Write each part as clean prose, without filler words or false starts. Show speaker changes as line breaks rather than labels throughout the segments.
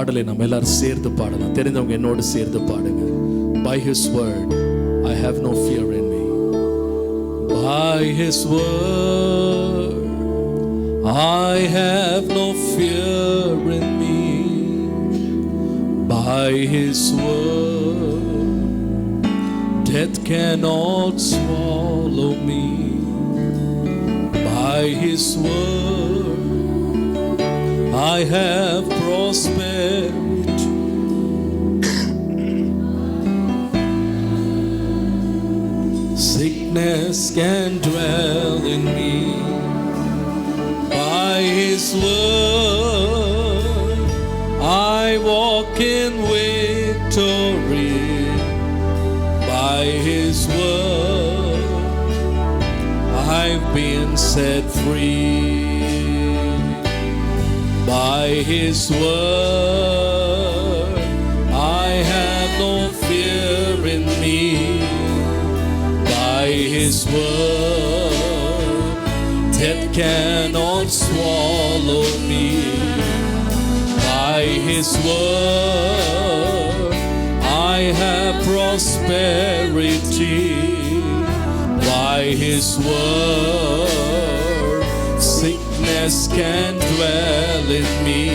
பாடலை நம்ம எல்லாரும் சேர்ந்து பாடலாம். தெரிந்தவங்க என்னோடு சேர்ந்து பாடுங்க. By His word I have no fear in me. By His word I have no fear in me. By His word death cannot swallow me. By His word I have prosperity. Sickness can dwell in me. By His word I walk in victory. By His word I've been set free. By His word I have no fear in me. By His word death cannot swallow me. By His word I have prosperity. By His word sickness can dwell in me.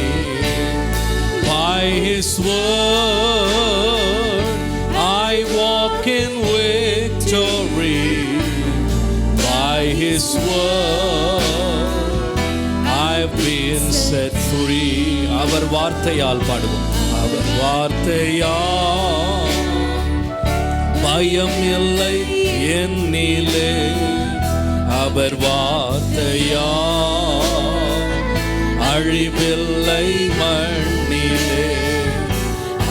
By His word I walk in victory. By His word I've been set free. அவர் வார்த்தையால் பாடுவோம். அவர் வார்த்தையால் பயம் இல்லை என்னிலே. அவர் வார்த்தையால் அழிவில்லை மண்ணிலே.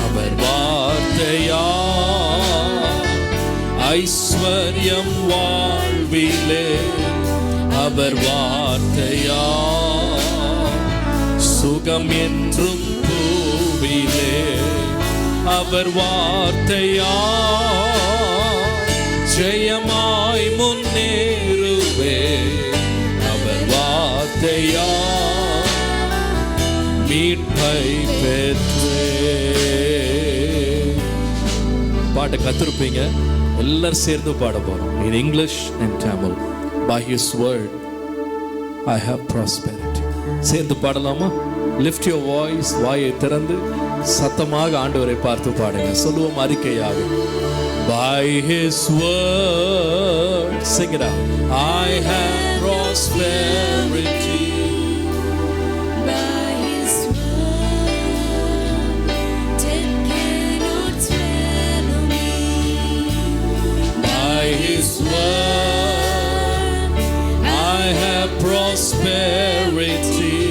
அவர் வார்த்தையால் ஐஸ்வர்யம் வாழ்விலே. அவர் வார்த்தையால் சுகம் என்றும் பூவிலே. அவர் வார்த்தையால் ஜெயமாய் முன்னேறுவே. அவர் வார்த்தையால் மீட்பை பெற்றே. பாட்டை கத்திருப்பீங்க, எல்லாரும் சேர்ந்து பாட போறோம். In English and Tamil. By His word I have prosperity. சேர்ந்து பாடலாமா? Lift your voice. வாயை திறந்து சத்தமாக ஆண்டவரை பார்த்து பாடுங்க. சொல்லுவோம் அறிக்கையாக. By His word, sing it out. I have prosperity.
By His word, death cannot swallow me.
By His word, I have prosperity.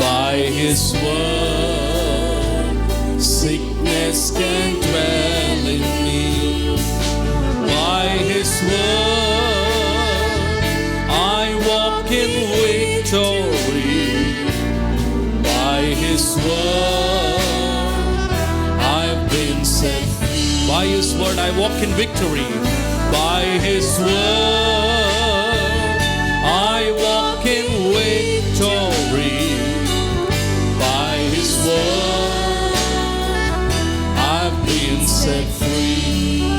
By His word, sickness can dwell in me. By His word I walk in victory. By His word I've been set. By His word I walk in victory. By His word I walk in victory. By His word I've been set free.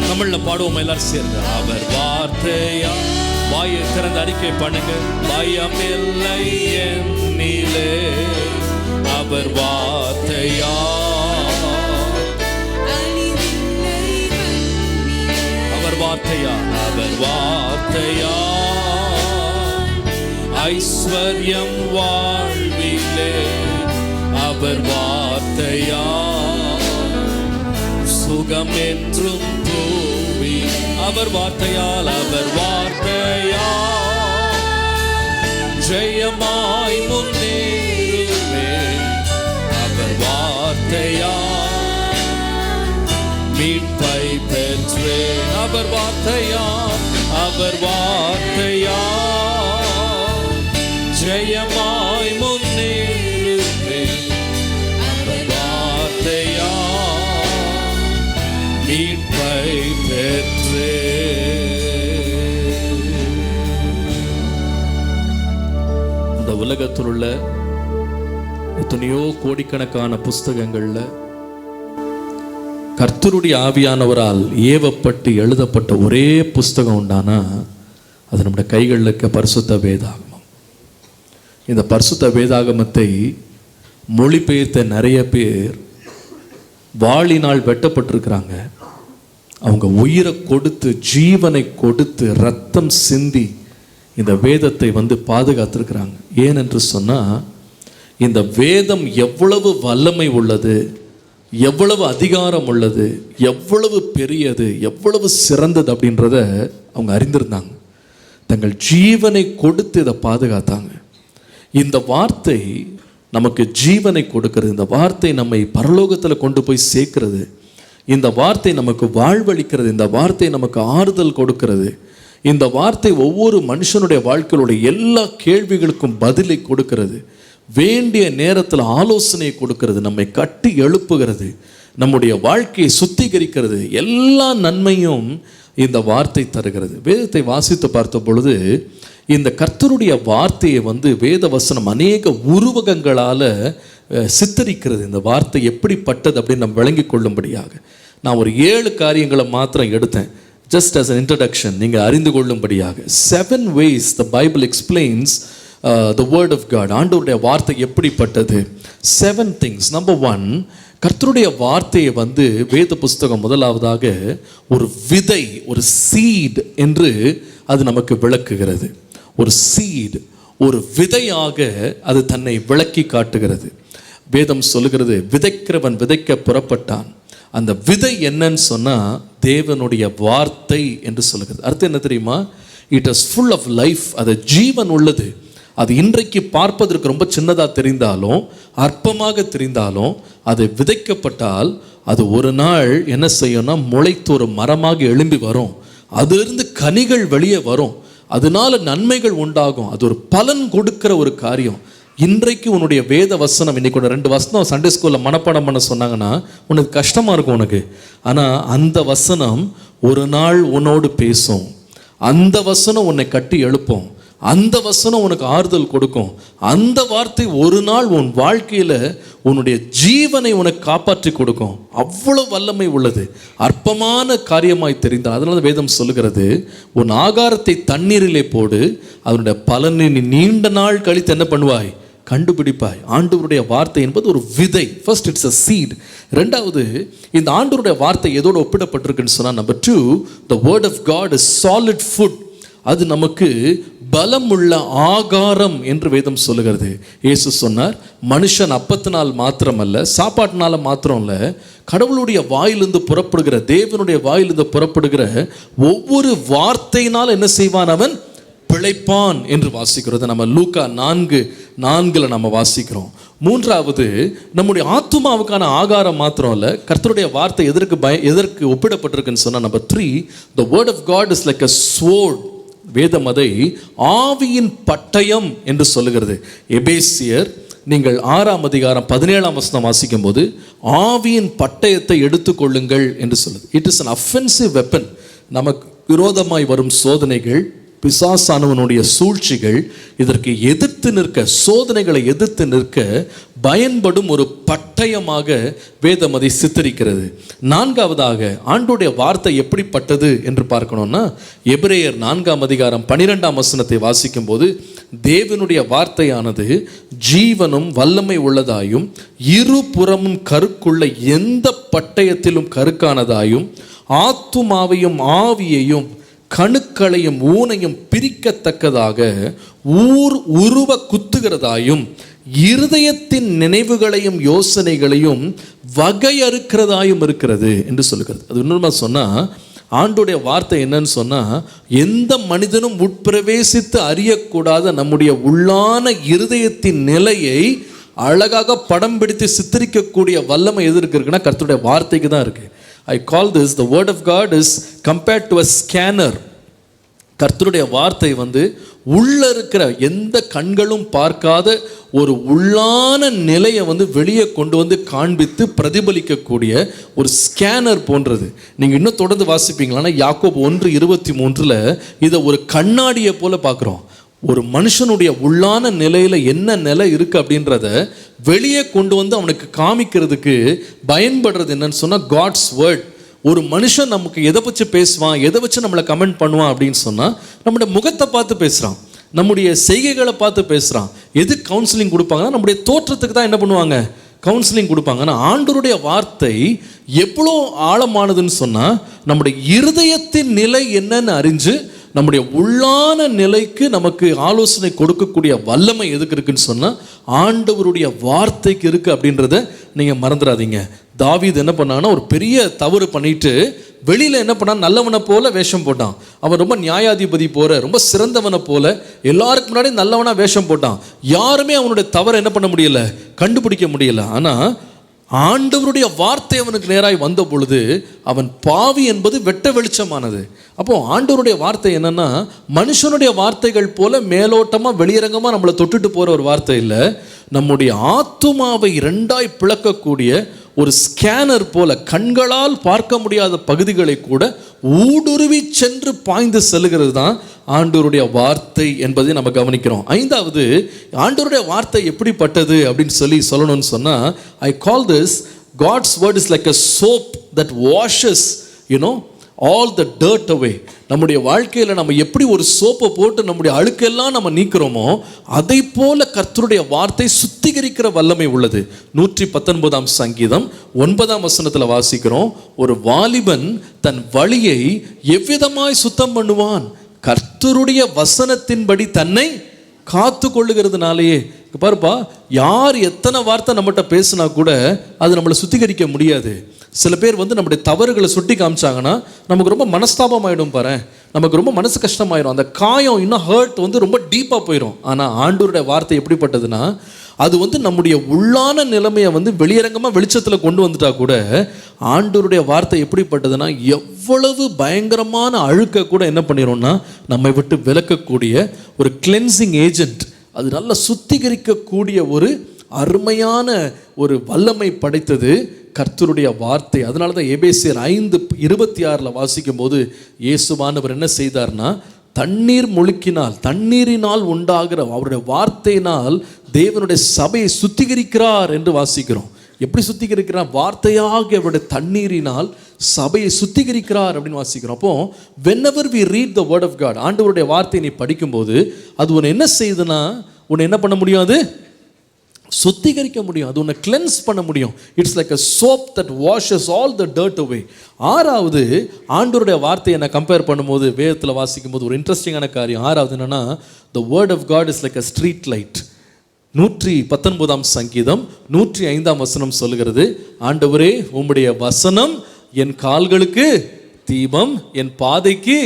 தமிழ்ல பாடுவோம் எல்லாரும் சேர்ந்து. அவர் வார்த்தையா வாயை திறந்து அறிக்கை பண்ணுங்க. பயமில்லை என்னிலே. அவர் வார்த்தையா
அழிவில்லை மண்ணிலே.
அவர் வார்த்தையா அவர் வார்த்தையா ஐஸ்வர்யம் வாழ்விலே. அவர் வார்த்தையா சுகம் என்றும் பூவி. அவர் வார்த்தையால் அவர் வார்த்தையால் ஜெயமாய் முன்னேறுவே. அவர் வார்த்தையால் மீட்பை பெற்றே. அவர் வார்த்தையால் அவர் வார்த்தையால் ஜெயமாய் முன்னேறுவே. அவர் வார்த்தையால் மீட்பை பெற்றே. இந்த உலகத்தில் உள்ள எத்தனையோ கோடிக்கணக்கான புஸ்தகங்கள்ல கர்த்தருடைய ஆவியானவரால் ஏவப்பட்டு எழுதப்பட்ட ஒரே புஸ்தகம் உண்டானா அது நம்முடைய கைகளில் இருக்க பரிசுத்த வேதாகமம். இந்த பரிசுத்த வேதாகமத்தை மொழிபெயர்த்த நிறைய பேர் வாளினால் வெட்டப்பட்டிருக்கிறாங்க. அவங்க உயிரை கொடுத்து ஜீவனை கொடுத்து ரத்தம் சிந்தி இந்த வேதத்தை பாதுகாத்திருக்கிறாங்க. ஏனென்று சொன்னால் இந்த வேதம் எவ்வளவு வல்லமை உள்ளது, எவ்வளவு அதிகாரம் உள்ளது, எவ்வளவு பெரியது, எவ்வளவு சிறந்தது அப்படின்றத அவங்க அறிந்திருந்தாங்க. தங்கள் ஜீவனை கொடுத்து இதை பாதுகாத்தாங்க. இந்த வார்த்தை நமக்கு ஜீவனை கொடுக்கிறது. இந்த வார்த்தை நம்மை பரலோகத்தில் கொண்டு போய் சேர்க்கிறது. இந்த வார்த்தை நமக்கு வாழ்வளிக்கிறது. இந்த வார்த்தை நமக்கு ஆறுதல் கொடுக்கிறது. இந்த வார்த்தை ஒவ்வொரு மனுஷனுடைய வாழ்க்கையுடைய எல்லா கேள்விகளுக்கும் பதிலை கொடுக்கிறது. வேண்டிய நேரத்தில் ஆலோசனை கொடுக்கிறது. நம்மை கட்டி எழுப்புகிறது. நம்முடைய வாழ்க்கையை சுத்திகரிக்கிறது. எல்லா நன்மையும் இந்த வார்த்தை தருகிறது. வேதத்தை வாசித்து பார்த்த பொழுது இந்த கர்த்தருடைய வார்த்தையை வேத வசனம் அநேக உருவகங்களால் சித்தரிக்கிறது. இந்த வார்த்தை எப்படிப்பட்டது அப்படின்னு நம்ம விளங்கி கொள்ளும்படியாக நான் ஒரு 7 காரியங்களை மாத்திரம் எடுத்தேன். ஜஸ்ட் as an introduction, நீங்கள் அறிந்து கொள்ளும்படியாக 7 ways the Bible explains the word of God. ஆண்டவருடைய வார்த்தை எப்படிப்பட்டது? 7 things. Number 1, கர்த்தருடைய வார்த்தையை வேத புஸ்தகம் முதலாவதாக ஒரு விதை, ஒரு சீட் என்று அது நமக்கு விளக்குகிறது. ஒரு சீட், ஒரு விதையாக அது தன்னை விளக்கி காட்டுகிறது. வேதம் சொல்லுகிறது, விதைக்கிறவன் விதைக்க புறப்பட்டான். அந்த விதை என்னன்னு சொன்னா தேவனுடைய வார்த்தை என்று சொல்லுகிறது. அர்த்தம் என்ன தெரியுமா? It is full of life. அது ஜீவன் உள்ளது. அது இன்றைக்கு பார்ப்பதற்கு ரொம்ப சின்னதாக தெரிந்தாலும், அற்பமாக தெரிந்தாலும், அது விதைக்கப்பட்டால் அது ஒரு நாள் என்ன செய்யும்னா முளைத்து ஒரு மரமாக எழும்பி வரும். அதிலிருந்து கனிகள் வெளியே வரும். அதனால நன்மைகள் உண்டாகும். அது ஒரு பலன் கொடுக்கிற ஒரு காரியம். இன்றைக்கு உன்னுடைய வேத வசனம், இன்னைக்கு 2 வசனம் சண்டே ஸ்கூலில் மனப்பாடம் பண்ண சொன்னாங்கன்னா உனக்கு கஷ்டமாக இருக்கும் உனக்கு. ஆனால் அந்த வசனம் ஒரு நாள் உன்னோடு பேசும். அந்த வசனம் உன்னை கட்டி எழுப்பும். அந்த வசனம் உனக்கு ஆறுதல் கொடுக்கும். அந்த வார்த்தை ஒரு நாள் உன் வாழ்க்கையில் உன்னுடைய ஜீவனை உனக்கு காப்பாற்றி கொடுக்கும். அவ்வளோ வல்லமை உள்ளது. அற்பமான காரியமாய் தெரிந்தால், அதனால வேதம் சொல்லுகிறது, உன் ஆகாரத்தை தண்ணீரிலே போடு, அதனுடைய பலனை நீ நீண்ட நாள் கழித்து என்ன பண்ணுவாய்? கண்டுபிடிப்பாய். ஆண்டவருடைய வார்த்தை என்பது ஒரு விதை. First it's a seed. ரெண்டாவது, இந்த ஆண்டவருடைய வார்த்தை எதோடு ஒப்பிடப்பட்டிருக்குன்னு சொன்னால், number 2, the word of God is solid food. அது நமக்கு பலமுள்ள ஆகாரம் என்று வேதம் சொல்லுகிறது. இயேசு சொன்னார், மனுஷன் அப்பத்தினால் மாத்திரமல்ல, சாப்பாட்டினால மாத்திரம் இல்லை, கடவுளுடைய வாயிலிருந்து புறப்படுகிற, தேவனுடைய வாயிலிருந்து புறப்படுகிற ஒவ்வொரு வார்த்தையினால் என்ன செய்வான்? அவன் பிழைப்பான் என்று வாசிக்கிறது. நம்ம லூக்கா 4:4 நம்ம வாசிக்கிறோம். மூன்றாவது, நம்முடைய ஆத்துமாவுக்கான ஆகாரம் மாத்திரம் இல்லை, கர்த்தருடைய வார்த்தை எதற்கு ஒப்பிடப்பட்டிருக்குன்னு சொன்னால், number 3, the word of God is like a sword. வேதம் அதை ஆவியின் பட்டயம் என்று சொல்லுகிறது. எபேசியர் நீங்கள் 6ஆம் அதிகாரம் 17ஆம் வசனம் வாசிக்கும் போது ஆவியின் பட்டயத்தை எடுத்துக்கொள்ளுங்கள் என்று சொல்லுது. It is an offensive weapon. நமக்கு விரோதமாய் வரும் சோதனைகள், பிசாசானவனுடைய சூழ்ச்சிகள், இதற்கு எதிர்த்து நிற்க, சோதனைகளை எதிர்த்து நிற்க பயன்படும் ஒரு பட்டயமாக வேதம் அதை சித்தரிக்கிறது. 4வதாக, ஆண்டவருடைய வார்த்தை எப்படிப்பட்டது என்று பார்க்கணும்னா, எபிரேயர் 4ஆம் அதிகாரம் 12ஆம் வசனத்தை வாசிக்கும் போது, தேவனுடைய வார்த்தையானது ஜீவனும் வல்லமை உள்ளதாயும் இருபுறமும் கருக்குள்ள எந்த பட்டயத்திலும் கருக்கானதாயும் ஆத்துமாவையும் ஆவியையும் கணுக்களையும் ஊனையும் பிரிக்கத்தக்கதாக உருவ குத்துகிறதாயும் இருதயத்தின் நினைவுகளையும் யோசனைகளையும் வகையறுக்கிறதாயும் இருக்கிறது என்று சொல்லுகிறது. அது இன்னொரு சொன்னா, ஆண்டுடைய வார்த்தை என்னன்னு சொன்னா, எந்த மனிதனும் உட்பிரவேசித்து அறியக்கூடாத நம்முடைய உள்ளான இருதயத்தின் நிலையை அழகாக படம் பிடித்து சித்தரிக்கக்கூடிய வல்லமை எது இருக்குன்னா கர்த்தருடைய வார்த்தைக்கு தான் இருக்கு. I call this, the word of God is compared to a scanner. கர்த்தருடைய வார்த்தை உள்ள இருக்கிற எந்த கண்களும் பார்க்காத ஒரு உள்ளான நிலையை வெளியே கொண்டு காண்பித்து பிரதிபலிக்கக்கூடிய ஒரு ஸ்கேனர் போன்றது. நீங்கள் இன்னும் தொடர்ந்து வாசிப்பீங்களா? யாக்கோபு 1:23 இதை ஒரு கண்ணாடியை போல பார்க்குறோம். ஒரு மனுஷனுடைய உள்ளான நிலையில் என்ன நிலை இருக்குது அப்படின்றத வெளியே கொண்டு வந்து அவனுக்கு காமிக்கிறதுக்கு பயன்படுறது என்னன்னு சொன்னால் காட்ஸ் வேர்ட். ஒரு மனுஷன் நமக்கு எதை வச்சு பேசுவான், எதை வச்சு நம்மளை கமெண்ட் பண்ணுவான் அப்படின்னு சொன்னால் நம்முடைய முகத்தை பார்த்து பேசுகிறான், நம்முடைய செய்கைகளை பார்த்து பேசுகிறான். எது கவுன்சிலிங் கொடுப்பாங்கன்னா நம்முடைய தோற்றத்துக்கு தான் என்ன பண்ணுவாங்க, கவுன்சிலிங் கொடுப்பாங்க. ஆனால் ஆண்டவருடைய வார்த்தை எவ்வளோ ஆழமானதுன்னு சொன்னால் நம்முடைய இருதயத்தின் நிலை என்னன்னு அறிஞ்சு நம்முடைய உள்ளான நிலைக்கு நமக்கு ஆலோசனை கொடுக்கக்கூடிய வல்லமை எதுக்கு இருக்குன்னு சொன்னால் ஆண்டவருடைய வார்த்தைக்கு இருக்குது அப்படின்றத நீங்கள் மறந்துடாதீங்க. தாவீது என்ன பண்ணான்னா ஒரு பெரிய தவறு பண்ணிட்டு வெளியில் என்ன பண்ணான், நல்லவனை போல வேஷம் போட்டான். அவன் ரொம்ப நியாயாதிபதி போல, ரொம்ப சிறந்தவனை போல எல்லாருக்கு முன்னாடி நல்லவனா வேஷம் போட்டான். யாருமே அவனுடைய தவறை என்ன பண்ண முடியல, கண்டுபிடிக்க முடியல. ஆனால் ஆண்டவருடைய வார்த்தை அவனுக்கு நேராய் வந்த பொழுது அவன் பாவி என்பது வெட்ட வெளிச்சமானது. அப்போ ஆண்டவருடைய வார்த்தை என்னன்னா மனுஷனுடைய வார்த்தைகள் போல மேலோட்டமாக வெளியரங்கமாக நம்மளை தொட்டுட்டு போகிற ஒரு வார்த்தை இல்லை. நம்முடைய ஆத்துமாவை இரண்டாய் பிளக்கக்கூடிய ஒரு ஸ்கேனர் போல கண்களால் பார்க்க முடியாத பகுதிகளை கூட ஊடுருவி சென்று பாய்ந்து செல்கிறது தான் ஆண்டவருடைய வார்த்தை என்பதை நம்ம கவனிக்கிறோம். ஐந்தாவது, ஆண்டவருடைய வார்த்தை எப்படிப்பட்டது அப்படின்னு சொல்லணும்னு சொன்னால், I call this God's word is like a soap that washes all the dirt away. நம்முடைய வாழ்க்கையில் நம்ம எப்படி ஒரு சோப்பை போட்டு நம்முடைய அழுக்கெல்லாம் நம்ம நீக்கிறோமோ அதை போல கர்த்தருடைய வார்த்தை சுத்திகரிக்கிற வல்லமை உள்ளது. 119 சங்கீதம் 9 வாசிக்கிறோம், ஒரு வாலிபன் தன் வழியை எவ்விதமாய் சுத்தம் பண்ணுவான், கர்த்தருடைய வசனத்தின்படி தன்னை காத்து கொள்ளுகிறதுனாலேயே. பாருப்பா, யார் எத்தனை வார்த்தை நம்மகிட்ட பேசினா கூட அது நம்மளை சுத்திகரிக்க முடியாது. சில பேர் நம்முடைய தவறுகளை சுட்டி காமிச்சாங்கன்னா நமக்கு ரொம்ப மனஸ்தாபம் ஆகிடும். பாரு, நமக்கு ரொம்ப மனசு கஷ்டமாயிடும். அந்த காயம் இன்னும் ஹர்ட் ரொம்ப டீப்பாக போயிடும். ஆனால் ஆண்டவருடைய வார்த்தை எப்படிப்பட்டதுன்னா அது நம்முடைய உள்ளான நிலைமையை வெளியரங்கமாக வெளிச்சத்தில் கொண்டு வந்துட்டா கூட ஆண்டவருடைய வார்த்தை எப்படிப்பட்டதுன்னா எவ்வளவு பயங்கரமான அழுக்க கூட என்ன பண்ணிடும்னா நம்மை விட்டு விலக்கக்கூடிய ஒரு கிளென்சிங் ஏஜென்ட். அது நல்லா சுத்திகரிக்கக்கூடிய ஒரு அருமையான ஒரு வல்லமை படைத்தது கர்த்தருடைய வார்த்தை. அதனால தான் எபேசியர் 5:26 வாசிக்கும் போது இயேசுவானவர் என்ன செய்தார்னா தண்ணீர் முழுக்கினால், தண்ணீரினால் உண்டாகிற அவருடைய வார்த்தையினால் தேவனுடைய சபையை சுத்திகரிக்கிறார் என்று வாசிக்கிறோம். எப்படி சுத்திகரிக்கிறார்? வார்த்தையாக அவருடைய தண்ணீரினால் சபையை சுத்திகரிக்கிறார் அப்படின்னு வாசிக்கிறோம். அப்போ whenever we read the word of God, ஆண்டவருடைய வார்த்தையை நீ படிக்கும்போது அது உன்னை என்ன செய்யுதுன்னா உன்னை என்ன பண்ண முடியாது, சுத்திகரிக்க முடியும். அது உன்னை கிளென்ஸ் பண்ண முடியும். It's like a soap that washes all the dirt away. ஆறாவது, ஆண்டவருடைய வார்த்தையை நான் கம்பேர் பண்ணும்போது வேதத்தில் வாசிக்கும் போது ஒரு இன்ட்ரெஸ்டிங்கான காரியம். ஆறாவது என்னன்னா the word of God is like a street light. 119 சங்கீதம் 105 சொல்லுகிறது, ஆண்டவரே உம்முடைய வசனம் என் கால்களுக்கு தீபம், என் பாதைக்கு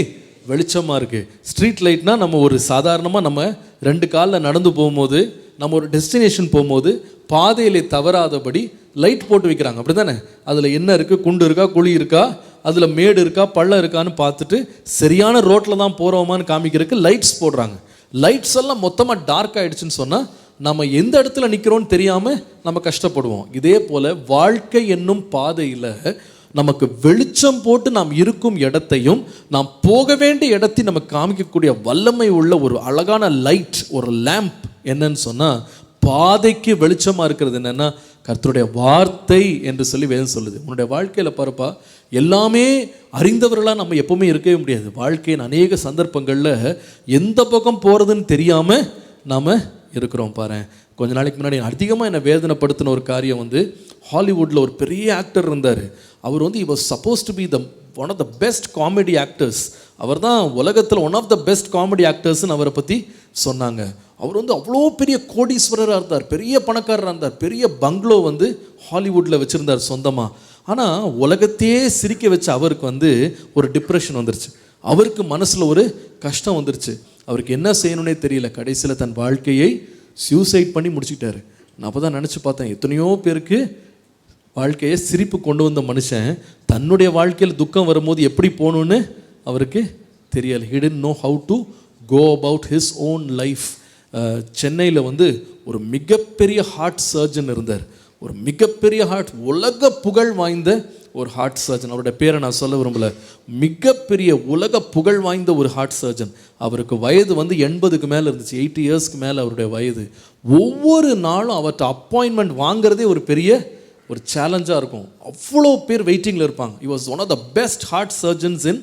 வெளிச்சமாக இருக்குது. ஸ்ட்ரீட் லைட்னா நம்ம ஒரு சாதாரணமாக நம்ம 2 காலில் நடந்து போகும்போது நம்ம ஒரு டெஸ்டினேஷன் போகும்போது பாதையிலே தவறாதபடி லைட் போட்டு வைக்கிறாங்க, அப்படி தானே? அதில் என்ன இருக்குது, குண்டு இருக்கா, குழி இருக்கா, அதில் மேடு இருக்கா, பள்ளம் இருக்கான்னு பார்த்துட்டு சரியான ரோட்டில் தான் போகிறோமான்னு காமிக்கிறதுக்கு லைட்ஸ் போடுறாங்க. லைட்ஸ் எல்லாம் மொத்தமாக டார்க் ஆகிடுச்சுன்னு சொன்னால் நம்ம எந்த இடத்துல நிற்கிறோன்னு தெரியாமல் நம்ம கஷ்டப்படுவோம். இதே போல் வாழ்க்கை என்னும் பாதையில் நமக்கு வெளிச்சம் போட்டு நாம் இருக்கும் இடத்தையும் நாம் போக வேண்டிய இடத்தையும் நமக்கு காமிக்கக்கூடிய வல்லமை உள்ள ஒரு அழகான லைட், ஒரு லேம்ப் என்னன்னு சொன்னால் பாதைக்கு வெளிச்சமாக இருக்கிறது என்னென்னா கர்த்தருடைய வார்த்தை என்று சொல்லி வேதம் சொல்லுது. உன்னுடைய வாழ்க்கையில் பாருப்பா, எல்லாமே அறிந்தவர்களாக நம்ம எப்பவுமே இருக்கவே முடியாது. வாழ்க்கையின் அநேக சந்தர்ப்பங்களில் எந்த பக்கம் போகிறதுன்னு தெரியாமல் நாம் இருக்கிறோம். பாரு, கொஞ்ச நாளைக்கு முன்னாடி அதிகமாக என்னை வேதனைப்படுத்தின ஒரு காரியம் ஹாலிவுட்டில் ஒரு பெரிய ஆக்டர் இருந்தார். அவர் he was supposed to be one of the best comedy actors. அவர் தான் உலகத்தில் one of the best comedy ஆக்டர்ஸ்ன்னு அவரை பற்றி சொன்னாங்க. அவர் அவ்வளோ பெரிய கோடீஸ்வரராக இருந்தார், பெரிய பணக்காரராக இருந்தார், பெரிய பங்களோ ஹாலிவுட்டில் வச்சுருந்தார் சொந்தமாக. ஆனால் உலகத்தையே சிரிக்க வச்ச அவருக்கு ஒரு டிப்ரெஷன் வந்துருச்சு. அவருக்கு மனசில் ஒரு கஷ்டம் வந்துருச்சு. அவருக்கு என்ன செய்யணுன்னே தெரியல. கடைசியில் தன் வாழ்க்கையை சூசைட் பண்ணி முடிச்சுக்கிட்டாரு. நான் அப்போ தான் நினச்சி பார்த்தேன், எத்தனையோ பேருக்கு வாழ்க்கையை சிரிப்பு கொண்டு வந்த மனுஷன் தன்னுடைய வாழ்க்கையில் துக்கம் வரும்போது எப்படி போகணுன்னு அவருக்கு தெரியலை. he didn't know how to go about his own life. சென்னையில் ஒரு மிகப்பெரிய ஹார்ட் சர்ஜன் இருந்தார். ஒரு மிகப்பெரிய உலக புகழ் வாய்ந்த ஒரு ஹார்ட் சர்ஜன். அவருடைய பேரை நான் சொல்ல விரும்பல. மிகப்பெரிய உலக புகழ் வாய்ந்த ஒரு ஹார்ட் சர்ஜன். அவருக்கு வயது வந்து 80க்கு மேலே இருந்துச்சு, 80 இயர்ஸ்க்கு மேலே அவருடைய வயது. ஒவ்வொரு நாளும் அவர்கிட்ட அப்பாயின்மெண்ட் வாங்குறதே ஒரு பெரிய ஒரு சேலஞ்சாக இருக்கும். அவ்வளோ பேர் வெயிட்டிங்கில் இருப்பாங்க. he was one of the best heart surgeons in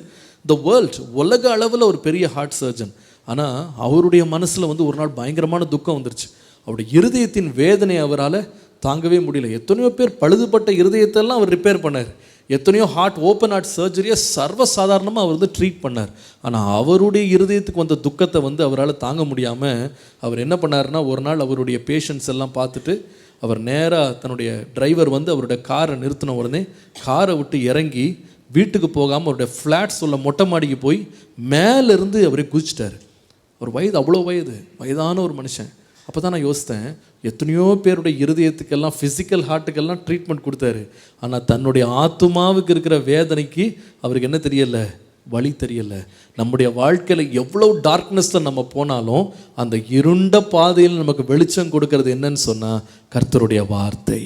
the world. உலக அளவில் ஒரு பெரிய ஹார்ட் சர்ஜன். ஆனால் அவருடைய மனசில் வந்து ஒரு நாள் பயங்கரமான துக்கம் வந்துருச்சு. அவருடைய இருதயத்தின் வேதனை அவரால் தாங்கவே முடியல. எத்தனையோ பேர் பழுதுபட்ட இருதயத்தெல்லாம் அவர் ரிப்பேர் பண்ணார். எத்தனையோ ஓப்பன் ஹார்ட் சர்ஜரியை சர்வசாதாரணமாக அவர் வந்து ட்ரீட் பண்ணார். ஆனால் அவருடைய இருதயத்துக்கு வந்த துக்கத்தை வந்து அவரால் தாங்க முடியாமல் அவர் என்ன பண்ணார்னா, ஒரு நாள் அவருடைய பேஷண்ட்ஸ் எல்லாம் பார்த்துட்டு அவர் நேராக தன்னுடைய டிரைவர் வந்து அவருடைய காரை நிறுத்தின உடனே காரை விட்டு இறங்கி வீட்டுக்கு போகாமல் அவருடைய ஃப்ளாட்ஸ் உள்ள மொட்டை மாடிக்கு போய் மேலேருந்து அவரே குதிச்சிட்டார். ஒரு வயது, அவ்வளோ வயதான ஒரு மனுஷன். அப்போ தான் நான் யோசித்தேன், எத்தனையோ பேருடைய இருதயத்துக்கெல்லாம் ஃபிசிக்கல் ஹார்ட்டுக்கெல்லாம் ட்ரீட்மெண்ட் கொடுத்தாரு. ஆனால் தன்னுடைய ஆத்துமாவுக்கு இருக்கிற வேதனைக்கு அவருக்கு என்ன தெரியல, வழி தெரியல. நம்முடைய வாழ்க்கையில் எவ்வளோ டார்க்னஸில் நம்ம போனாலும் அந்த இருண்ட பாதையில் நமக்கு வெளிச்சம் கொடுக்கறது என்னன்னு சொன்னால் கர்த்தருடைய வார்த்தை.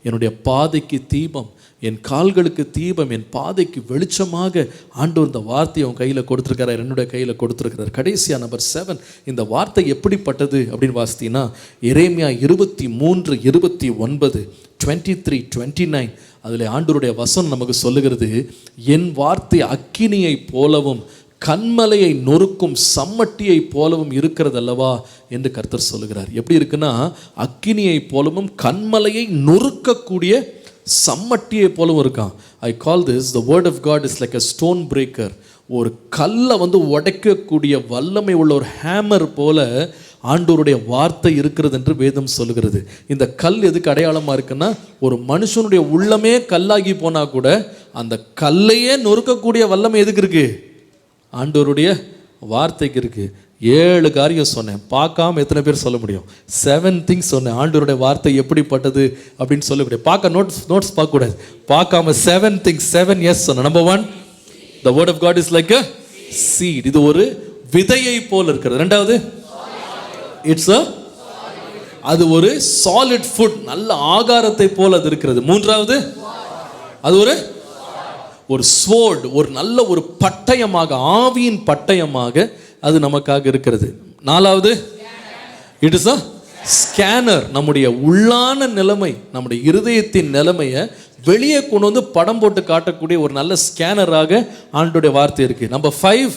என்னுடைய பாதைக்கு தீபம், என் கால்களுக்கு தீபம், என் பாதைக்கு வெளிச்சமாக ஆண்டவர் இந்த வார்த்தையை அவன் கையில் கொடுத்துருக்கிறார், என்னுடைய கையில் கொடுத்துருக்கிறார். கடைசியாக நம்பர் 7, இந்த வார்த்தை எப்படிப்பட்டது அப்படின்னு வாசித்தீங்கன்னா எரேமியா 23:29, 23:29 அதில் ஆண்டவருடைய வசனம் நமக்கு சொல்லுகிறது, என் வார்த்தை அக்கினியை போலவும் கண்மலையை நொறுக்கும் சம்மட்டியை போலவும் இருக்கிறது அல்லவா என்று கர்த்தர் சொல்லுகிறார். எப்படி இருக்குன்னா, அக்கினியை போலவும் கண்மலையை நொறுக்கக்கூடிய சம்மட்டியை போலவும் இருக்கான். I call this the word of God is like a stone breaker. ஒரு கல்லை வந்து உடைக்கக்கூடிய வல்லமை உள்ள ஒரு ஹேமர் போல ஆண்டவருடைய வார்த்தை இருக்கிறது என்று வேதம் சொல்லுகிறது. இந்த கல் எதுக்கு அடையாளமாக இருக்குன்னா, ஒரு மனுஷனுடைய உள்ளமே கல்லாகி போனால் கூட அந்த கல்லையே நொறுக்கக்கூடிய வல்லமை எதுக்கு இருக்கு? ஆண்டவருடைய வார்த்தைக்கு இருக்கு. 7 காரியம் சொன்னேன், பார்க்காம எத்தனை பேர் சொல்ல முடியும்? 7 things சொன்னேன். ஆண்டவருடைய வார்த்தை எப்படிப்பட்டது அப்படின்னு சொல்ல முடியும். நோட்ஸ் பார்க்கக்கூடாது, பார்க்காம 7 things, 7 yes சொன்னேன். Number 1, the word of God is like a seed. இது ஒரு விதையை போல இருக்கிறது. ரெண்டாவது, இட்ஸ் அது ஒரு சாலிட் ஃபுட், நல்ல ஆகாரத்தை போல அது இருக்கிறது. மூன்றாவது, அது ஒரு ஸ்வோர்ட், ஒரு நல்ல ஒரு பட்டயமாக, ஆவியின் பட்டயமாக அது நமக்காக இருக்கிறது. நாலாவது, இட் இஸ் அ ஸ்கேனர். நம்முடைய உள்ளான நிலைமை, நம்முடைய இருதயத்தின் நிலைமையை வெளியே கொண்டு வந்து படம் போட்டு காட்டக்கூடிய ஒரு நல்ல ஸ்கேனராக ஆண்டவருடைய வார்த்தை இருக்கு. நம்பர் 5,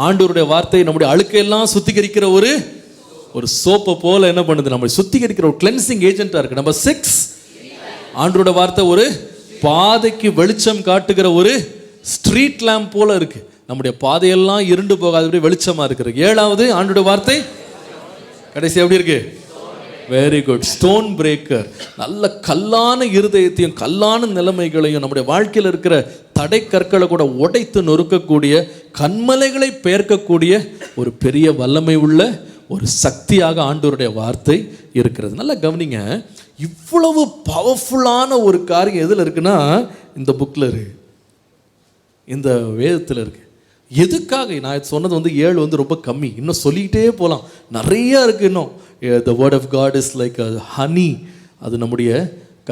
ஆண்டவருடைய வார்த்தை நம்முடைய அழுக்கையெல்லாம் சுத்திகரிக்கிற ஒரு சோப்பை போல என்ன பண்ணுது, நம்மளை சுத்திகரிக்கிற ஒரு கிளென்சிங் ஏஜென்ட்டா இருக்கு. நம்பர் 6, ஆண்டவருடைய வார்த்தை ஒரு பாதைக்கு வெளிச்சம் காட்டுகிற ஒரு ஸ்ட்ரீட் லேம்ப் போல இருக்கு. நம்முடைய பாதையெல்லாம் இருண்டு போகாதபடி வெளிச்சமா இருக்கிறது. 7வது, ஆண்டவருடைய வார்த்தை கடைசி எப்படி இருக்கு? Very good, stone breaker. நல்ல கல்லான இருதயத்தையும் கல்லான நிலைமைகளையும் நம்முடைய வாழ்க்கையில் இருக்கிற தடை கற்களை கூட உடைத்து நொறுக்கக்கூடிய, கண்மலைகளை பெயர்க்கக்கூடிய ஒரு பெரிய வல்லமை உள்ள ஒரு சக்தியாக ஆண்டவருடைய வார்த்தை இருக்கிறது. நல்லா கவனிங்க, இவ்வளவு பவர்ஃபுல்லான ஒரு காரியம் எதில் இருக்குன்னா இந்த புக்கில் இருக்கு, இந்த வேதத்தில் இருக்கு. எதுக்காக நான் சொன்னது வந்து 7 வந்து ரொம்ப கம்மி, இன்னும் சொல்லிக்கிட்டே போகலாம், நிறையா இருக்குது இன்னும். The word of God is like honey. அது நம்முடைய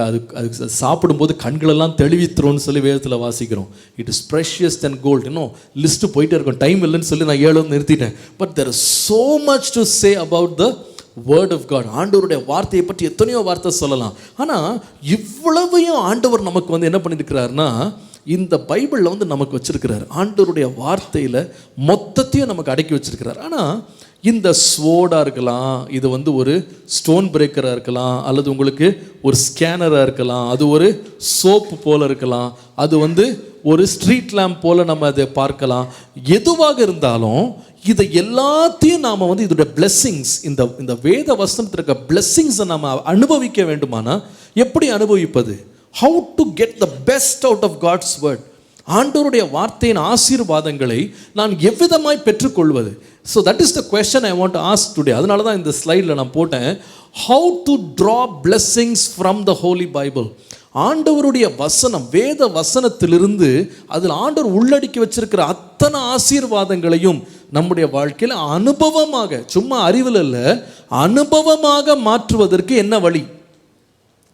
அது சாப்பிடும்போது கண்களெல்லாம் தெளிவித்துரும்னு சொல்லி வேதத்தில் வாசிக்கிறோம். It is precious than gold. இன்னும் லிஸ்ட்டு போயிட்டே இருக்கும், டைம் இல்லைன்னு சொல்லி நான் 7 நிறுத்திட்டேன். But there is so much to say about the word of God. ஆண்டவருடைய வார்த்தையை பற்றி எத்தனையோ வார்த்தை சொல்லலாம். ஆனால் இவ்வளவையும் ஆண்டவர் நமக்கு வந்து என்ன பண்ணியிருக்கிறாருன்னா, இந்த பைபிளில் வந்து நமக்கு வச்சிருக்கிறார். ஆண்டவருடைய வார்த்தையில் மொத்தத்தையும் நமக்கு அடக்கி வச்சிருக்கிறார். ஆனால் இந்த ஸ்வோர்டாக இருக்கலாம், இது வந்து ஒரு ஸ்டோன் பிரேக்கராக இருக்கலாம், அல்லது உங்களுக்கு ஒரு ஸ்கேனராக இருக்கலாம், அது ஒரு சோப்பு போல் இருக்கலாம், அது வந்து ஒரு ஸ்ட்ரீட் லேம்ப் போல் நம்ம அதை பார்க்கலாம். எதுவாக இருந்தாலும் இதை எல்லாத்தையும் நாம் வந்து இதோட பிளெஸ்ஸிங்ஸ், இந்த வேத வசனத்தில் இருக்க பிளெஸ்ஸிங்ஸை நம்ம அனுபவிக்க வேண்டுமானா எப்படி அனுபவிப்பது? How to get the best out of God's word? ஆண்டவருடைய வார்த்தையின் ஆசீர்வாதங்களை நான் எவ்விதமாய் பெற்றுக்கொள்வது? So that is the question I want to ask today. அதனால தான் இந்த ஸ்லைடில் நான் போட்டேன், how to draw blessings from the Holy Bible. ஆண்டவருடைய வசனம், வேத வசனத்திலிருந்து அதில் ஆண்டவர் உள்ளடக்கி வச்சிருக்கிற அத்தனை ஆசீர்வாதங்களையும் நம்முடைய வாழ்க்கையில் அனுபவமாக, சும்மா அறிவில் இல்லை, அனுபவமாக மாற்றுவதற்கு என்ன வழி?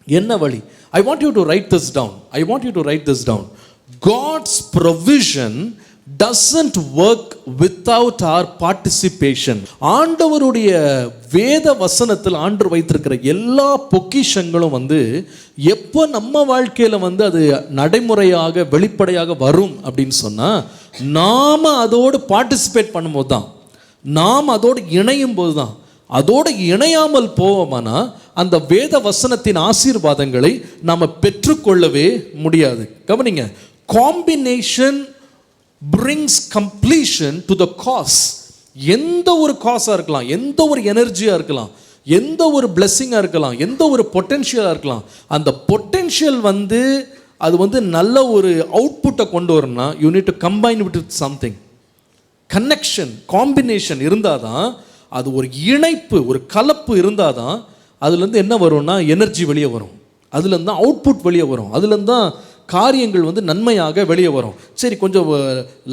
என்ன வழி? I want you to write this down. I want you to write this down. God's provision doesn't work without our participation. ஆண்டவருடைய வேத வசனத்தில் ஆண்டவர் வைத்திருக்கிற எல்லா பொக்கிஷங்களும் எப்போ நம்ம வாழ்க்கையில் அது நடைமுறையாக வெளிப்படையாக வரும் அப்படின்னு சொன்னால், நாம் அதோடு பார்ட்டிசிபேட் பண்ணும்போது தான், நாம் அதோடு இணையும் போது தான். அதோடு இணையாமல் போவோமானா அந்த வேத வசனத்தின் ஆசீர்வாதங்களை நாம் பெற்றுக்கொள்ளவே முடியாது. கவனிங்க, combination brings completion to the cause. எந்த ஒரு காஸாக இருக்கலாம், எந்த ஒரு எனர்ஜியாக இருக்கலாம், எந்த ஒரு பிளெஸ்ஸிங்காக இருக்கலாம், எந்த ஒரு பொட்டென்ஷியலாக இருக்கலாம், அந்த பொட்டென்ஷியல் அது நல்ல ஒரு அவுட்புட்டை கொண்டு வரணும்னா you need to combine with something. Connection, combination இருந்தால் தான், அது ஒரு இணைப்பு, ஒரு கலப்பு இருந்தால் தான் அதுலேருந்து என்ன வரும்னா எனர்ஜி வெளியே வரும், அதுலேருந்து தான் அவுட்புட் வெளியே வரும், அதுலேருந்து தான் காரியங்கள் நன்மையாக வெளியே வரும். சரி, கொஞ்சம்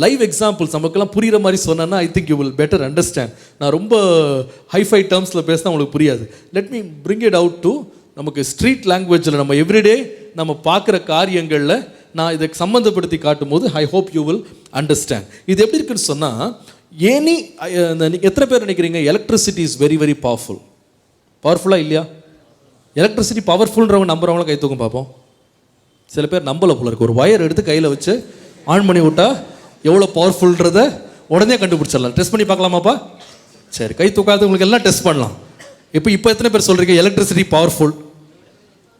லைவ் எக்ஸாம்பிள்ஸ் நமக்கெல்லாம் புரிகிற மாதிரி சொன்னேன்னா I think you will better understand. நான் ரொம்ப ஹைஃபை டேர்ம்ஸில் பேசினா உங்களுக்கு புரியாது. Let me bring it out to நமக்கு ஸ்ட்ரீட் லாங்குவேஜில் நம்ம எவ்ரிடே நம்ம பார்க்குற காரியங்களில் நான் இதை சம்மந்தப்படுத்தி காட்டும் போது I hope you will understand. இது எப்படி இருக்குன்னு சொன்னால், எத்தனை பேர் நினைக்கிறீங்க electricity is very very powerful? பவர்ஃபுல்லாக இல்லையா? எலக்ட்ரிசிட்டி பவர்ஃபுல்ன்றவங்க நம்புறவங்கள கை தூக்கம் பார்ப்போம். சில பேர் நம்பலை போல இருக்கு. ஒரு வயர் எடுத்து கையில் வச்சு ஆன் பண்ணி விட்டா எவ்வளோ பவர்ஃபுல்ன்றதை உடனே கண்டுபிடிச்சிடலாம். டெஸ்ட் பண்ணி பார்க்கலாமாப்பா? சரி, கை தூக்காதவங்களுக்கு எல்லாம் டெஸ்ட் பண்ணலாம். இப்போ எத்தனை பேர் சொல்கிறீங்க எலக்ட்ரிசிட்டி பவர்ஃபுல்?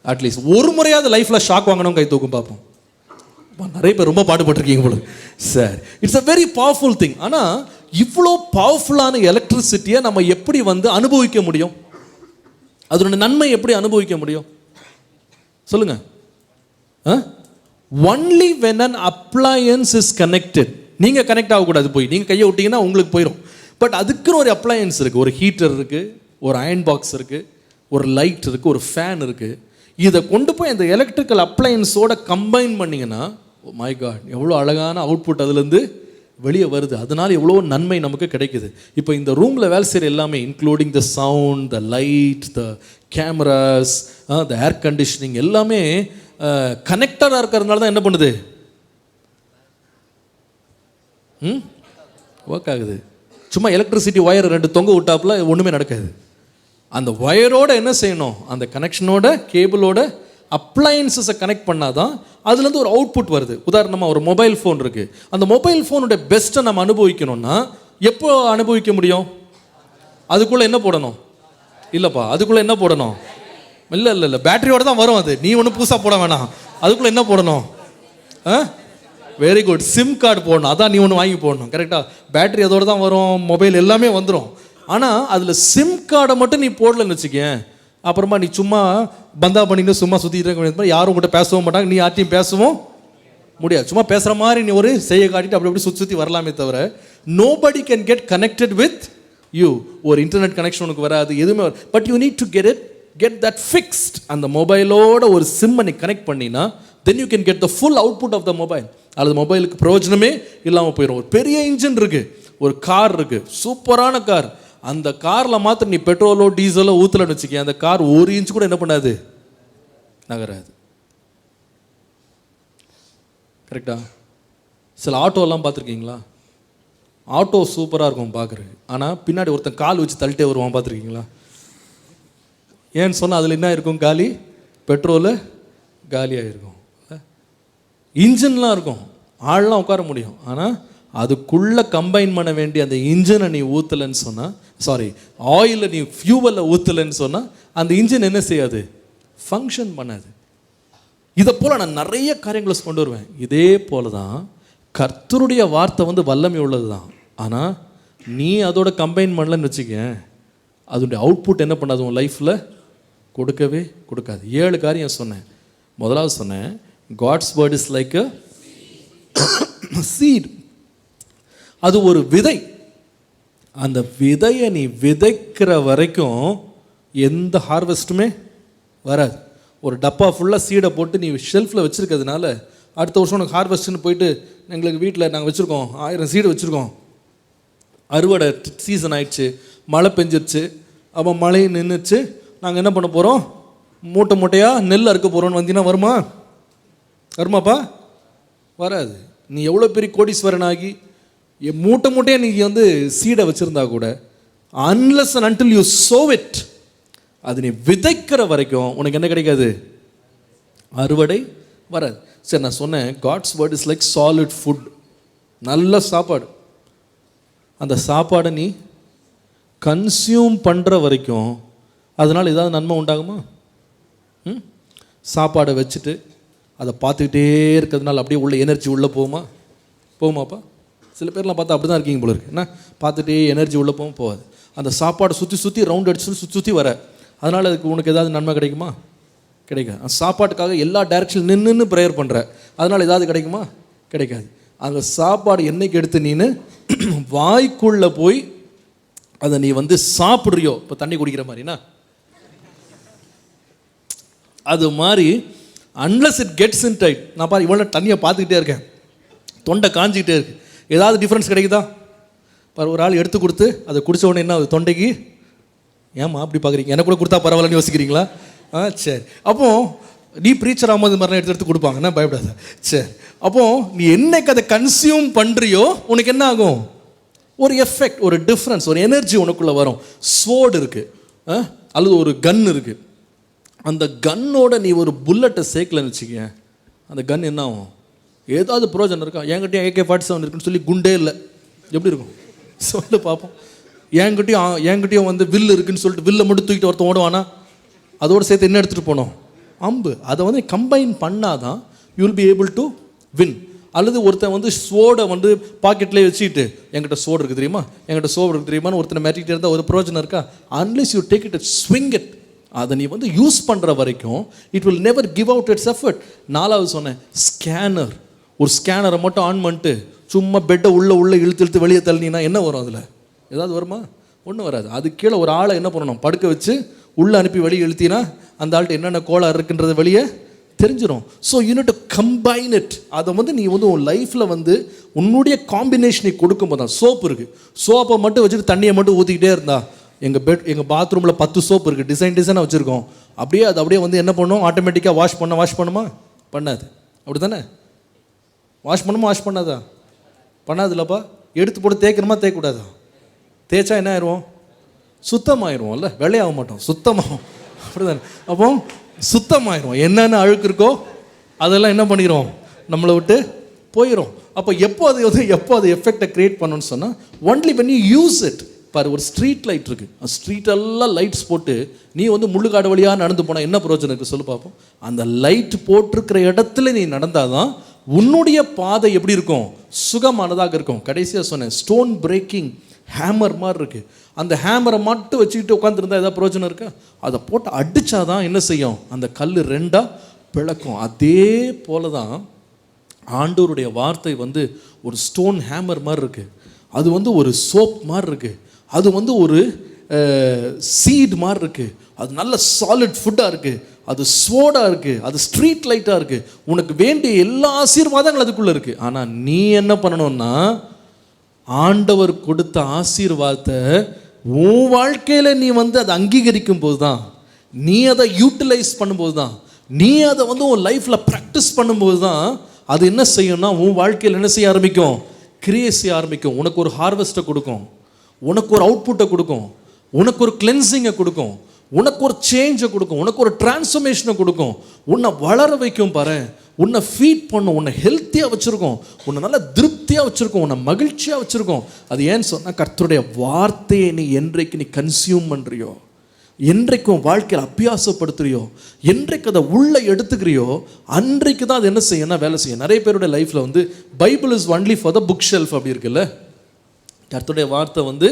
அட்லீஸ்ட் ஒரு முறையாவது லைஃப்பில் ஷாக் வாங்கணும், கை தூக்கும் பார்ப்போம். நிறைய பேர் ரொம்ப பாடுபட்டிருக்கீங்க போல. சரி, it's a very powerful thing. ஆனால் இவ்வளோ பவர்ஃபுல்லான எலக்ட்ரிசிட்டியை நம்ம எப்படி அனுபவிக்க முடியும்? அதோட நன்மை எப்படி அனுபவிக்க முடியும் சொல்லுங்க? Only when an appliances is connected. நீங்கள் கனெக்ட் ஆகக்கூடாது, போய் நீங்கள் கையை விட்டீங்கன்னா உங்களுக்கு போயிடும். பட் அதுக்குன்னு ஒரு அப்ளையன்ஸ் இருக்குது, ஒரு ஹீட்டர் இருக்குது, ஒரு அயன் பாக்ஸ் இருக்குது, ஒரு லைட் இருக்குது, ஒரு ஃபேன் இருக்குது. இதை கொண்டு போய் அந்த எலக்ட்ரிக்கல் அப்ளையன்ஸோட கம்பைன் பண்ணிங்கன்னா, மை காட், எவ்வளோ அழகான அவுட்புட் அதுலேருந்து வெளியே வருது. அதனால் எவ்வளோ நன்மை நமக்கு கிடைக்குது. இப்போ இந்த ரூமில் வேலை செய்கிற எல்லாமே, including the sound, the light, the cameras, the air conditioning, எல்லாமே கனெக்டடாக இருக்கிறதுனால தான் என்ன பண்ணுது? ஒர்க் ஆகுது. சும்மா எலக்ட்ரிசிட்டி ஒயர் 2 தொங்க விட்டாப்புல ஒன்றுமே நடக்காது. அந்த ஒயரோட என்ன செய்யணும்? அந்த கனெக்ஷனோட, கேபிளோட அப்ளையன்ஸஸை கனெக்ட் பண்ணால் தான் அதுலேருந்து ஒரு அவுட்புட் வருது. உதாரணமாக ஒரு மொபைல் ஃபோன் இருக்குது. அந்த மொபைல் ஃபோனுடைய பெஸ்ட்டை நம்ம அனுபவிக்கணும்னா எப்போ அனுபவிக்க முடியும்? அதுக்குள்ளே என்ன போடணும்? இல்லைப்பா, அதுக்குள்ளே என்ன போடணும்? இல்லை, பேட்டரியோடு தான் வரும் அது. நீ ஒன்றும் புதுசாக போட வேணாம். அதுக்குள்ளே என்ன போடணும்? வெரி குட், சிம் கார்டு போடணும். அதான் நீ ஒன்று வாங்கி போடணும். கரெக்டாக, பேட்டரி அதோடு தான் வரும், மொபைல் எல்லாமே வந்துடும். ஆனால் அதில் சிம் கார்டை மட்டும் நீ போடலன்னு வச்சுக்கேன், அப்புறமா நீ சும்மா பந்தா பண்ணிட்டு சும்மா சுற்றிட்டு இருக்க, யாரும் உங்கள்கிட்ட பேசவும் மாட்டாங்க, நீ யார்ட்டையும் பேசவும் முடியாது. சும்மா பேசுகிற மாதிரி நீ ஒரு செய்ய காட்டிட்டு அப்படி சுற்றி வரலாமே தவிர nobody can get connected with you. ஒரு இன்டர்நெட் கனெக்ஷன் உனக்கு வராது, எதுவுமே. But you need to get that fixed. அந்த மொபைலோட ஒரு சிம்மை நீ கனெக்ட் பண்ணினா then you can get the full output of the mobile. அல்லது மொபைலுக்கு பிரயோஜனமே இல்லாமல் போயிடும். ஒரு பெரிய இன்ஜின் இருக்குது, ஒரு கார் இருக்குது, சூப்பரான கார். அந்த காரில் மாத்திரம் நீ பெட்ரோலோ டீசலோ ஊற்றலன்னு வச்சுக்கேன், அந்த கார் 1 இன்ச் கூட என்ன பண்ணாது? நகராது. கரெக்டா? சில ஆட்டோலாம் பார்த்துருக்கீங்களா? ஆட்டோ சூப்பராக இருக்கும் பார்க்குறதுக்கு, ஆனால் பின்னாடி ஒருத்தன் கால் வச்சு தள்ளிட்டே வருவான், பார்த்துருக்கீங்களா? ஏன்னு சொன்னால் அதில் என்ன இருக்கும்? காலி பெட்ரோலு காலியாக இருக்கும். இன்ஜின்லாம் இருக்கும், ஆள்லாம் உட்கார முடியும். ஆனால் அதுக்குள்ளே கம்பைன் பண்ண வேண்டிய அந்த இன்ஜினை நீ ஊற்றலைன்னு சொன்னால், சாரி, ஆயிலை நீ ஃபியூவலில் ஊற்றலைன்னு சொன்னால் அந்த இன்ஜின் என்ன செய்யாது? ஃபங்க்ஷன் பண்ணாது. இதை போல் நான் நிறைய காரியங்களை கொண்டு வருவேன். இதே போல தான் கர்த்தருடைய வார்த்தை வல்லமை உள்ளது தான். ஆனால் நீ அதோட கம்பைன் பண்ணலன்னு வச்சுக்கேன், அதோடைய அவுட்புட் என்ன பண்ணாது? உன் லைஃப்பில் கொடுக்கவே கொடுக்காது. 7 காரியம் சொன்னேன். முதலாவது சொன்னேன், God's word is like a seed. அது ஒரு விதை. அந்த விதையை நீ விதைக்கிற வரைக்கும் எந்த ஹார்வெஸ்ட்டுமே வராது. ஒரு டப்பா ஃபுல்லாக சீடை போட்டு நீ ஷெல்ஃபில் வச்சுருக்கிறதுனால அடுத்த வருஷம் உனக்கு ஹார்வெஸ்ட்னு போயிட்டு, எங்களுக்கு வீட்டில் நாங்கள் வச்சுருக்கோம் 1000 சீடு வச்சுருக்கோம், அறுவடை சீசன் ஆயிடுச்சு, மழை பெஞ்சிருச்சு, அப்போ மழை நின்றுச்சு, நாங்கள் என்ன பண்ண போகிறோம்? மூட்டை மூட்டையாக நெல் அறுக்க போகிறோன்னு வந்தீங்கன்னா வருமாப்பா? வராது. நீ எவ்வளோ பெரிய கோடீஸ்வரனாகி மூட்டை மூட்டையாக நீங்கள் வந்து சீடை வச்சுருந்தா கூட unless and until you sow it, அது நீ விதைக்கிற வரைக்கும் உனக்கு என்ன கிடைக்காது? அறுவடை வராது. சரி, நான் சொன்னேன் God's word is like solid food. நல்ல சாப்பாடு. அந்த சாப்பாடை நீ கன்சியூம் பண்ணுற வரைக்கும் அதனால் ஏதாவது நன்மை உண்டாகுமா? சாப்பாடை வச்சுட்டு அதை பார்த்துக்கிட்டே இருக்கிறதுனால அப்படியே உள்ள எனர்ஜி உள்ளே போகுமாப்பா? சில பேர்லாம் பார்த்தா அப்படி தான் இருக்கீங்க போல இருக்கு. என்ன பார்த்துட்டே எனர்ஜி உள்ளே போகாது. அந்த சாப்பாடை சுற்றி ரவுண்ட் அடிச்சு சுற்றி வர, அதனால் அதுக்கு உனக்கு ஏதாவது நன்மை கிடைக்குமா? கிடைக்காது. அந்த சாப்பாட்டுக்காக எல்லா டைரக்ஷன் நின்று ப்ரேயர் பண்ணுற, அதனால் ஏதாவது கிடைக்குமா? கிடைக்காது. அந்த சாப்பாடு என்னைக்கு எடுத்து நீனு வாய்க்குள்ளே போய் அதை நீ வந்து சாப்பிட்றியோ, இப்போ தண்ணி குடிக்கிற மாதிரினா அது மாதிரி unless it gets in tight. நான் பாரு இவ்வளோ தண்ணியை பார்த்துக்கிட்டே இருக்கேன், தொண்டை காஞ்சிக்கிட்டே இருக்கு. ஏதாவது டிஃப்ரென்ஸ் கிடைக்குதா? பாரு, ஒரு ஆள் எடுத்து கொடுத்து அதை குடித்த உடனே என்ன ஆகுது தொண்டைக்கு? ஏம்மா அப்படி பார்க்குறீங்க? எனக்கு கூட கொடுத்தா பரவாயில்லன்னு யோசிக்கிறீங்களா? சரி. அப்போது நீ ப்ரீச்சர் ஆகும்போது இது மாதிரிலாம் எடுத்து கொடுப்பாங்க, என்ன பயப்படாத. சரி, அப்போது நீ என்னைக்கு அதை கன்சியூம் பண்ணுறியோ உனக்கு என்ன ஆகும்? ஒரு எஃபெக்ட், ஒரு டிஃப்ரென்ஸ், ஒரு எனர்ஜி உனக்குள்ளே வரும். ஸ்வோர்டு இருக்குது அல்லது ஒரு கன் இருக்குது. அந்த கன்னோட நீ ஒரு புல்லட்டை சேர்க்கலன்னு வச்சுக்க, அந்த கன் என்ன ஆகும்? ஏதாவது ப்ரோஜனம் இருக்கா? என்கிட்டயும் AK-47 இருக்குன்னு சொல்லி குண்டே இல்லை, எப்படி இருக்கும் சொல்லு பார்ப்போம். என்கிட்டயும் வந்து வில்லு இருக்குன்னு சொல்லிட்டு வில்லை மட்டும் தூக்கிட்டு ஒருத்தன் ஓடுவானா? அதோடு சேர்த்து என்ன எடுத்துகிட்டு போனோம்? அம்பு. அதை வந்து கம்பைன் பண்ணாதான் you will be able to win. அல்லது ஒருத்தன் வந்து ஸ்வோர்டை வந்து பாக்கெட்லேயே வச்சுக்கிட்டு என்கிட்ட ஸ்வோர்டு இருக்குது தெரியுமா, என்கிட்ட ஸ்வோர்டு இருக்குது தெரியுமான்னு ஒருத்தனை மேட்டிக்கிட்டே இருந்தால் ஒரு பிரயோஜனம் இருக்கா? Unless you take it swing it. அதை நீ வந்து யூஸ் பண்ணுற வரைக்கும் it will never give out it's effort. 4வது சொன்னேன் ஸ்கேனர். ஒரு ஸ்கேனரை மட்டும் ஆன் பண்ணிட்டு சும்மா பெட்டை உள்ளே இழுத்து வெளியே தள்ளினா என்ன வரும்? அதில் ஏதாவது வருமா? ஒன்றும் வராது. அது கீழே ஒரு ஆளை என்ன பண்ணணும்? படுக்க வச்சு உள்ளே அனுப்பி வெளியே இழுத்தினா அந்த ஆள்கிட்ட என்னென்ன கோளாறு இருக்குன்றது வெளியே தெரிஞ்சிடும். So you need to combine it. அதை வந்து நீ வந்து உன் லைஃப்பில் வந்து உன்னுடைய காம்பினேஷனை கொடுக்கும்போது தான். சோப்பு இருக்குது, சோப்பை மட்டும் வச்சுட்டு தண்ணியை மட்டும் ஊற்றிக்கிட்டே இருந்தா, எங்கள் பாத்ரூமில் 10 சோப்பு இருக்குது, டிசைனாக வச்சுருக்கோம். அது அப்படியே வந்து என்ன பண்ணும்? ஆட்டோமேட்டிக்காக வாஷ் பண்ணுமா? பண்ணாது. அப்படி தானே? வாஷ் பண்ணாதா? பண்ணாது இல்லைப்பா. எடுத்து போட்டு தேய்க்கணுமா தேய்க்கூடாதா? தேய்ச்சா என்ன ஆயிடுவோம்? சுத்தமாயிருவோம்ல, வெள்ளையாக மாட்டோம், சுத்தமாகும். அப்படி தானே? அப்போ சுத்தமாயிரும். என்னென்ன அழுக்கு இருக்கோ அதெல்லாம் என்ன பண்ணிடும்? நம்மளை விட்டு போயிடும். அப்போ எப்போ அது எஃபெக்டை க்ரியேட் பண்ணணும்னு சொன்னால் only when you use it. பாரு, ஒரு ஸ்ட்ரீட் லைட் இருக்குது, ஸ்ட்ரீட்டெல்லாம் லைட்ஸ் போட்டு நீ வந்து முள்ளுக்காடு வழியாக நடந்து போனால் என்ன பிரயோஜனம் இருக்குது சொல்லு பார்ப்போம்? அந்த லைட் போட்டிருக்கிற இடத்துல நீ நடந்தாதான் உன்னுடைய பாதை எப்படி இருக்கும்? சுகமானதாக இருக்கும். கடைசியாக சொன்னேன் ஸ்டோன் பிரேக்கிங் ஹேமர் மாதிரி இருக்குது. அந்த ஹேமரை மட்டும் வச்சுக்கிட்டு உட்காந்துருந்தா ஏதாவது பிரயோஜனம் இருக்கா? அதை போட்டு அடித்தாதான் என்ன செய்யும்? அந்த கல் 2ஆக பிளக்கும். அதே போல தான் ஆண்டவருடைய வார்த்தை வந்து ஒரு ஸ்டோன் ஹேமர் மாதிரி இருக்குது. அது வந்து ஒரு சோப் மாதிரி இருக்குது. அது வந்து ஒரு சீட் மாதிரி இருக்குது. அது நல்ல சாலிட் ஃபுட்டாக இருக்குது. அது ஸ்வோர்டாக இருக்குது. அது ஸ்ட்ரீட் லைட்டாக இருக்குது. உனக்கு வேண்டிய எல்லா ஆசீர்வாதங்களும் அதுக்குள்ளே இருக்குது. ஆனால் நீ என்ன பண்ணணும்னா ஆண்டவர் கொடுத்த ஆசீர்வாதத்தை உன் வாழ்க்கையில் நீ வந்து அதை அங்கீகரிக்கும் போது தான், நீ அதை யூட்டிலைஸ் பண்ணும்போது தான், நீ அதை வந்து உன் லைஃப்பில் ப்ராக்டிஸ் பண்ணும்போது தான் அது என்ன செய்யும்னா உன் வாழ்க்கையில் என்ன செய்ய ஆரம்பிக்கும்? கிரியேட் செய்ய ஆரம்பிக்கும். உனக்கு ஒரு ஹார்வெஸ்ட்டை கொடுக்கும், உனக்கு ஒரு அவுட்புட்டை கொடுக்கும், உனக்கு ஒரு கிளென்சிங்கை கொடுக்கும், உனக்கு ஒரு சேஞ்சை கொடுக்கும், உனக்கு ஒரு டிரான்ஸ்ஃபர்மேஷனை கொடுக்கும், உன்னை வளர வைக்கும். பாரு, உன்னை ஃபீட் பண்ணும், உன்னை ஹெல்த்தியாக வச்சுருக்கோம், உன்னை நல்லா திருப்தியாக வச்சுருக்கோம், உன்னை மகிழ்ச்சியாக வச்சுருக்கோம். அது ஏன்னு சொன்னால் கர்த்தருடைய வார்த்தையை நீ என்றைக்கு நீ கன்சியூம் பண்ணுறியோ, என்றைக்கும் வாழ்க்கையில் அபியாசப்படுத்துறியோ, என்றைக்கு அதை உள்ளே எடுத்துக்கிறியோ அன்றைக்கு தான் அது என்ன செய்யணும்னா வேலை செய்யும். நிறைய பேருடைய லைஃப்பில் வந்து Bible is only for the book shelf அப்படி இருக்குல்ல. கர்த்தருடைய வார்த்தை வந்து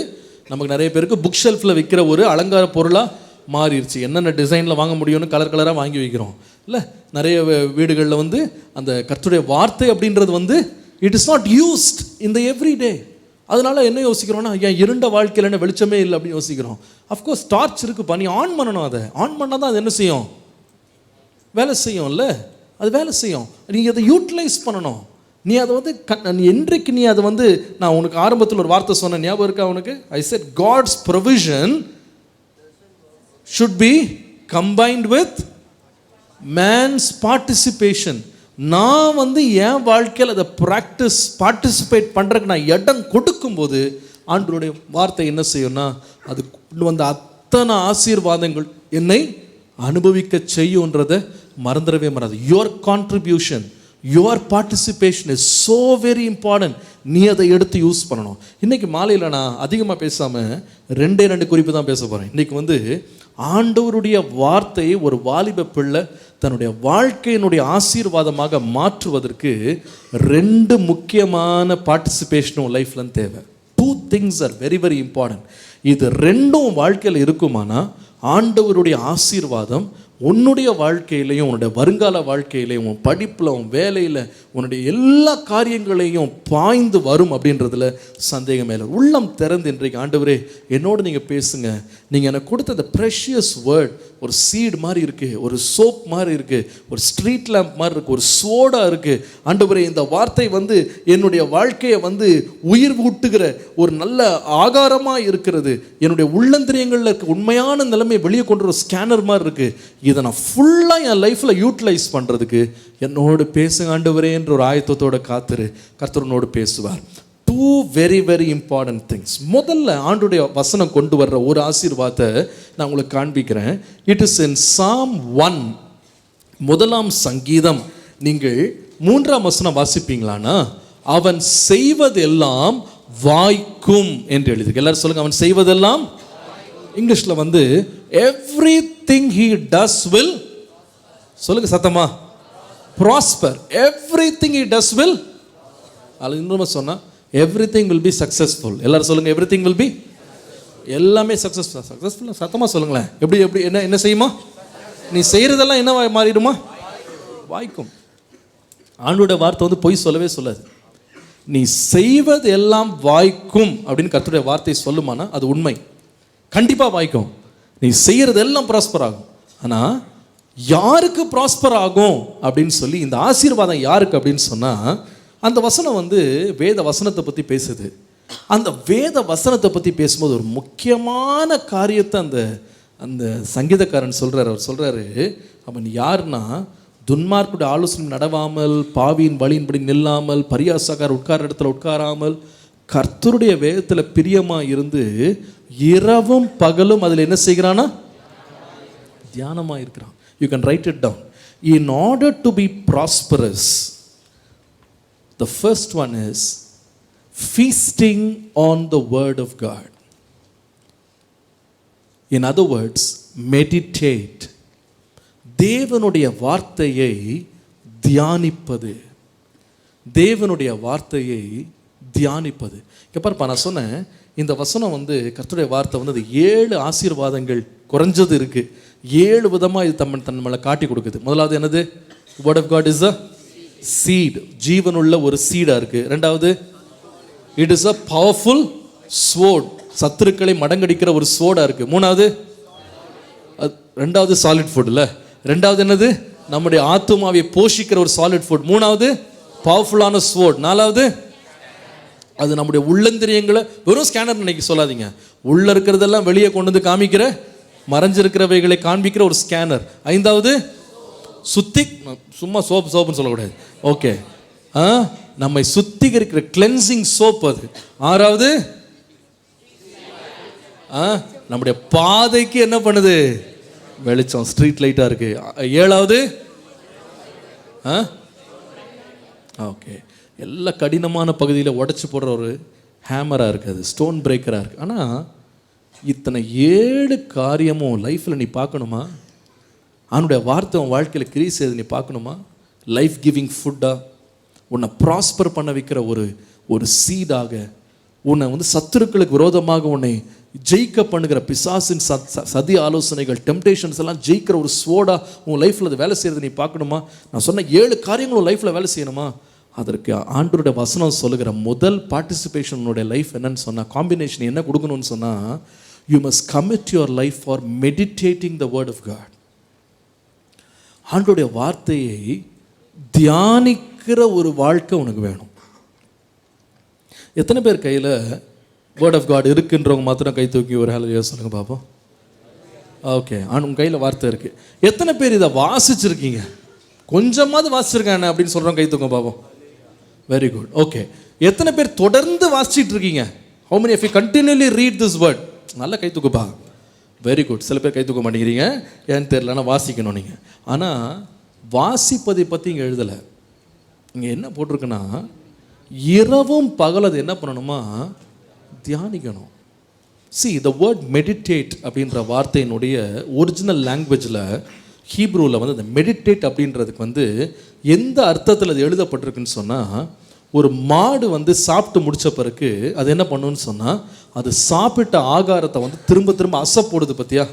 நமக்கு நிறைய பேருக்கு புக் ஷெல்ஃபில் விற்கிற ஒரு அலங்கார பொருளாக மாறிடுச்சு. என்னென்ன டிசைனில் வாங்க முடியும்னு கலர் கலராக வாங்கி வைக்கிறோம் இல்லை. நிறைய வீடுகளில் வந்து அந்த கர்த்தருடைய வார்த்தை அப்படின்றது வந்து it is not used in the everyday. அதனால என்ன யோசிக்கிறோன்னா, ஏன் இருண்ட வாழ்க்கையில் என்ன வெளிச்சமே இல்லை அப்படின்னு யோசிக்கிறோம். அஃப்கோர்ஸ் டார்ச் இருக்குப்பா, நீ ஆன் பண்ணணும். அதை ஆன் பண்ணால் தான் அது என்ன செய்யும்? வேலை செய்யும்ல. அது வேலை செய்யும். நீங்கள் அதை யூட்டிலைஸ் பண்ணணும். நீ அதை வந்து நீ என்றைக்கு நீ அதை வந்து, நான் உனக்கு ஆரம்பத்தில் ஒரு வார்த்தை சொன்னேன், ஞாபகம் இருக்கா உனக்கு? I said God's provision should be combined with man's participation. நான் வந்து என் வாழ்க்கையில் அதை பார்ட்டிசிபேட் பண்ணுறதுக்கு நான் இடம் கொடுக்கும்போது ஆண்டவருடைய வார்த்தை என்ன செய்யும்னா அது வந்து அத்தனை ஆசீர்வாதங்கள் என்னை அனுபவிக்க செய்யுன்றதை மறந்துடவே மறாது. Your contribution, your participation is so very important. நீ அதை எடுத்து யூஸ் பண்ணணும். இன்றைக்கி மாலையில் நான் அதிகமாக பேசாமல் 2 குறிப்பு தான் பேச போகிறேன். இன்றைக்கி வந்து ஆண்டவருடைய வார்த்தையை ஒரு வாலிப பிள்ளை தன்னுடைய வாழ்க்கையினுடைய ஆசீர்வாதமாக மாற்றுவதற்கு 2 முக்கியமான பார்ட்டிசிபேஷனும் லைஃப்ல தேவை. 2 things are very very important. இது 2ம் வாழ்க்கையில் இருக்குமானா ஆண்டவருடைய ஆசீர்வாதம் உன்னுடைய வாழ்க்கையிலையும் உன்னுடைய வருங்கால வாழ்க்கையிலையும் உன் படிப்பில் உன் வேலையில் உன்னுடைய எல்லா காரியங்களையும் பாய்ந்து வரும் அப்படின்றதுல சந்தேகமே இல்லை. உள்ளம் திறந்து இன்றைக்கு ஆண்டவரே என்னோடு நீங்கள் பேசுங்க. நீங்கள் எனக்கு கொடுத்த அந்த ப்ரெஷியஸ் வேர்ட் ஒரு சீட் மாதிரி இருக்குது, ஒரு சோப் மாதிரி இருக்குது, ஒரு ஸ்ட்ரீட் லேம்ப் மாதிரி இருக்குது, ஒரு சோடா இருக்குது. ஆண்டவரே இந்த வார்த்தை வந்து என்னுடைய வாழ்க்கையை வந்து உயிர் ஊட்டுகிற ஒரு நல்ல ஆகாரமாக இருக்கிறது. என்னுடைய உள்ளந்திரியங்களில் இருக்க உண்மையான நிலைமை வெளியே கொண்டு ஒரு ஸ்கேனர் மாதிரி இருக்குது. இதை நான் ஃபுல்லாக என் லைஃப்பில் யூட்டிலைஸ் பண்ணுறதுக்கு என்னோடு பேசுங்க ஆண்டவரே என்ற ஒரு ஆயத்தத்தோடு காத்துரு. கர்த்தரோடு பேசுவார். 2 very very important things. முதல்ல ஆண்டுடைய வசனம் கொண்டு வர்ற ஒரு ஆசீர்வாதத்தை நான் உங்களுக்கு காண்பிக்கிறேன். இட் இஸ் இன் Psalm 1, 1 சங்கீதம். நீங்கள் 3 வசனம் வாசிப்பீங்களானா அவன் செய்வதெல்லாம் வாய்க்கும் என்று எழுதிருக்கு. எல்லாரும் சொல்லுங்க, அவன் செய்வதெல்லாம். இங்கிலீஷில் வந்து everything he does will, சொல்லுங்க சத்தமா, prosper. everything he does will, அது இன்னொரு சொன்னா everything will be successful. எல்லாரும் சொல்லுங்க, everything will be, எல்லாமே சக்ஸஸ்ஃபுல். சத்தமா சொல்லுங்களேன். எப்படி என்ன செய்யுமா? நீ செய்யறதெல்லாம் என்ன மாறிடுமா? வாய்க்கும். ஆண்டோட வார்த்தை வந்து பொய் சொல்லவே சொல்லாது. நீ செய்வது எல்லாம் வாய்க்கும் அப்படின்னு கர்த்தருடைய வார்த்தை சொல்லுமானா அது உண்மை. கண்டிப்பாக வாய்க்கும். நீ செய்கிறது எல்லாம் ப்ராஸ்பர் ஆகும். ஆனால் யாருக்கு ப்ராஸ்பர் ஆகும் அப்படின்னு சொல்லி இந்த ஆசீர்வாதம் யாருக்கு அப்படின்னு சொன்னால் அந்த வசனம் வந்து வேத வசனத்தை பற்றி பேசுது. அந்த வேத வசனத்தை பற்றி பேசும்போது ஒரு முக்கியமான காரியத்தை அந்த சங்கீதக்காரன் சொல்கிறார். அவர் சொல்கிறாரு, அவன் யாருன்னா துன்மார்க்குடைய ஆலோசனை நடவாமல், பாவியின் வழியின்படி நில்லாமல், பரியாசக்கார் உட்கார இடத்துல உட்காராமல், கர்த்தருடைய வேதத்தில் பிரியமாக இருந்து இரவும் பகலும் அதில் என்ன செய்கிறானா? தியானமாக இருக்கிறான். You can write it down. In order to be prosperous, the first one is feasting on the word of God. In other words, meditate. தேவனுடைய வார்த்தையை தியானிப்பது. தேவனுடைய வார்த்தையை தியானிப்பது. பாருப்பா, நான் சொன்னேன் இந்த வசனம் வந்து கர்த்தருடைய வார்த்தை வந்து அது 7 ஆசீர்வாதங்கள் குறைஞ்சது இருக்குது. 7 விதமாக இது நம்மளை காட்டி கொடுக்குது. முதலாவது என்னது? Word of God is a seed, ஜீவனுள்ள ஒரு சீடாக இருக்குது. ரெண்டாவது, it is a powerful sword, சத்துருக்களை மடங்கடிக்கிற ஒரு ஸ்வோர்டாக இருக்குது. மூணாவது, ரெண்டாவது சாலிட் ஃபுட் இல்லை. ரெண்டாவது என்னது? நம்முடைய ஆத்துமாவை போஷிக்கிற ஒரு சாலிட் ஃபுட். மூணாவது பவர்ஃபுல்லான ஸ்வோர்ட். நாலாவது, அது நம்முடைய உள்ளந்திரியங்களை, வெறும் ஸ்கேனர் இன்னைக்கு சொல்லாதீங்க, உள்ள இருக்கிறதெல்லாம் வெளியே கொண்டு வந்து காமிக்கிற, மறைஞ்சிருக்கிறவைகளை காண்பிக்கிற ஒரு ஸ்கேனர். ஐந்தாவது, சும்மா சோப்புன்னு சொல்லக்கூடாது, ஓகே, நம்மை சுத்திகரிக்கிற கிளென்சிங் சோப் அது. ஆறாவது, நம்முடைய பாதைக்கு என்ன பண்ணுது? வெளிச்சம், ஸ்ட்ரீட் லைட்டா இருக்கு. ஏழாவது, ஓகே, எல்லா கடினமான பகுதியில் உடச்சி போடுற ஒரு ஹேமராக இருக்குது, ஸ்டோன் பிரேக்கராக இருக்குது. ஆனால் இத்தனை 7 காரியமும் லைஃப்பில் நீ பார்க்கணுமா? அவனுடைய வார்த்தை உன் வாழ்க்கையில் கிரியை செய்து நீ பார்க்கணுமா? லைஃப் கிவிங் ஃபுட்டாக, உன்னை ப்ராஸ்பர் பண்ண வைக்கிற ஒரு சீடாக, உன்னை வந்து சத்துருக்களுக்கு விரோதமாக உன்னை ஜெயிக்க பண்ணுகிற பிசாசின் சதி ஆலோசனைகள், டெம்டேஷன்ஸ் எல்லாம் ஜெயிக்கிற ஒரு ஸ்வோடா உன் லைஃப்பில் அது வேலை செய்கிறது நீ பார்க்கணுமா? நான் சொன்ன 7 காரியங்களும் லைஃப்பில் வேலை செய்யணுமா? அதற்கு ஆண்டவருடைய வசனம் சொல்லுகிற முதல் பார்ட்டிசிபேஷனுடைய லைஃப் என்னன்னு சொன்னால், காம்பினேஷன் என்ன கொடுக்கணும்னு சொன்னால், you must commit your life for meditating the word of God. ஆண்டவருடைய வார்த்தையை தியானிக்கிற ஒரு வாழ்க்கை உனக்கு வேணும். எத்தனை பேர் கையில் வேர்ட் ஆஃப் காட் இருக்குன்றவங்க மாத்திரம் கை தூக்கி ஒரு ஹல்லேலூயா சொல்லுங்க பார்ப்போம். ஓகே, உங்கள் கையில் வார்த்தை இருக்குது. எத்தனை பேர் இதை வாசிச்சிருக்கீங்க? கொஞ்சமாவது வாசிச்சிருக்கானே அப்படின்னு சொல்கிறோம், கை தூங்க பாப்போம். Very good. ஓகே, எத்தனை பேர் தொடர்ந்து வாசிச்சுட்டு இருக்கீங்க? How many of you continually read this word? நல்ல கை தூக்குப்பா. Very good. சில பேர் கை தூக்க மாட்டேங்கிறீங்க, ஏன்னு தெரியல, ஆனால் வாசிக்கணும் நீங்கள். ஆனால் வாசிப்பதை பற்றி இங்கே எழுதலை. இங்கே என்ன போட்டிருக்குன்னா, இரவும் பகல் அது என்ன பண்ணணுமா, தியானிக்கணும். See, the word meditate அப்படின்ற வார்த்தையினுடைய ஒரிஜினல் லாங்குவேஜில், ஹீப்ரூவில் வந்து அந்த மெடிடேட் அப்படின்றதுக்கு வந்து எந்த அர்த்தத்தில் அது எழுதப்பட்டிருக்குன்னு சொன்னால், ஒரு மாடு வந்து சாப்பிட்டு முடித்த பிறகு அது என்ன பண்ணுன்னு சொன்னால், அது சாப்பிட்ட ஆகாரத்தை வந்து திரும்ப திரும்ப அசை போடுது பார்த்தியா,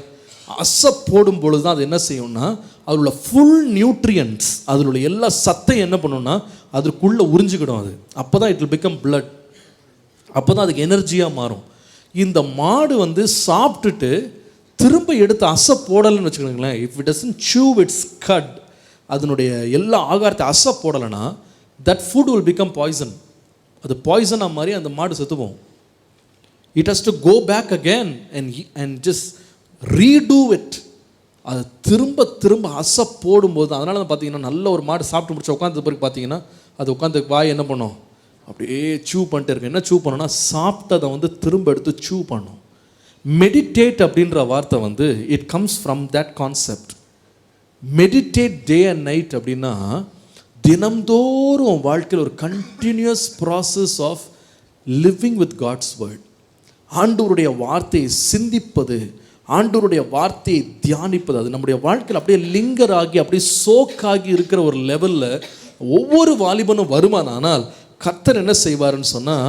அசை போடும் பொழுது தான் அது என்ன செய்யும்னா, அதில் உள்ள ஃபுல் நியூட்ரியன்ட்ஸ், அதில் உள்ள எல்லா சத்தையும் என்ன பண்ணுன்னா அதுக்குள்ளே உறிஞ்சிக்கிடும். அது அப்போ தான் இட் வில் பிகம் பிளட், அப்போ தான் அதுக்கு எனர்ஜியாக மாறும். இந்த மாடு வந்து சாப்பிட்டுட்டு திரும்ப எடுத்து அசை போடலைன்னு வச்சுக்கோங்களேன், if it doesn't chew its cud, அதனுடைய எல்லா ஆகாரத்தை அசை போடலைன்னா that food will become poison. அது பாய்சனாக மாதிரி அந்த மாடு செத்துவோம். It has to go back again and just redo it. அதை திரும்ப திரும்ப அசை போடும்போது, அதனால தான் பார்த்தீங்கன்னா நல்ல ஒரு மாடு சாப்பிட்டு முடிச்ச உட்காந்து பிறகு பார்த்தீங்கன்னா அது உட்காந்து வாய் என்ன பண்ணும், அப்படியே சூ பண்ணிட்டு இருக்கு. என்ன சூ பண்ணோன்னா, சாப்பிட்டதை வந்து திரும்ப எடுத்து சூ பண்ணும். மெடிடேட் அப்படின்ற வார்த்தை வந்து it comes from that concept. Meditate day and night அப்படின்னா, தினம்தோறும் வாழ்க்கையில் ஒரு continuous process of living with God's word. ஆண்டவருடைய வார்த்தையை சிந்திப்பது, ஆண்டவருடைய வார்த்தையை தியானிப்பது, அது நம்முடைய வாழ்க்கையில் அப்படியே லிங்கர் ஆகி அப்படியே சோக்காகி இருக்கிற ஒரு லெவலில் ஒவ்வொரு வாலிபனும் வருமானால் கர்த்தர் என்ன செய்வாருன்னு சொன்னால்,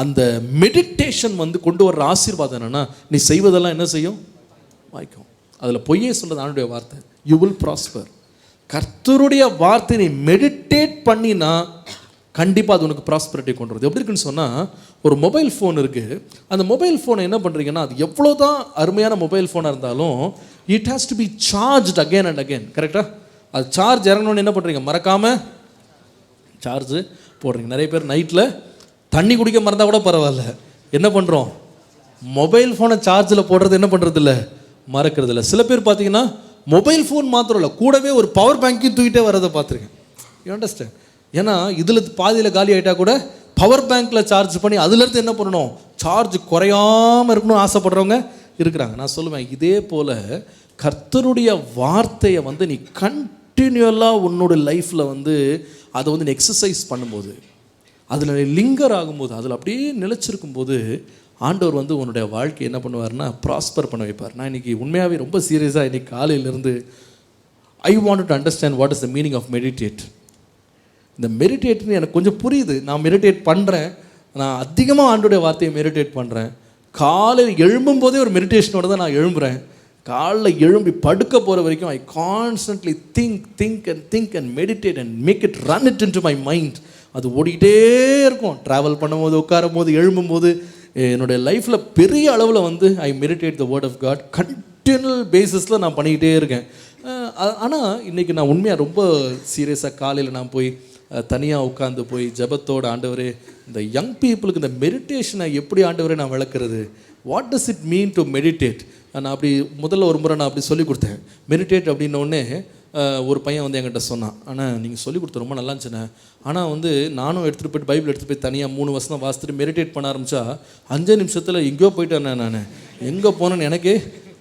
அந்த மெடிடேஷன் வந்து கொண்டு வர்ற ஆசீர்வாதம் என்னென்னா, நீ செய்வதெல்லாம் என்ன செய்யும், வாய்க்கும். அதில் பொய்யே சொல்கிறது ஆண்டுடைய வார்த்தை, யூ வில் ப்ராஸ்பர். கர்த்தருடைய வார்த்தை நீ மெடிடேட் பண்ணினா கண்டிப்பாக அது உனக்கு ப்ராஸ்பரிட்டி கொண்டு வருது. எப்படி இருக்குன்னு சொன்னால், ஒரு மொபைல் ஃபோன் இருக்குது. அந்த மொபைல் ஃபோனை என்ன பண்ணுறீங்கன்னா, அது எவ்வளோ தான் அருமையான மொபைல் ஃபோனாக இருந்தாலும் it has to be charged again and again. கரெக்டாக? அது சார்ஜ் இறங்கணுன்னு என்ன பண்ணுறீங்க, மறக்காமல் சார்ஜு போடுறீங்க. நிறைய பேர் நைட்டில் தண்ணி குடிக்க மறந்தால் கூட பரவாயில்ல, என்ன பண்ணுறோம், மொபைல் ஃபோனை சார்ஜில் போடுறது என்ன பண்ணுறதில்ல, மறக்கிறது இல்லை. சில பேர் பார்த்தீங்கன்னா மொபைல் ஃபோன் மாத்திரம் இல்லை, கூடவே ஒரு பவர் பேங்க்கையும் தூக்கிட்டே வரதை பார்த்துருக்கேன். You understand? ஏன்னா இதில் பாதியில் காலி ஆகிட்டா கூட பவர் பேங்க்கில் சார்ஜ் பண்ணி அதுலேருந்து என்ன பண்ணணும், சார்ஜ் குறையாமல் இருக்கணும்னு ஆசைப்படுறவங்க இருக்கிறாங்க. நான் சொல்லுவேன், இதே போல் கர்த்தருடைய வார்த்தையை வந்து நீ கண்டினியூலாக உன்னோட லைஃப்பில் வந்து அதை வந்து நீ எக்ஸசைஸ் பண்ணும்போது, அதில் லிங்கர் ஆகும்போது, அதில் அப்படியே நிலச்சிருக்கும்போது ஆண்டவர் வந்து உன்னுடைய வாழ்க்கை என்ன பண்ணுவார்னா ப்ராஸ்பர் பண்ண வைப்பார். நான் இன்றைக்கி உண்மையாகவே ரொம்ப சீரியஸாக இன்றைக்கி காலையிலேருந்து I want to understand what is the meaning of meditate. இந்த மெடிடேட்னு எனக்கு கொஞ்சம் புரியுது. நான் மெடிடேட் பண்ணுறேன், நான் அதிகமாக ஆண்டோடைய வார்த்தையை மெடிடேட் பண்ணுறேன். காலையில் எழும்பும் போதே ஒரு மெடிடேஷனோடு தான் நான் எழும்புகிறேன். காலையில் எழும்பி படுக்க போகிற வரைக்கும் I constantly think and meditate and make it run it into my mind. அது ஓடிக்கிட்டே இருக்கும். ட்ராவல் பண்ணும்போது, உட்காரும் போது, எழும்பும்போது, என்னுடைய லைஃப்பில் பெரிய அளவில் வந்து I meditate the word of God. Continual பேசிஸில் நான் பண்ணிக்கிட்டே இருக்கேன். ஆனால் இன்றைக்கி நான் உண்மையாக ரொம்ப சீரியஸாக காலையில் நான் போய் தனியாக உட்காந்து போய் ஜபத்தோட, ஆண்டவரே இந்த யங் பீப்புளுக்கு இந்த மெடிடேஷனை எப்படி ஆண்டவரே நான் விளக்குறது, what does it mean to meditate. நான் அப்படி முதல்ல ஒரு முறை நான் அப்படி சொல்லி கொடுத்தேன். மெடிடேட் அப்படின்னோடனே ஒரு பையன் வந்து என்கிட்ட சொன்னான், ஆனால் நீங்கள் சொல்லி கொடுத்த ரொம்ப நல்லா இருந்துச்சுண்ணே, ஆனால் வந்து நானும் எடுத்துகிட்டு போய்ட்டு பைபிள் எடுத்துகிட்டு போய் தனியாக 3 வருஷம் வாசித்துட்டு மெடிடேட் பண்ண ஆரம்பித்தா 5 நிமிஷத்தில் எங்கேயோ போயிட்டேன். நான் எங்கே போனேன்னு எனக்கே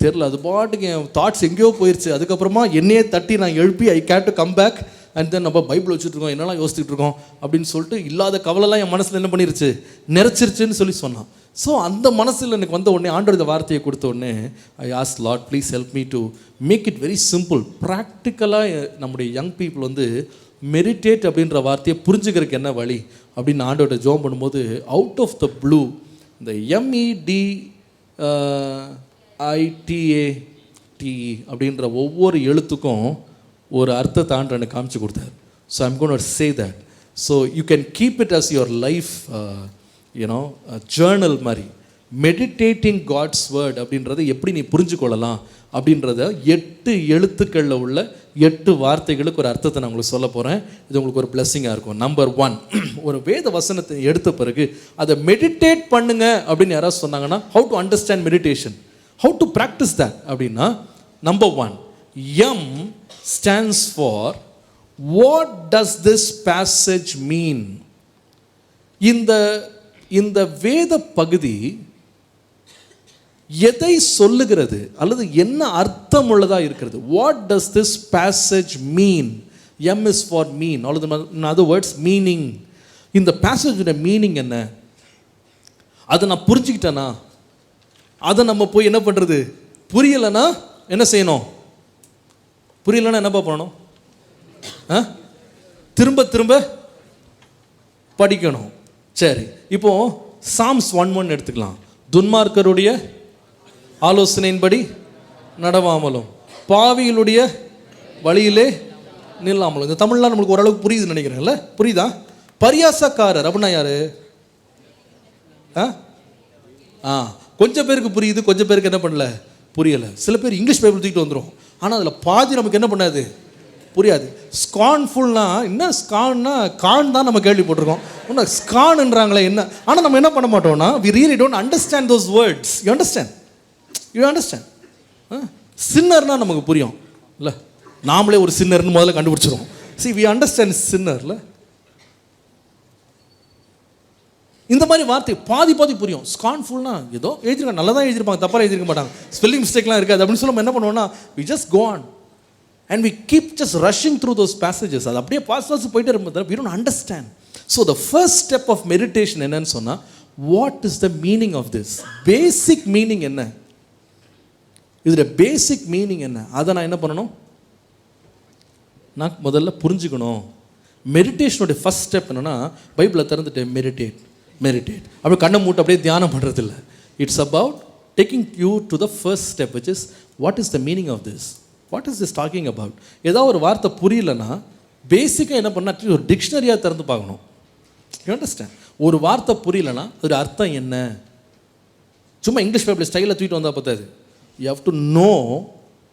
தெரில. அது பாட்டுக்கு என் தாட்ஸ் எங்கேயோ போயிடுச்சு. அதுக்கப்புறமா என்னையே தட்டி நான் எழுப்பி I get to come back and then நம்ம பைபிள் வச்சுட்ருக்கோம், என்னெல்லாம் யோசிச்சுட்டு இருக்கோம் அப்படின்னு சொல்லிட்டு இல்லாத கவலைலாம் என் மனசில் என்ன பண்ணிருச்சு, நிறைச்சிருச்சுன்னு சொல்லி சொன்னான். ஸோ அந்த மனசில் எனக்கு வந்த உடனே ஆண்டவர் இந்த வார்த்தையை கொடுத்த உடனே I ask Lord please help me to make it very simple. ப்ராக்டிக்கலாக நம்முடைய யங் பீப்புள் வந்து மெடிடேட் அப்படின்ற வார்த்தையை புரிஞ்சுக்கிறதுக்கு என்ன வழி அப்படின்னு ஆண்டவர்கிட்ட ஜெபம் பண்ணும்போது, அவுட் ஆஃப் த ப்ளூ இந்த MEDITATE அப்படின்ற ஒவ்வொரு எழுத்துக்கும் ஒரு அர்த்தத்தை ஆண்டவர் எனக்கு காமிச்சு கொடுத்தார். So I'm gonna say that. So you can keep it as your life journal மாதிரி. மெடிடேட்டிங் காட்ஸ் வேர்ட் அப்படின்றத எப்படி நீ புரிஞ்சு கொள்ளலாம் அப்படின்றத 8 எழுத்துக்களில் உள்ள 8 வார்த்தைகளுக்கு ஒரு அர்த்தத்தை நான் உங்களுக்கு சொல்ல போகிறேன். இது உங்களுக்கு ஒரு பிளெஸ்ஸிங்காக இருக்கும். நம்பர் 1, ஒரு வேத வசனத்தை எடுத்த பிறகு அதை மெடிடேட் பண்ணுங்க அப்படின்னு யாராவது சொன்னாங்கன்னா, how to understand meditation, how to practice that அப்படின்னா, Number one, M stands for what does this passage mean? இந்த வேத பகுதி எதை சொல்லுகிறது அல்லது என்ன அர்த்தம் உள்ளதா இருக்கிறது? What does this passage mean? M is for mean. In other words, meaning. இந்த பேசேஜோட மீனிங் என்ன? அதை நான் புரிஞ்சுக்கிட்டேனா, அதை நம்ம போய் என்ன பண்ணுறது? புரியலைன்னா என்ன செய்யணும்? புரியலைன்னா என்னப்பா பண்ணணும்? திரும்ப திரும்ப படிக்கணும். சரி, இப்போ சாம்ஸ் 1:1 எடுத்துக்கலாம். துன்மார்க்கருடைய ஆலோசனையின்படி நடவாமலும் பாவிகளுடைய வழியிலே நில்லாமலும். இந்த தமிழ்லாம் நம்மளுக்கு ஓரளவுக்கு புரியுதுன்னு நினைக்கிறேன்ல. புரியுதா? பரியாசக்காரர் அப்படின்னா யாரு? கொஞ்சம் பேருக்கு புரியுது, கொஞ்சம் பேருக்கு என்ன பண்ணல, புரியலை. சில பேர் இங்கிலீஷ் பைபிள் தூக்கிட்டு வந்துடும், ஆனால் அதில் பாதி நமக்கு என்ன பண்ணாது, புரியாது. ஸ்கான்ஃபுல்னா என்ன? ஸ்கான்னா கான் தான் நம்ம கேள்விப்பட்டிருக்கோம். ஒன்று ஸ்கான்ன்றாங்களே என்ன? ஆனால் நம்ம என்ன பண்ண மாட்டோம்னா, we really don't understand those words. You understand? சின்னர்னா நமக்கு புரியும் இல்லை? நாமளே ஒரு சின்னர்னு முதல்ல கண்டுபிடிச்சிருவோம். See, we understand சின்னர்ல. இந்த மாதிரி வார்த்தை பாதி பாதி புரியும். ஸ்கான்ஃபுல்னா ஏதோ எழுதிருக்காங்க, நல்லா தான் எழுதிருப்பாங்க, தப்பாக எழுதிருக்க மாட்டாங்க, ஸ்பெல்லிங் மிஸ்டேக்லாம் இருக்காது அப்படின்னு சொல்லி நம்ம என்ன பண்ணுவோம்னா, we just go on and we keep just rushing through those passages. அது அப்படியே பாஸ் போயிட்டே இருப்பது, we don't understand. So the first step of meditation என்னன்னு சொன்னா, what is the meaning of this? Basic meaning என்ன? இதோட பேசிக் மீனிங் என்ன? அதை நான் என்ன பண்ணணும்? நான் முதல்ல புரிஞ்சுக்கணும். மெடிடேஷனுடைய ஃபர்ஸ்ட் ஸ்டெப் என்னன்னா, பைபிளை திறந்துட்டு மெடிடேட் அப்படி கண்ணை மூட்டு அப்படியே தியானம் பண்ணுறது இல்லை. It's about taking you to the first step, which is what is the meaning of this, what is this talking about. ஏதாவது ஒரு வார்த்தை புரியலன்னா பேசிக்காக என்ன பண்ணால் ஒரு டிக்ஷனரியாக திறந்து பார்க்கணும். You understand? ஒரு வார்த்தை புரியலன்னா ஒரு அர்த்தம் என்ன? சும்மா இங்கிலீஷ் பைபிள் ஸ்டைலில் தூக்கிட்டு வந்தால் பார்த்தாது. You have to know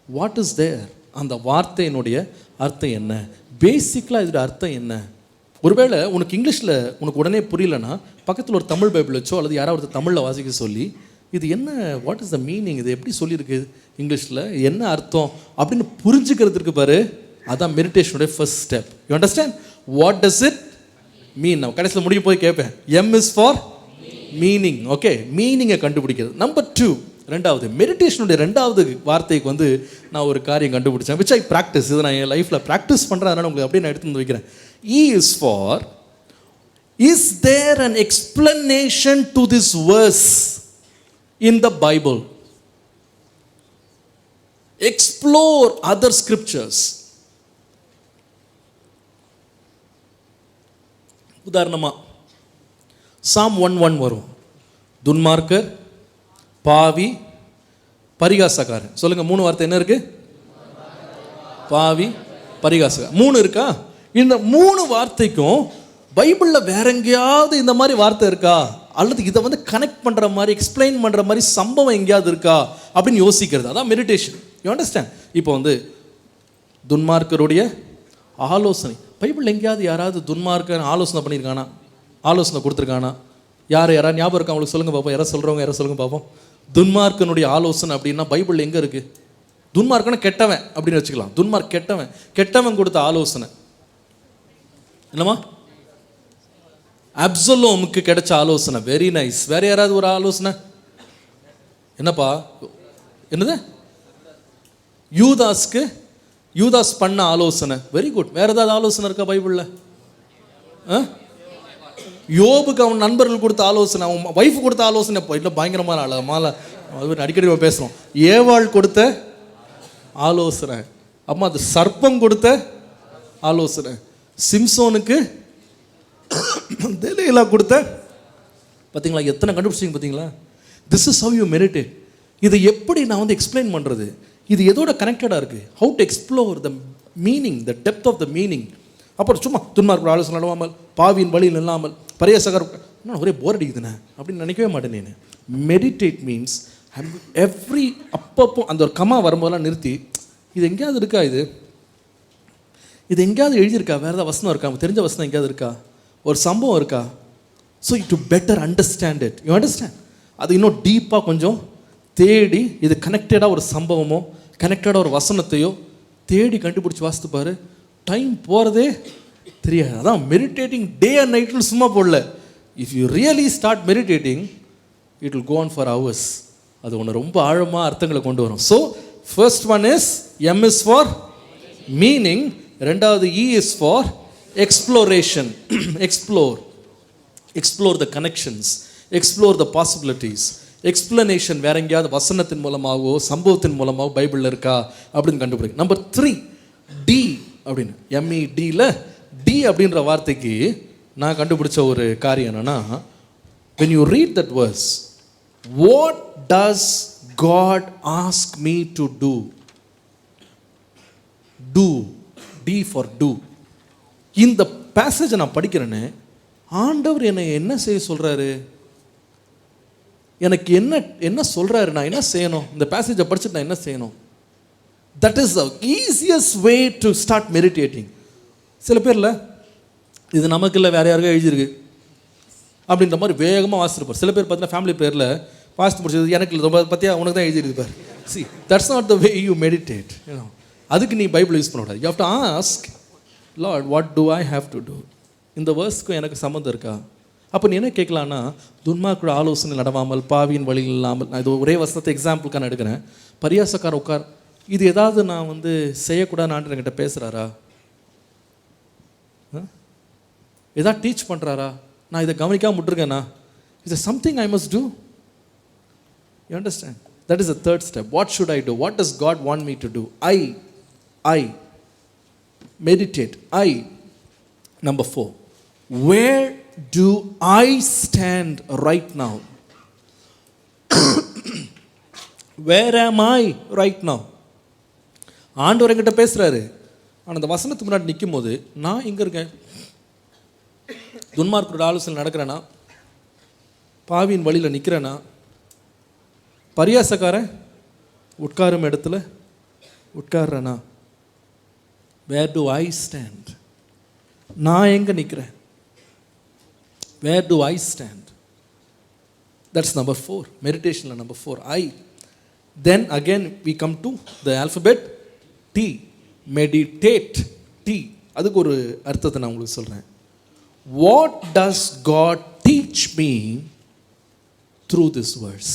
what is there, அந்த வார்த்தையினுடைய அர்த்தம் என்ன, பேசிக்கலாக இதோட அர்த்தம் என்ன. ஒருவேளை உனக்கு இங்கிலீஷில் உனக்கு உடனே புரியலன்னா பக்கத்தில் ஒரு தமிழ் பைபிள் வச்சோ அல்லது யாராவது தமிழில் வாசிக்க சொல்லி, இது என்ன, வாட் இஸ் த மீனிங், இது எப்படி சொல்லியிருக்கு இங்கிலீஷில், என்ன அர்த்தம் அப்படின்னு புரிஞ்சுக்கிறதுக்கு பாரு. அதான் மெடிடேஷனுடைய first step. You understand? What does it mean? நான் கடைசியில் முடிய போய் கேட்பேன். M is for meaning. Okay, மீனிங்கை கண்டுபிடிக்கிறது. நம்பர் 2, ரெண்டாவது மெடிடேஷனுடைய ரெண்டாவது வார்த்தைக்கு வந்து நான் ஒரு காரியம் கண்டுபிடிச்சேன், விச் ஐ ப்ராக்டிஸ். இது நான் என் லைஃப்பில் ப்ராக்டிஸ் பண்ணுறேன், அதனால் உங்களுக்கு அப்படியே நான் எடுத்து வந்து வைக்கிறேன். E is for, is there an explanation to this verse in the Bible? Explore other scriptures. உதாரணமா சாம் 1:1 வரும். துன்மார்க்கர், பாவி, பரிகாசக்காரன். சொல்லுங்க, 3 வார்த்தை என்ன இருக்கு? பாவி, பரிகாசக்காரன். 3 இருக்கா? இந்த 3 வார்த்தைக்கும் பைபிளில் வேற எங்கேயாவது இந்த மாதிரி வார்த்தை இருக்கா, அல்லது இதை வந்து கனெக்ட் பண்ணுற மாதிரி எக்ஸ்பிளைன் பண்ணுற மாதிரி சம்பவம் எங்கேயாவது இருக்கா அப்படின்னு யோசிக்கிறது. அதான் மெடிடேஷன். You understand? இப்போ வந்து துன்மார்க்கருடைய ஆலோசனை, பைபிள் எங்கேயாவது யாராவது துன்மார்க்கர் ஆலோசனை பண்ணியிருக்கானா, ஆலோசனை கொடுத்துருக்கானா? யாராவது ஞாபகம் இருக்கா? அவங்களுக்கு சொல்லுங்கள் பார்ப்போம். யாராவது சொல்கிறவங்க யாராவது சொல்லுங்கள் பார்ப்போம். துன்மார்க்கனுடைய ஆலோசனை அப்படின்னா பைபிள் எங்கே இருக்குது? துன்மார்க்கனை கெட்டவன் அப்படின்னு வச்சுக்கலாம். துன்மார்க் கெட்டவன் கொடுத்த ஆலோசனை என்னமா? அப்சலோமுக்கு கிடைச்ச ஆலோசனை. Very nice. வேற யாராவது ஒரு ஆலோசனை? என்னப்பா? என்னது? யூதாஸ் பண்ண ஆலோசனை. Very good. வேற ஏதாவது ஆலோசனை இருக்கா பைபிள்ல? யோபுக்கு அவன் நண்பர்கள் கொடுத்த ஆலோசனை, அவன் வைஃப் கொடுத்த ஆலோசனை. இல்லை, பயங்கரமான ஆளு மாலை அடிக்கடி பேசுகிறோம். ஏவாள் கொடுத்த ஆலோசனை. அம்மா அது சர்ப்பம் கொடுத்த ஆலோசனை. சிம்சோனுக்கு தெலிலா கொடுத்த. பார்த்தீங்களா எத்தனை கண்டுபிடிச்சிங்க? பார்த்தீங்களா? This is how you meditate. இதை எப்படி நான் வந்து எக்ஸ்பிளைன் பண்ணுறது? இது எதோட கனெக்டடாக இருக்குது? How to explore the meaning, the depth of the meaning. அப்புறம் சும்மா துன்மார்க்க ஆலோசனை நடுவாமல், பாவியின் வழியில் இல்லாமல், பரியாசகர் ஒரே போர் அடிக்குதுண்ணே அப்படின்னு நினைக்கவே மாட்டேன் நான். மெடிடேட் மீன்ஸ் அப்பப்போ அந்த ஒரு கமா வரும்போதெல்லாம் நிறுத்தி, இது எங்கேயாவது இருக்கா, இது எங்கேயாவது எழுதியிருக்கா, வேறு ஏதாவது வசனம் இருக்கா, தெரிஞ்ச வசனம் எங்கேயாவது இருக்கா, ஒரு சம்பவம் இருக்கா? So to better understand it. You understand? அது இன்னும் டீப்பாக கொஞ்சம் தேடி, இது கனெக்டடாக ஒரு சம்பவமோ கனெக்டடாக ஒரு வசனத்தையோ தேடி கண்டுபிடிச்சி வாசித்து பாரு, டைம் போகிறதே தெரியாது. அதான் மெடிடேட்டிங் டே அண்ட் நைட்னு சும்மா போடல. If you really start meditating it will go on for hours. அது ஒன்று ரொம்ப ஆழமாக அர்த்தங்களை கொண்டு வரும். So first one is M is for meaning, ரெண்டாவது E is for exploration. Explore the connections, explore the possibilities. Explanation வேற எங்கேயாவது வசனத்தின் மூலமாகவோ சம்பவத்தின் மூலமாகவோ பைபிளில் இருக்கா அப்படின்னு கண்டுபிடிக்கும். நம்பர் 3 டி அப்படின்னு, MEDல டி அப்படின்ற வார்த்தைக்கு நான் கண்டுபிடிச்ச ஒரு காரியம் என்னன்னா, when you read that verse, what does God ask me to do? Do, D for do. இந்த பேசேஜை நான் படிக்கிறேன்னு, ஆண்டவர் என்னை என்ன செய்ய சொல்றாரு, எனக்கு என்ன சொல்றாரு, நான் என்ன செய்யணும், இந்த பேசேஜை படிச்சுட்டு நான் என்ன செய்யணும்? That is the easiest way to start meditating. சில பேர்ல இது நமக்கு இல்லை வேற யாருக்கோ எழுதியிருக்கு அப்படின்ற மாதிரி வேகமாக வாசிச்சிருப்பார். சில பேர் பார்த்தீங்கன்னா ஃபேமிலி ப்ரேயரில் வாசித்து முடிச்சது எனக்கு இல்லை, ரொம்ப பற்றியா உனக்கு தான் எழுதிருக்கு பார். See that's not the way you meditate. அதுக்கு நீ பைபிள் யூஸ் பண்ணக்கூடாது. You have to ask Lord, what do I have to do? இந்த வேர்ஸ்க்கும் எனக்கு சம்மந்தம் இருக்கா? அப்போ நீ என்ன கேட்கலான்னா, துன்மார்க்கோட ஆலோசனை நடவாமல் பாவியின் வழியில் இல்லாமல், நான் இது ஒரே வசனத்தை எக்ஸாம்பிளுக்காக நான் எடுக்கிறேன். பரியாசக்கார உட்கார், இது ஏதாவது நான் செய்யக்கூடாதுன்னு ஆண்டவர் என்கிட்ட பேசுகிறாரா? ஏதாவது டீச் பண்ணுறாரா? நான் இதை கவனிக்காமல் விட்டுருக்கேண்ணா. It's something I must do. You understand? That is the third step. What should I do? What does God want me to do? I meditate. Number 4, where do I stand right now? Where am I right now? ஆண்டவர் என்கிட்ட பேசுறாரு. ஆனால் அந்த வசனத்துக்கு முன்னாடி நிற்கும் போது நான் இங்கே இருக்கேன். துன்மார்க்கரோட ஆலோசனை நடக்கிறேன்னா, பாவியின் வழியில் நிற்கிறேன்னா, பரியாசக்காரன் உட்காரும் இடத்துல உட்கார்றேனா? Where do I stand? நான் எங்கே நிற்கிறேன்? Where do I stand? That's number 4. Meditation number 4. I. Then again we come to the alphabet T. Meditate. T. அதுக்கு ஒரு அர்த்தத்தை நான் உங்களுக்கு சொல்கிறேன். What does God teach me through this verse?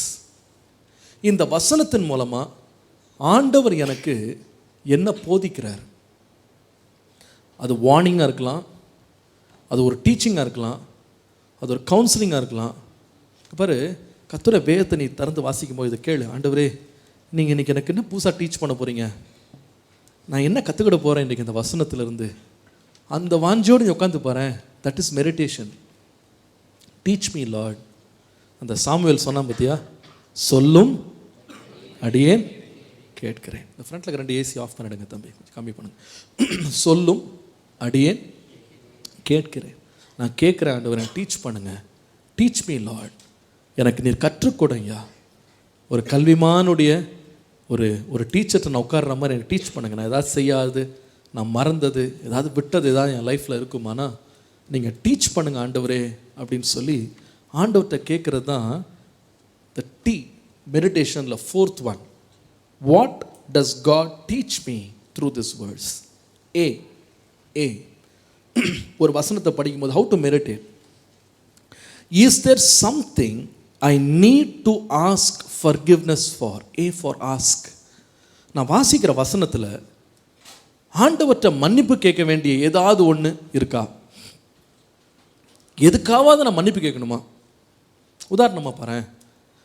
இந்த வசனத்தின் மூலமாக ஆண்டவர் எனக்கு என்ன போதிக்கிறார்? அது வார்னிங்காக இருக்கலாம், அது ஒரு டீச்சிங்காக இருக்கலாம், அது ஒரு கவுன்சிலிங்காக இருக்கலாம். பாரு, கர்த்தருடைய வேதத்தை நீ திறந்து வாசிக்கும் போது இதை கேளு, ஆண்டவரே நீங்கள் இன்றைக்கி எனக்கு என்ன புதுசாக டீச் பண்ண போகிறீங்க, நான் என்ன கற்றுக்கிட போகிறேன் இன்றைக்கி இந்த வசனத்திலிருந்து, அந்த வாஞ்சோடு நீ உட்காந்து பாறேன். That is meditation. Teach me Lord. அந்த சாமுவேல் சொன்னான் பார்த்தியா, சொல்லும் அடியேன் கேட்கிறேன். இந்த ஃப்ரண்ட்டில் 2 ஏசி ஆஃப் பண்ணிடுங்க தம்பி, கொஞ்சம் கம்மி பண்ணுங்க. சொல்லும் அடியேன் கேட்கிறேன். நான் கேட்குறேன் ஆண்டவர், எனக்கு டீச் பண்ணுங்க. Teach me Lord. எனக்கு நீர் கற்றுக்கொடுங்கய்யா. ஒரு கல்விமானுடைய ஒரு டீச்சர்கிட்ட நான் உட்கார்ற மாதிரி எனக்கு டீச் பண்ணுங்க. நான் ஏதாவது செய்யாது, நான் மறந்தது, ஏதாவது விட்டது ஏதாவது என் லைஃப்பில் இருக்குமானா நீங்கள் டீச் பண்ணுங்க ஆண்டவரே அப்படின்னு சொல்லி ஆண்டவர்கிட்ட கேட்குறது தான் த D மெடிடேஷனில் 4th one. What does God teach me through this verse? A. ஒரு வசனத்தை படிக்கும்போது how to meditate. Is there something I need to ask forgiveness for? A for ask. நான் வாசிக்கிற வசனத்தில் ஆண்டவர்கிட்ட மன்னிப்பு கேட்க வேண்டிய ஏதாவது ஒன்று இருக்கா? எதுக்காவது நான் மன்னிப்பு கேட்கணுமா? உதாரணமாக பாரு,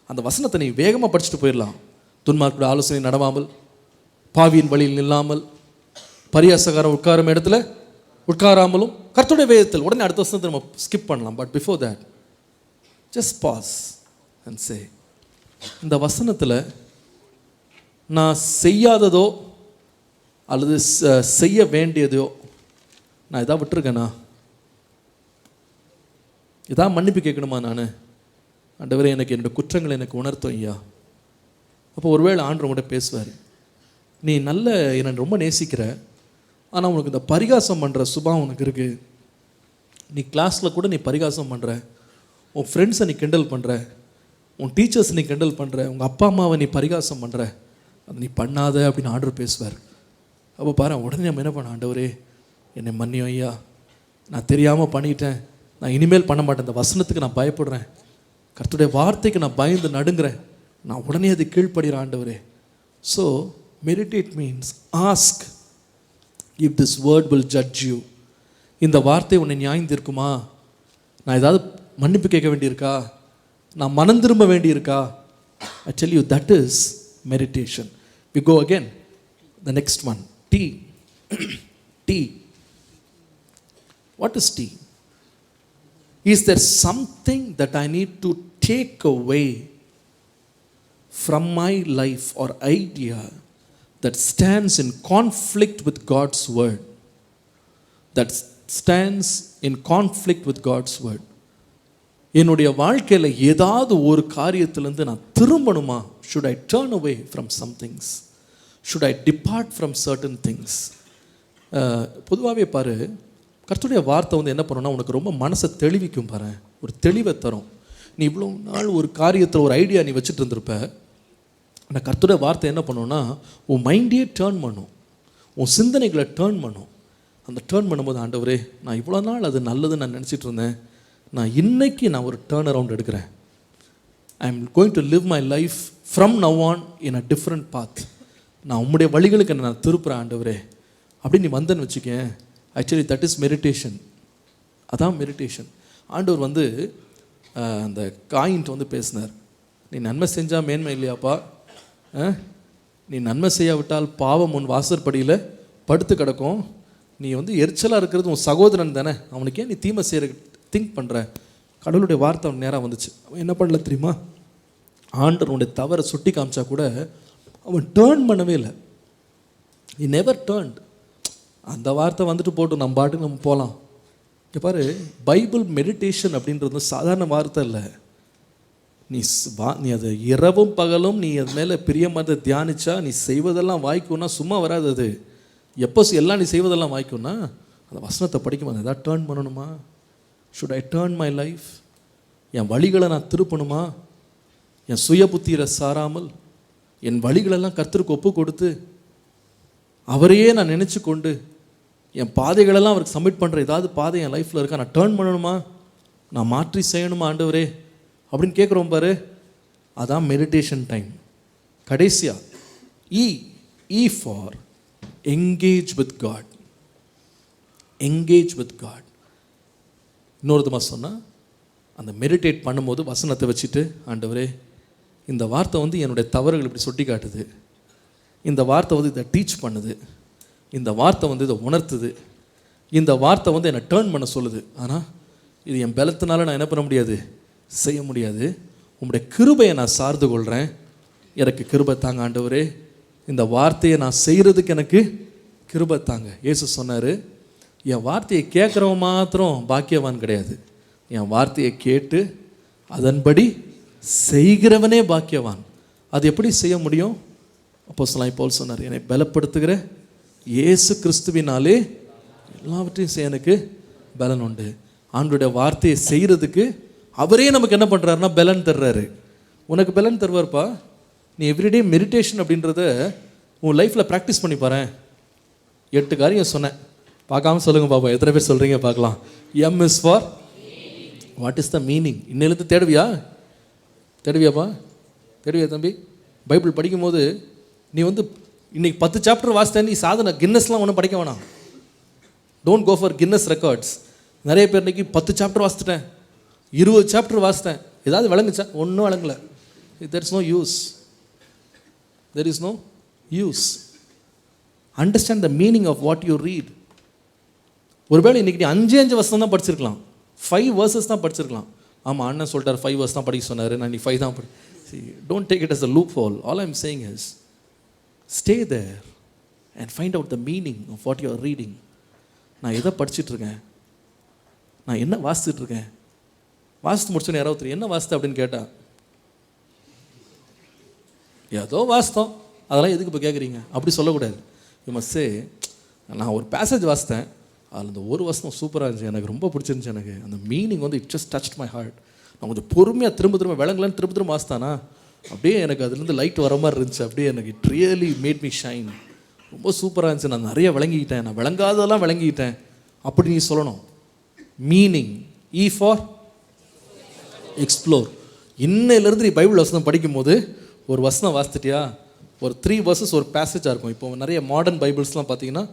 அந்த வசனத்தை நீ வேகமாக படிச்சுட்டு போயிடலாம். துன்மார்க்கோட ஆலோசனை நடவாமல் பாவியின் வழியில் நில்லாமல் பரியாசக்காரன் உட்காரும் இடத்துல உட்காராமலும் கர்த்தருடைய வேதத்தில். உடனே அடுத்த வசனத்தை நம்ம ஸ்கிப் பண்ணலாம். But before that just pause and say, இந்த வசனத்தில் நான் செய்யாததோ அல்லது செய்ய வேண்டியதோ நான் எதாவது விட்டுருக்கேனா? எதாவது மன்னிப்பு கேட்கணுமா? நான் ஆண்டவரே எனக்கு என்னோட குற்றங்களை எனக்கு உணர்த்தும் ஐயா. அப்போ ஒருவேளை ஆண்டவர் கூட பேசுவார், நீ என்னை ரொம்ப நேசிக்கிற, ஆனால் உனக்கு இந்த பரிகாசம் பண்ணுற சுபாவம் உனக்கு இருக்குது. நீ கிளாஸில் கூட நீ பரிகாசம் பண்ணுற, உன் ஃப்ரெண்ட்ஸை நீ கிண்டல் பண்ணுற, உன் டீச்சர்ஸ் நீ கிண்டல் பண்ணுற, உங்கள் அப்பா அம்மாவை நீ பரிகாசம் பண்ணுற. அது நீ பண்ணாத அப்படின்னு ஆண்டவர் பேசுவார். அப்போ பாரு, உடனே நம்ம என்ன பண்ண, ஆண்டவரே என்னை மன்னியும் ஐயா, நான் தெரியாமல் பண்ணிட்டேன், நான் இனிமேல் பண்ண மாட்டேன், இந்த வசனத்துக்கு நான் பயப்படுறேன், கர்த்தருடைய வார்த்தைக்கு நான் பயந்து நடுங்கிறேன், நான் உடனே அது கீழ்ப்படுகிறேன் ஆண்டவரே. So meditate means ask if this word will judge you. இந்த வார்த்தை உன்னை நியாயந்திருக்குமா, நான் ஏதாவது மன்னிப்பு கேட்க வேண்டியிருக்கா, நான் மனம் திரும்ப வேண்டியிருக்கா. I tell you, that is meditation. We go again, the next one, tea. Tea. What is tea? Is there something that I need to take away from my life or idea that stands in conflict with God's word? That stands in conflict with God's word. என்னுடைய வாழ்க்கையில் ஏதாவது ஒரு காரியத்திலேருந்து நான் திரும்பணுமா? Should I turn away from some things? Should I depart from certain things? பொதுவாகவே பாரு, கர்த்தருடைய வார்த்தை என்ன பண்ணுன்னா உனக்கு ரொம்ப மனசை தெளிவிக்கும் பாரு, ஒரு தெளிவை தரும். நீ இவ்வளோ நாள் ஒரு காரியத்தில் ஒரு ஐடியா நீ வச்சுட்டு இருந்திருப்ப, ஆனால் கர்த்தருடைய வார்த்தை என்ன பண்ணுன்னா உன் மைண்டையே டேர்ன் பண்ணும், உன் சிந்தனைகளை டேர்ன் பண்ணும். அந்த டேர்ன் பண்ணும்போது, ஆண்டவரே நான் இவ்வளோ நாள் அது நல்லதுன்னு நான் நினச்சிட்டு இருந்தேன், நான் இன்னைக்கு நான் ஒரு டேர்ன் அரவுண்ட் எடுக்கிறேன். I am going to live my life from now on in a different path. நான் உம்முடைய வழிகளுக்கு என்ன நான் திருப்புறேன் ஆண்டவரே அப்படின்னு நீ வந்தேன்னு வச்சுக்கேன். Actually that is meditation. அதான் மெடிடேஷன். ஆண்டவர் அந்த காயின்ட்டு பேசினார், நீ நன்மை செஞ்சால் மேன்மை இல்லையாப்பா, நீ நன்மை செய்யாவிட்டால் பாவம் உன் வாசற்படியில் படுத்து கிடக்கும், நீ எரிச்சலாக இருக்கிறது உன் சகோதரன் தானே, அவனுக்கு ஏன் நீ தீமை செய்கிற திங்க் பண்ணுற? கடவுளுடைய வார்த்தை அவன் நேராக வந்துச்சு. அவன் என்ன பண்ணல தெரியுமா? ஆண்டவர் உன்னுடைய தவறை சுட்டி காமிச்சா கூட அவன் டேர்ன் பண்ணவே இல்லை. he never turned. அந்த வார்த்தை போட்டு நம்ம பாட்டுக்கு நம்ம போகலாம். இங்கே பாரு, பைபிள் மெடிடேஷன் அப்படின்றது சாதாரண வார்த்தை இல்லை. நீ அதை இரவும் பகலும் நீ அது மேலே பிரியமாக தியானிச்சா நீ செய்வதெல்லாம் வாய்க்கும்னா சும்மா வராது. அது எப்போ எல்லாம் நீ செய்வதெல்லாம் வாய்க்கும்னா அந்த வசனத்தை படிக்குமா, எதாவது டேர்ன் பண்ணணுமா? Should I turn my life? என் வழிகளை நான் திருப்பணுமா? என் சுய புத்தியை சாராமல் என் வழிகளெல்லாம் கர்த்தருக்கு ஒப்பு கொடுத்து அவரையே நான் நினச்சி கொண்டு என் பாதைகளெல்லாம் அவருக்கு சப்மிட் பண்ணுற ஏதாவது பாதை என் லைஃப்பில் இருக்கா, நான் டேர்ன் பண்ணணுமா, நான் மாற்றி செய்யணுமா ஆண்டவரே அப்படின்னு கேட்குறோம் பாரு. அதான் மெடிடேஷன் டைம். கடைசியாக E for engage with God. Engage with God. இன்னொரு விதமாக சொன்னால், அந்த மெடிடேட் பண்ணும்போது வசனத்தை வச்சுட்டு, ஆண்டவரே இந்த வார்த்தை என்னுடைய தவறுகள் இப்படி சுட்டி காட்டுது, இந்த வார்த்தை இதை டீச் பண்ணுது, இந்த வார்த்தை இதை உணர்த்துது, இந்த வார்த்தை என்னை டேர்ன் பண்ண சொல்லுது, ஆனால் இது என் பலத்தினால நான் என்ன பண்ண முடியாது, செய்ய முடியாது. உங்களுடைய கிருபையை நான் சார்ந்து கொள்கிறேன், எனக்கு கிருபை தாங்க ஆண்டவரே, இந்த வார்த்தையை நான் செய்கிறதுக்கு எனக்கு கிருபை தாங்க. இயேசு சொன்னார், என் வார்த்தையை கேட்குறவன் மாத்திரம் பாக்கியவான் கிடையாது, என் வார்த்தையை கேட்டு அதன்படி செய்கிறவனே பாக்கியவான். அது எப்படி செய்ய முடியும்? அப்போஸ்தலனாகிய பவுல் சொன்னார், என்னை பலப்படுத்துகிற இயேசு கிறிஸ்துவினாலே எல்லாவற்றையும் செய்ய எனக்கு பலன் உண்டு. ஆண்டவருடைய வார்த்தையை செய்கிறதுக்கு அவரே நமக்கு என்ன பண்ணுறாருன்னா பலன் தர்றாரு. உனக்கு பலன் தருவார்ப்பா. நீ எவ்ரிடே மெடிடேஷன் அப்படின்றத உன் லைஃப்பில் ப்ராக்டிஸ் பண்ணி பாரு. 8 காரியம் சொன்னேன், பார்க்காம சொல்லுங்கள் பாப்பா, எத்தனை பேர் சொல்கிறீங்க பார்க்கலாம். M is for what is the meaning? இன்னிலேருந்து தேடுவியாப்பா? தேடுவியா தம்பி? பைபிள் படிக்கும்போது நீ இன்னைக்கு 10 சாப்டர் வாசித்தேன், நீ சாதனை கின்னஸ்லாம் ஒன்றும் படிக்க வேணாம். Don't go for Guinness records. நிறைய பேர் இன்னைக்கு 10 சாப்டர் வாசித்துட்டேன், 20 சாப்டர் வாசித்தேன், ஏதாவது விளங்குச்சா? ஒன்றும் விளங்கலை. there is no use. There is no use. Understand the meaning of what you read. ஒருவேளை இன்றைக்கி நீ 5 வசனம் தான் படிச்சிருக்கலாம், 5 verses தான் படிச்சிருக்கலாம். ஆமாம், அண்ணன் சொல்லிட்டார் 5 verse தான் படிக்க சொன்னார், நான் நீ 5 தான் படி. See, don't take it as a loophole. All I'm saying is, stay there and find out the meaning of what you are reading. நான் எதை படிச்சுட்ருக்கேன், நான் என்ன வாசித்துட்ருக்கேன். வாசித்து முடிச்சோன்னு யாராவது தெரியும் என்ன வாசித்த அப்படின்னு கேட்டால், ஏதோ வாசித்தோம், அதெல்லாம் எதுக்கு இப்போ கேட்குறீங்க அப்படி சொல்லக்கூடாது. யூ மஸ்ட் சே, நான் ஒரு பேசேஜ் வாசித்தேன், அதில் அந்த ஒரு வசனம் சூப்பராக இருந்துச்சு, எனக்கு ரொம்ப பிடிச்சிருந்துச்சு, எனக்கு அந்த meaning it just touched my heart. நான் கொஞ்சம் பொறுமையாக திரும்ப விளங்கலன்னு திரும்ப வாசித்தானா அப்படியே எனக்கு அதுலேருந்து லைட் வர மாதிரி இருந்துச்சு. அப்படியே எனக்கு it really made me shine. ரொம்ப சூப்பராக இருந்துச்சு. நான் நிறைய விளங்கிக்கிட்டேன், நான் விளங்காததெல்லாம் விளங்கிக்கிட்டேன் அப்படி நீ சொல்லணும். Meaning E for explore. இன்னையிலேருந்து நீ பைபிள் வசனம் படிக்கும்போது ஒரு வசனம் வாசித்திட்டியா, ஒரு 3 verses ஒரு பேசேஜாக இருக்கும். இப்போ நிறைய மாடர்ன் பைபிள்ஸ்லாம் பார்த்தீங்கன்னா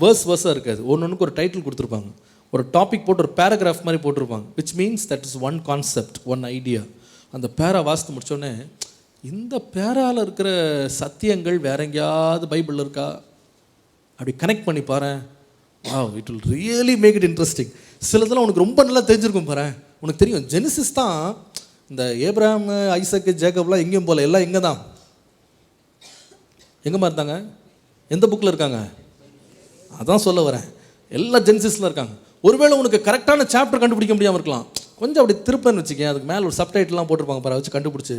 வேர்ஸாக இருக்காது, ஒன்றுக்கு ஒரு டைட்டில் கொடுத்துருப்பாங்க, ஒரு டாபிக் போட்டு ஒரு பேராகிராஃப் மாதிரி போட்டிருப்பாங்க. Which means that is one concept, one idea. அந்த பேரா வாசித்து முடித்தோடனே இந்த பேராவில் இருக்கிற சத்தியங்கள் வேற எங்கேயாவது பைபிளில் இருக்கா அப்படி கனெக்ட் பண்ணி பாரு. Wow, it will really make it interesting. சிலதெல்லாம் உனக்கு ரொம்ப நல்லா தெரிஞ்சிருக்கும் பாரு. உனக்கு தெரியும் ஜெனிசிஸ் தான் இந்த ஏப்ரஹாம், ஐசக்கு, ஜேக்கப்லாம் எங்கேயும் போகல, எல்லாம் எங்கே தான் எங்கேம்மா இருந்தாங்க, எந்த புக்கில் இருக்காங்க, அதான் சொல்ல வரேன். எல்லாம் ஜெனிசிஸில் இருக்காங்க. ஒருவேளை உனக்கு கரெக்டான சாப்டர் கண்டுபிடிக்க முடியாமல் இருக்கலாம், கொஞ்சம் அப்படி திருப்பன்னு வச்சுக்கேன், அதுக்கு மேலே ஒரு சப்டைட்டில்லாம் போட்டிருப்பாங்க பாரு, வச்சு கண்டுபிடிச்சி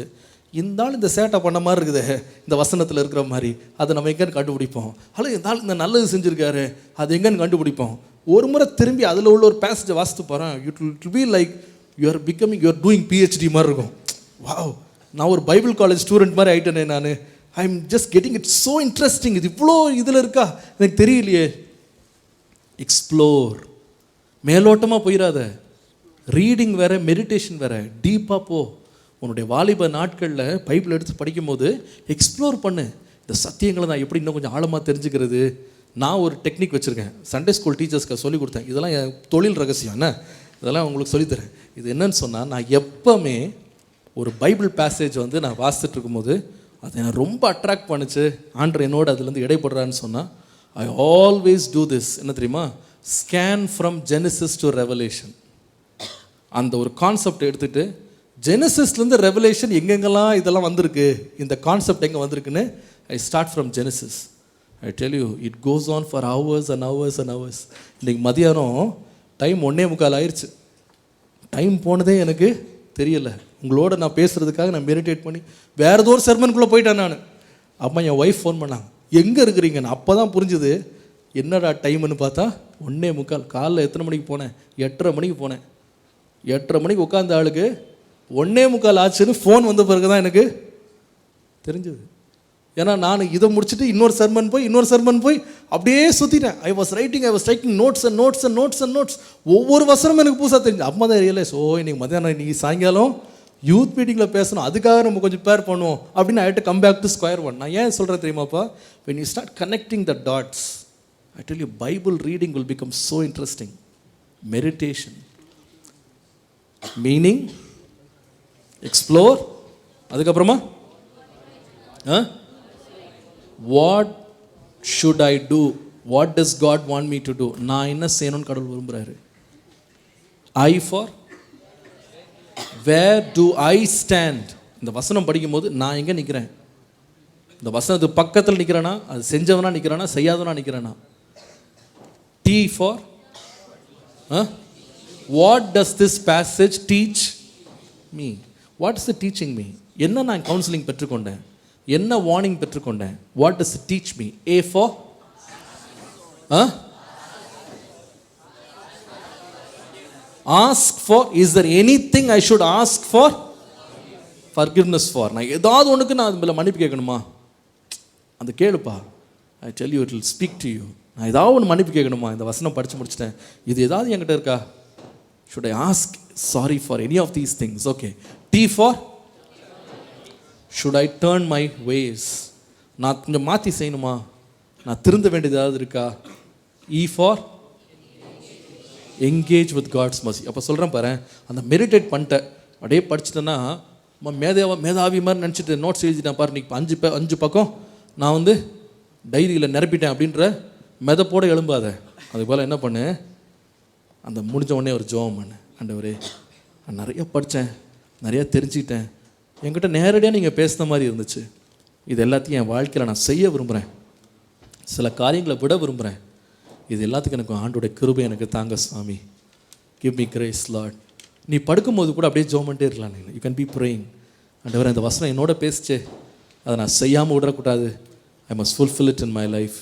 இந்த ஆள் இந்த சேட்டை பண்ண மாதிரி இருக்குது இந்த வசனத்தில் இருக்கிற மாதிரி, அதை நம்ம எங்கேன்னு கண்டுபிடிப்போம். அல்ல இந்த ஆள் இந்த நல்லது செஞ்சுருக்காரு, அது எங்கேன்னு கண்டுபிடிப்போம். ஒரு முறை திரும்பி அதில் உள்ள ஒரு பேசேஜை வாசித்து போகிறேன். It will be like you are becoming, you are doing PhD மாதிரி இருக்கும். வாவ், நான் ஒரு பைபிள் காலேஜ் ஸ்டூடெண்ட் மாதிரி ஆகிட்டேனே நான். I am just getting it so interesting. இது இவ்வளோ இதில் இருக்கா எனக்கு தெரியலையே. எக்ஸ்ப்ளோர். மேலோட்டமாக போயிடாத. ரீடிங் வேறு, மெடிடேஷன் வேறு. டீப்பாக போ. உன்னுடைய வாலிப நாட்களில் பைபிள் எடுத்து படிக்கும்போது எக்ஸ்ப்ளோர் பண்ணு. இந்த சத்தியங்களை நான் எப்படி இன்னும் கொஞ்சம் ஆழமாக தெரிஞ்சுக்கிறது. நான் ஒரு டெக்னிக் வச்சுருக்கேன், சண்டே ஸ்கூல் டீச்சர்ஸ்க்கு சொல்லி கொடுத்தேன். இதெல்லாம் என் தொழில் ரகசியம், என்ன இதெல்லாம் உங்களுக்கு சொல்லித்தரேன். இது என்னன்னு சொன்னால், நான் எப்போவுமே ஒரு பைபிள் பேசேஜ் வந்து நான் வாசித்துட்டு இருக்கும்போது அது எனக்கு ரொம்ப அட்ராக்ட் பண்ணுச்சு, ஆண்டவர் என்னோட அதுலேருந்து இடைப்படுறான்னு சொன்னால், ஐ ஆல்வேஸ் டூ திஸ். என்ன தெரியுமா, scan from Genesis to revelation. அந்த ஒரு கான்செப்ட் எடுத்துகிட்டு ஜெனிசிஸ்லேருந்து ரெவலேஷன் எங்கெங்கெல்லாம் இதெல்லாம் வந்திருக்கு, இந்த கான்செப்ட் எங்கே வந்திருக்குன்னு I start from Genesis. I tell you, it goes on for hours and hours and hours. இன்றைக்கி மதியானம் டைம் 1:45 ஆயிடுச்சு. டைம் போனதே எனக்கு தெரியலை. உங்களோட நான் பேசுகிறதுக்காக நான் மெடிடேட் பண்ணி வேறு ஏதோ ஒரு செர்மனுக்குள்ளே போயிட்டேன் நான். அம்மா என் ஒய்ஃப் ஃபோன் பண்ணாங்க, எங்கே இருக்கிறீங்கன்னு. அப்போ தான் புரிஞ்சுது என்னடா டைம்னு பார்த்தா 1:45. காலைல எத்தனை மணிக்கு போனேன், 8:30 மணிக்கு போனேன். 8:30 மணிக்கு உட்காந்த ஆளுக்கு 1:45 ஆச்சுன்னு ஃபோன் வந்த பிறகு தான் எனக்கு தெரிஞ்சது. ஏன்னா நான் இதை முடிச்சுட்டு இன்னொரு சர்மன் போய் அப்படியே சுற்றிட்டேன். I was writing notes and notes and notes and notes. ஒவ்வொரு வசனமும் எனக்கு புதுசாக தெரிஞ்சு. அம்மா தான் ரியலைஸ், இன்னைக்கு மத்தியானம் இன்னைக்கு சாயங்காலம் யூத் மீட்டிங்கில் பேசணும், அதுக்காக நம்ம கொஞ்சம் பேர் பண்ணுவோம் அப்படின்னு. I had to come back to square one. நான் ஏன் சொல்கிறேன் தெரியுமாப்பா, when you start connecting the dots, I tell you, Bible reading will become so interesting. Meditation, meaning, explore, அதுக்கப்புறமா what should I do, what does God want me to do, நான் என்ன செய்யணும்னு கடவுள் விரும்புகிறாரு. I for where do I stand. இந்த வசனம் படிக்கும்போது நான் எங்கே நிற்கிறேன், இந்த வசனத்துக்கு பக்கத்தில் நிற்கிறேன்னா, அது செஞ்சவனா நிற்கிறேன்னா, செய்யாதவனா நிற்கிறேன்னா. T for what does this passage teach me, what is it teaching me. என்ன நான் கவுன்சிலிங் பெற்றுக்கொண்டேன், என்ன வார்னிங் பெற்றுக்கொண்டேன். What does it teach me. A for ask for, is there anything I should ask for forgiveness for. நான் ஏதாவது ஒன்றுக்கு நான் அது மன்னிப்பு கேட்கணுமா, அந்த கேளுப்பா. I tell you, it will speak to you. நான் ஏதாவது ஒன்று மன்னிப்பு கேட்கணுமா, இந்த வசனம் படித்து முடிச்சிட்டேன், இது ஏதாவது என்கிட்ட இருக்கா. should I ask sorry for any of these things. Okay. T for should I turn my ways. நான் கொஞ்சம் மாற்றி செய்யணுமா, நான் திருந்த வேண்டியது ஏதாவது இருக்கா. E for engage with God's mercy. அப்போ சொல்கிறேன் பாரு, அந்த மெடிடேட் பண்ணிட்டேன், அப்படியே படிச்சுட்டேன்னா மேதாவி மாதிரி நினச்சிட்டு நோட்ஸ் எழுதிட்டேன் பாரு. நீ 5 பக்கம் நான் வந்து டைரியில் நிரப்பிட்டேன் அப்படின்ற மெதப்போடு எழும்பாத. அதுபோல் என்ன பண்ணு, அந்த முடிஞ்ச உடனே ஒரு ஜெபம் பண்ணு. ஆண்டவரே, நான் நிறைய படித்தேன், நிறையா தெரிஞ்சுக்கிட்டேன், என்கிட்ட நேரடியாக நீங்கள் பேசுன மாதிரி இருந்துச்சு, இது எல்லாத்தையும் என் வாழ்க்கையில் நான் செய்ய விரும்புகிறேன், சில காரியங்களை விட விரும்புகிறேன், இது எல்லாத்துக்கும் எனக்கு ஆண்டோடைய கிருபை எனக்கு தாங்க சுவாமி. Give me grace Lord. நீ படுக்கும்போது கூட அப்படியே ஜெபம் பண்ணிட்டே இருக்கலாம். நீங்கள் யூ கேன் பி ப்ரேயிங். ஆண்டவரே, இந்த வசனம் என்னோட பேசிச்சே, அதை நான் செய்யாமல் விடக்கூடாது. I must fulfil it in my life.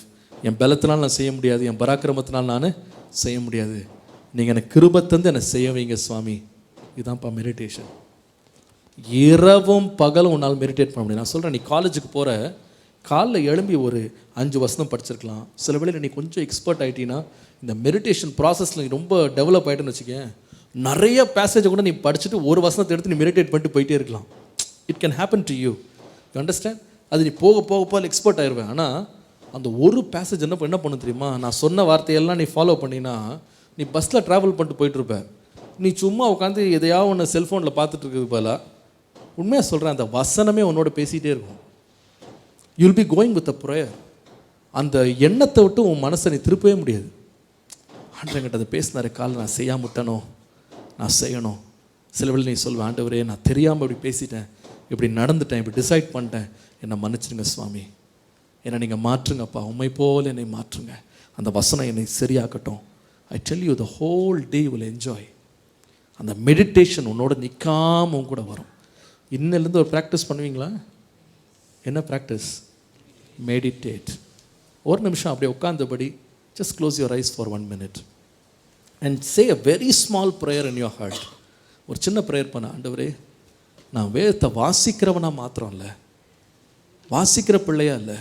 என் பலத்தினால் நான் செய்ய முடியாது, என் பராக்கிரமத்தினால் நான் செய்ய முடியாது, நீங்கள் எனக்கு கிருபை தந்து என்னை செய்ய வைங்க சுவாமி. இதுதான்ப்பா மெடிடேஷன். இரவும் பகலும் உன்னால் மெடிடேட் பண்ண முடியும். நான் சொல்கிறேன், நீ காலேஜுக்கு போகிற, காலைல எழும்பி ஒரு 5 வசனம் படிச்சிருக்கலாம். சில வேளையில் நீ கொஞ்சம் எக்ஸ்பர்ட் ஆகிட்டீங்கன்னா இந்த மெடிடேஷன் ப்ராசஸில் நீ ரொம்ப டெவலப் ஆகிட்டுன்னு வச்சுக்கேன், நிறைய பேசேஜை கூட நீ படிச்சுட்டு ஒரு வசனத்தை எடுத்து நீ மெடிடேட் பண்ணிட்டு போயிட்டே இருக்கலாம். It can happen to you. You understand? அது நீ போக போக போக எக்ஸ்பர்ட் ஆயிடுவேன். ஆனால் அந்த ஒரு பேசேஜ் என்ன பண்ண தெரியுமா, நான் சொன்ன வார்த்தையெல்லாம் நீ ஃபாலோ பண்ணினா நீ பஸ்ஸில் ட்ராவல் பண்ணிட்டு போயிட்டுருப்ப. நீ சும்மா உட்காந்து எதையாவது ஒன்று செல்ஃபோனில் பார்த்துட்டு இருக்கிறது போல. உண்மையாக சொல்கிறேன், அந்த வசனமே உன்னோட பேசிகிட்டே இருக்கும். You'll be going with a prayer. அந்த எண்ணத்தை விட்டு உன் மனசை நீ திருப்பவே முடியாது. ஆண்டவங்கிட்ட அதை பேசினாரு, காலை நான் செய்யாம விட்டனோ, நான் செய்யணும். சில வேளை நீ சொல்வேன், ஆண்டவரே நான் தெரியாமல் இப்படி பேசிட்டேன், இப்படி நடந்துட்டேன், இப்படி டிசைட் பண்ணிட்டேன், என்னை மன்னிச்சிருங்க சுவாமி, என்னை நீங்கள் மாற்றுங்கப்பா, உண்மை போல் என்னை மாற்றுங்க, அந்த வசனம் என்னை சரியாக்கட்டும். I tell you the whole day will enjoy. அந்த மெடிடேஷன் உன்னோட நிற்காம கூட வரும். இன்னிலேருந்து ஒரு ப்ராக்டிஸ் பண்ணுவீங்களா? என்ன ப்ராக்டிஸ்? மெடிடேட். ஒரு நிமிஷம் அப்படியே உட்காந்தபடி just close your eyes for 1 minute and say a very small prayer in your heart. ஒரு சின்ன ப்ரேயர் பண்ண, ஆண்டவரே நான் வேதத்தை வாசிக்கிறவனா மாத்திரம் இல்லை, வாசிக்கிற பிள்ளையா இல்லை,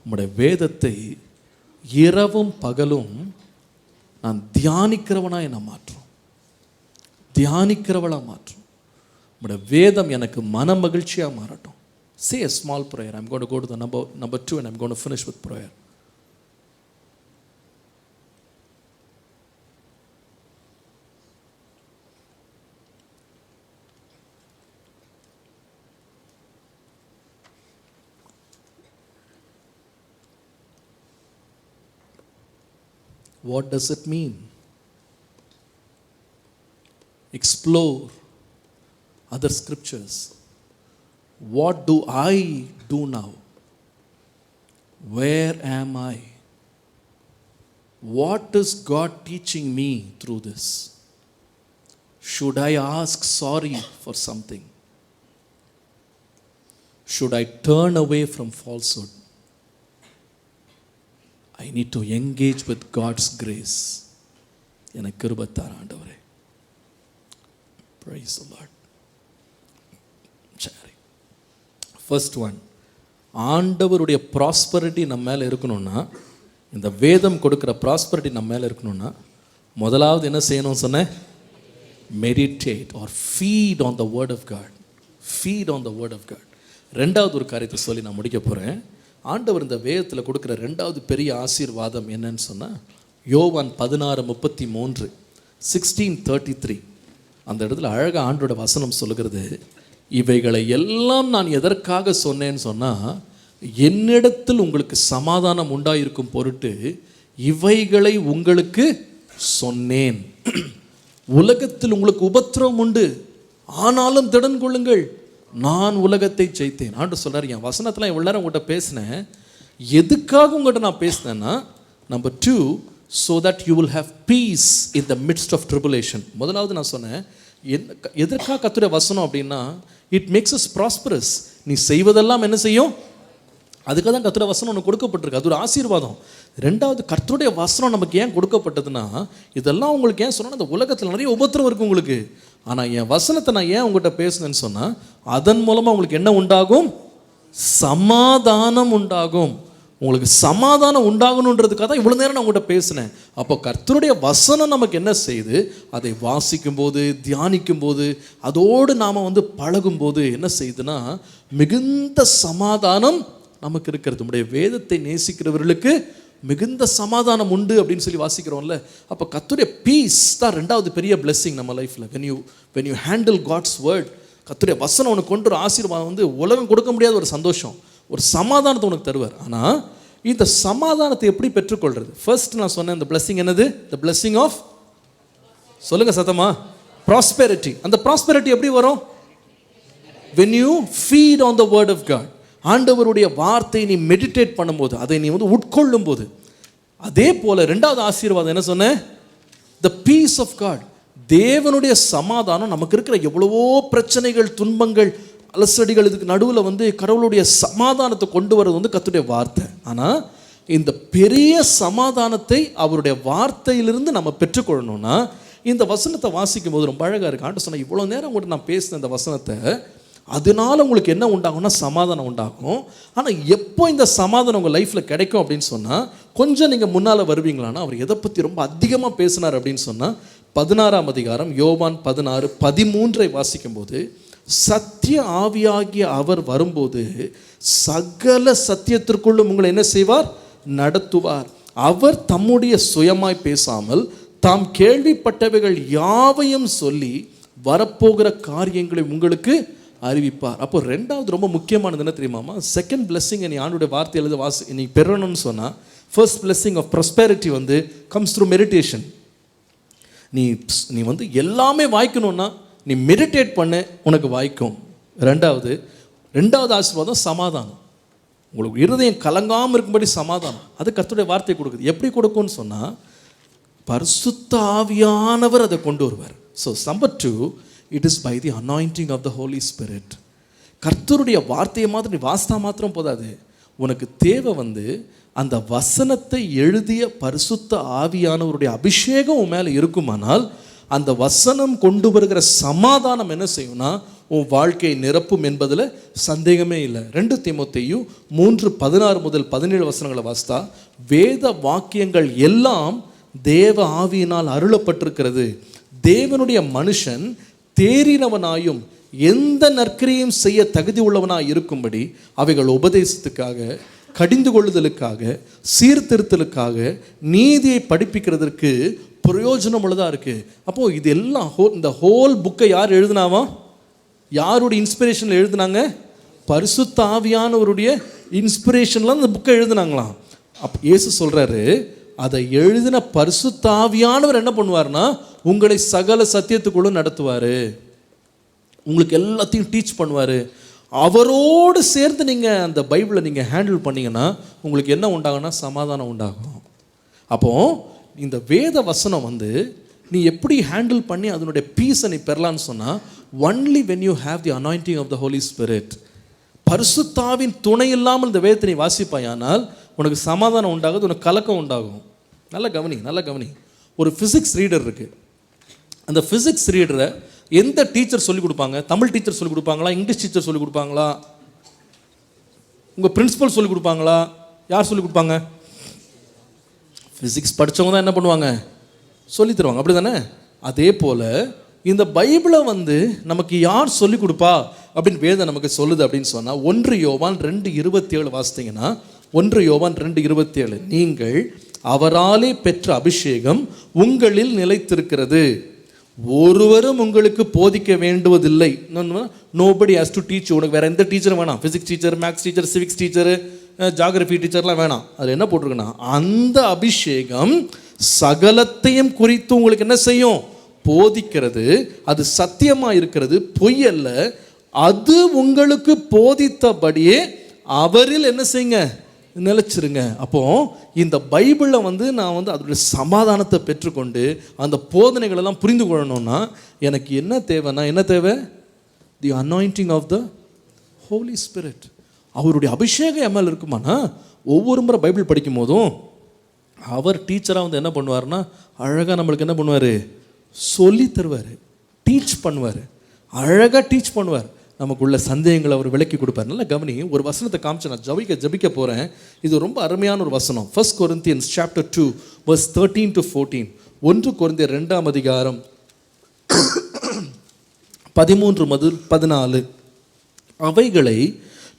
உம்முடைய வேதத்தை இரவும் பகலும் நான் தியானிக்கிறவனா என்னை மாற்றும், தியானிக்கிறவளா மாற்றும். உம்முடைய வேதம் எனக்கு மன மகிழ்ச்சியாக மாறட்டும். Say a small prayer. I'm going to go to the number 2 and I'm going to finish with prayer. What does it mean? Explore other scriptures. What do I do now? Where am I? What is God teaching me through this? Should I ask sorry for something? Should I turn away from falsehood? I need to engage with God's grace. எனக்கு கிருபை தார ஆண்டவரே. Praise the Lord. சரி, first one, ஆண்டவருடைய prosperity நம்ம மேலே இருக்கணும்னா, இந்த வேதம் கொடுக்குற ப்ராஸ்பரிட்டி நம்ம மேலே இருக்கணும்னா, முதலாவது என்ன செய்யணும்னு சொன்னேன்? Meditate or feed on the word of God. Feed on the word of God. ரெண்டாவது ஒரு காரியத்தை சொல்லி நான் முடிக்க போகிறேன். ஆண்டவர் இந்த வேதத்தில் கொடுக்குற ரெண்டாவது பெரிய ஆசீர்வாதம் என்னன்னு சொன்னால், யோவான் 16:33, 16:33 அந்த இடத்துல அழகாக ஆண்டோட வசனம் சொல்லுகிறது, இவைகளை எல்லாம் நான் எதற்காக சொன்னேன்னு சொன்னால், என்னிடத்தில் உங்களுக்கு சமாதானம் உண்டாயிருக்கும் பொருட்டு இவைகளை உங்களுக்கு சொன்னேன். உலகத்தில் உங்களுக்கு உபத்திரவம் உண்டு, ஆனாலும் திடன் கொள்ளுங்கள், நான் உலகத்தை ஜெயித்தேன். ஆண்டு சொல்கிறார், என் வசனத்தில் இவ்வளோ நேரம் உங்கள்கிட்ட பேசினேன், எதுக்காக உங்கள்கிட்ட நான் பேசினேன்னா, number 2, so that you will have peace in the midst of tribulation. முதலாவது நான் சொன்னேன், எதற்காக கர்த்தருடைய வசனம் அப்படின்னா, இட் மேக்ஸ் அஸ் ப்ராஸ்பரஸ். நீ செய்வதெல்லாம் என்ன செய்யும்? அதுக்காக தான் கர்த்தருடைய வசனம் ஒன்று கொடுக்கப்பட்டிருக்கு, அது ஒரு ஆசீர்வாதம். ரெண்டாவது, கர்த்தருடைய வசனம் நமக்கு ஏன் கொடுக்கப்பட்டதுன்னா, இதெல்லாம் உங்களுக்கு ஏன் சொன்னால், அந்த உலகத்தில் நிறைய உபத்திரம் இருக்குது உங்களுக்கு, ஆனால் என் வசனத்தை நான் ஏன் உங்கள்கிட்ட பேசுனேன்னு சொன்னால், அதன் மூலமாக உங்களுக்கு என்ன உண்டாகும்? சமாதானம் உண்டாகும். உங்களுக்கு சமாதானம் உண்டாகணுன்றதுக்காக தான் இவ்வளோ நேரம் நான் உங்கள்கிட்ட பேசினேன். அப்போ கர்த்தருடைய வசனம் நமக்கு என்ன செய்யுது? அதை வாசிக்கும் போது, தியானிக்கும் போது, அதோடு நாம் பழகும்போது என்ன செய்யுதுன்னா, மிகுந்த சமாதானம் நமக்கு இருக்கிறது. நம்முடைய வேதத்தை நேசிக்கிறவர்களுக்கு மிகுந்த சமாதானம் உண்டு அப்படின்னு சொல்லி வாசிக்கிறோம்ல. அப்போ கர்த்தருடைய பீஸ் தான் ரெண்டாவது பெரிய பிளெஸிங் நம்ம லைஃப்பில். when you handle God's word, கர்த்தருடைய வசனம் உனக்கு கொண்டு ஒரு ஆசீர்வாதம் உலகம் கொடுக்க முடியாத ஒரு சந்தோஷம், ஒரு சமாதானத்தை உனக்கு தருவார். ஆனால் இந்த சமாதானத்தை எப்படி பெற்றுக்கொள்றது? ஃபர்ஸ்ட் நான் சொன்னேன், இந்த பிளெஸிங் என்னது? the blessing of, சொல்லுங்க சத்தமா, prosperity. அந்த prosperity எப்படி வரும்? when you feed on the word of God. ஆண்டவருடைய வார்த்தையை நீ மெடிடேட் பண்ணும்போது, அதை நீ உட்கொள்ளும் போது. அதே போல ரெண்டாவது ஆசீர்வாதம் என்ன சொன்னேன்? the peace of God. தேவனுடைய சமாதானம். நமக்கு இருக்கிற எவ்வளவோ பிரச்சனைகள், துன்பங்கள், அலசடிகள், இதுக்கு நடுவில் கடவுளுடைய சமாதானத்தை கொண்டு வர்றது கர்த்தருடைய வார்த்தை. ஆனால் இந்த பெரிய சமாதானத்தை அவருடைய வார்த்தையிலிருந்து நம்ம பெற்றுக்கொள்ளணும்னா, இந்த வசனத்தை வாசிக்கும் போது ரொம்ப அழகாக இருக்கு. ஆண்டு சொன்னால் இவ்வளோ நேரம் கூட நான் பேசின இந்த வசனத்தை, அதனால உங்களுக்கு என்ன உண்டாகும்னா சமாதானம் உண்டாகும். ஆனால் எப்போ இந்த சமாதானம் உங்கள் லைஃப்பில் கிடைக்கும் அப்படின்னு சொன்னால், கொஞ்சம் நீங்கள் முன்னால் வருவீங்களான்னா அவர் எதை பற்றி ரொம்ப அதிகமாக பேசினார் அப்படின்னு சொன்னால் 16ஆம் அதிகாரம் யோவான் 16:13 வாசிக்கும்போது, சத்திய ஆவியாகிய அவர் வரும்போது சகல சத்தியத்திற்குள்ளும் உங்களை என்ன செய்வார்? நடத்துவார். அவர் தம்முடைய சுயமாய் பேசாமல் தாம் கேள்விப்பட்டவைகள் யாவையும் சொல்லி வரப்போகிற காரியங்களை உங்களுக்கு அறிவிப்பார். அப்போ ரெண்டாவது ரொம்ப முக்கியமானது என்ன தெரியுமாமா? செகண்ட் பிளெஸிங் நீ ஆண்டுடைய வார்த்தை எழுத நீ பெறணும்னு சொன்னால், ஃபர்ஸ்ட் பிளெஸிங் ஆஃப் ப்ராஸ்பெரிட்டி வந்து கம்ஸ் த்ரூ மெடிடேஷன். நீ வந்து எல்லாமே வாய்க்கணும்னா நீ மெடிடேட் பண்ண, உனக்கு வாய்க்கும். ரெண்டாவது ஆசீர்வாதம் சமாதானம். உங்களுக்கு இருதயம் கலங்காமல் இருக்கும்படி சமாதானம், அது கர்த்தருடைய வார்த்தை கொடுக்குது. எப்படி கொடுக்கும்னு சொன்னால், பரிசுத்த ஆவியானவர் அதை கொண்டு வருவார். So number 2, it is by the anointing of the Holy Spirit. கர்த்தருடைய வார்த்தையை மாத்திரம் நீ வாஸ்தா மாத்திரம் போதாது, உனக்கு தேவை வந்து அந்த வசனத்தை எழுதிய பரிசுத்த ஆவியானவருடைய அபிஷேகம் உன் மேலே இருக்குமானால், அந்த வசனம் கொண்டு வருகிற சமாதானம் என்ன செய்யும்னா உன் வாழ்க்கையை நிரப்பும் என்பதில் சந்தேகமே இல்லை. 2 தீமோத்தேயு 3:16-17 வாசித்தா, வேத வாக்கியங்கள் எல்லாம் தேவ ஆவியினால் அருளப்பட்டிருக்கிறது. தேவனுடைய மனுஷன் தேறினவனாயும் எந்த நற்கிரியும் செய்ய தகுதி உள்ளவனாய் இருக்கும்படி அவைகள் உபதேசத்துக்காக, கடிந்து கொள்ளுதலுக்காக, சீர்திருத்தலுக்காக, நீதியை படிப்பிக்கிறதுக்கு பிரயோஜனம் உள்ளதாக இருக்குது. அப்போது இது எல்லாம் இந்த ஹோல் புக்கை யார் எழுதினாவா? யாருடைய இன்ஸ்பிரேஷனில் எழுதினாங்க? பரிசுத்த ஆவியானவருடைய இன்ஸ்பிரேஷனில் அந்த புக்கை எழுதினாங்களாம். அப்போ இயேசு சொல்கிறாரு, அதை எழுதின பரிசுத்த ஆவியானவர் என்ன பண்ணுவார்னா உங்களை சகல சத்தியத்துக்குள்ள நடத்துவார், உங்களுக்கு எல்லாத்தையும் டீச் பண்ணுவார். அவரோடு சேர்ந்து நீங்கள் அந்த பைபிளை நீங்கள் ஹேண்டில் பண்ணிங்கன்னா உங்களுக்கு என்ன உண்டாகும்னா சமாதானம் உண்டாகும். அப்போது இந்த வேத வசனம் வந்து நீ எப்படி ஹேண்டில் பண்ணி அதனுடைய பீஸை நீ பெறலான்னு சொன்னால், only when you have the anointing of the Holy Spirit. பரிசுத்தாவின் துணை இல்லாமல் இந்த வேதத்தை நீ வாசிப்பாயானால் உனக்கு சமாதானம் உண்டாகுது, உனக்கு கலக்கம் உண்டாகும். நல்ல கவனி. ஒரு ஃபிசிக்ஸ் ரீடர் இருக்குது. அந்த ஃபிசிக்ஸ் ரீடரை எந்த டீச்சர் சொல்லிக் கொடுப்பாங்க? தமிழ் டீச்சர் சொல்லிக் கொடுப்பாங்களா? இங்கிலீஷ் டீச்சர் சொல்லிக் கொடுப்பாங்களா? உங்கள் பிரின்சிபல் சொல்லிக் கொடுப்பாங்களா? யார் சொல்லிக் கொடுப்பாங்க? ஃபிசிக்ஸ் படித்தவங்க தான் என்ன பண்ணுவாங்க? சொல்லி தருவாங்க, அப்படி தானே? அதே போல் இந்த பைபிளை வந்து நமக்கு யார் சொல்லிக் கொடுப்பா அப்படின்னு வேதம் நமக்கு சொல்லுது அப்படின்னு சொன்னால், 1 யோவான் 2:27 வாசித்தீங்கன்னா, 1 யோவான் 2:27, நீங்கள் அவராலே பெற்ற அபிஷேகம் உங்களில் நிலைத்திருக்கிறது, ஒருவரும் உங்களுக்கு போதிக்க வேண்டுவதில்லை. Nobody has to teach. உனக்கு வேறு எந்த டீச்சரும் வேணாம். Physics teacher, maths teacher, civics teacher, geography டீச்சர்லாம் வேணாம். அது என்ன போட்டிருக்குன்னா, அந்த அபிஷேகம் சகலத்தையும் குறித்து உங்களுக்கு என்ன செய்யும்? போதிக்கிறது. அது சத்தியமாக இருக்கிறது, பொய் அல்ல. அது உங்களுக்கு போதித்தபடியே அவரில் என்ன செய்யுங்க? நிலைச்சிருங்க. அப்போ இந்த பைபிளை வந்து நான் வந்து அதோடைய சமாதானத்தை பெற்றுக்கொண்டு அந்த போதனைகளெல்லாம் புரிந்து கொள்ளணும்னா எனக்கு என்ன தேவைன்னா, என்ன தேவை? The anointing of the Holy Spirit. அவருடைய அபிஷேகம் எம்எல் இருக்குமானா, ஒவ்வொரு முறை பைபிள் படிக்கும் போதும் அவர் டீச்சராக வந்து என்ன பண்ணுவார்னா, அழகாக நம்மளுக்கு என்ன பண்ணுவார்? சொல்லி தருவார், டீச் பண்ணுவார், அழகாக டீச் பண்ணுவார். நமக்குள்ள சந்தேகங்களை அவர் விளக்கி கொடுப்பார். நல்லா கவனி. ஒரு வசனத்தை காமிச்சு நான் ஜபிக்க போகிறேன். இது ரொம்ப அருமையான ஒரு வசனம். 1 Corinthians chapter 2 verse 13-14. 1 கொரிந்தியர் 2ஆம் அதிகாரம் 13-14. அவைகளை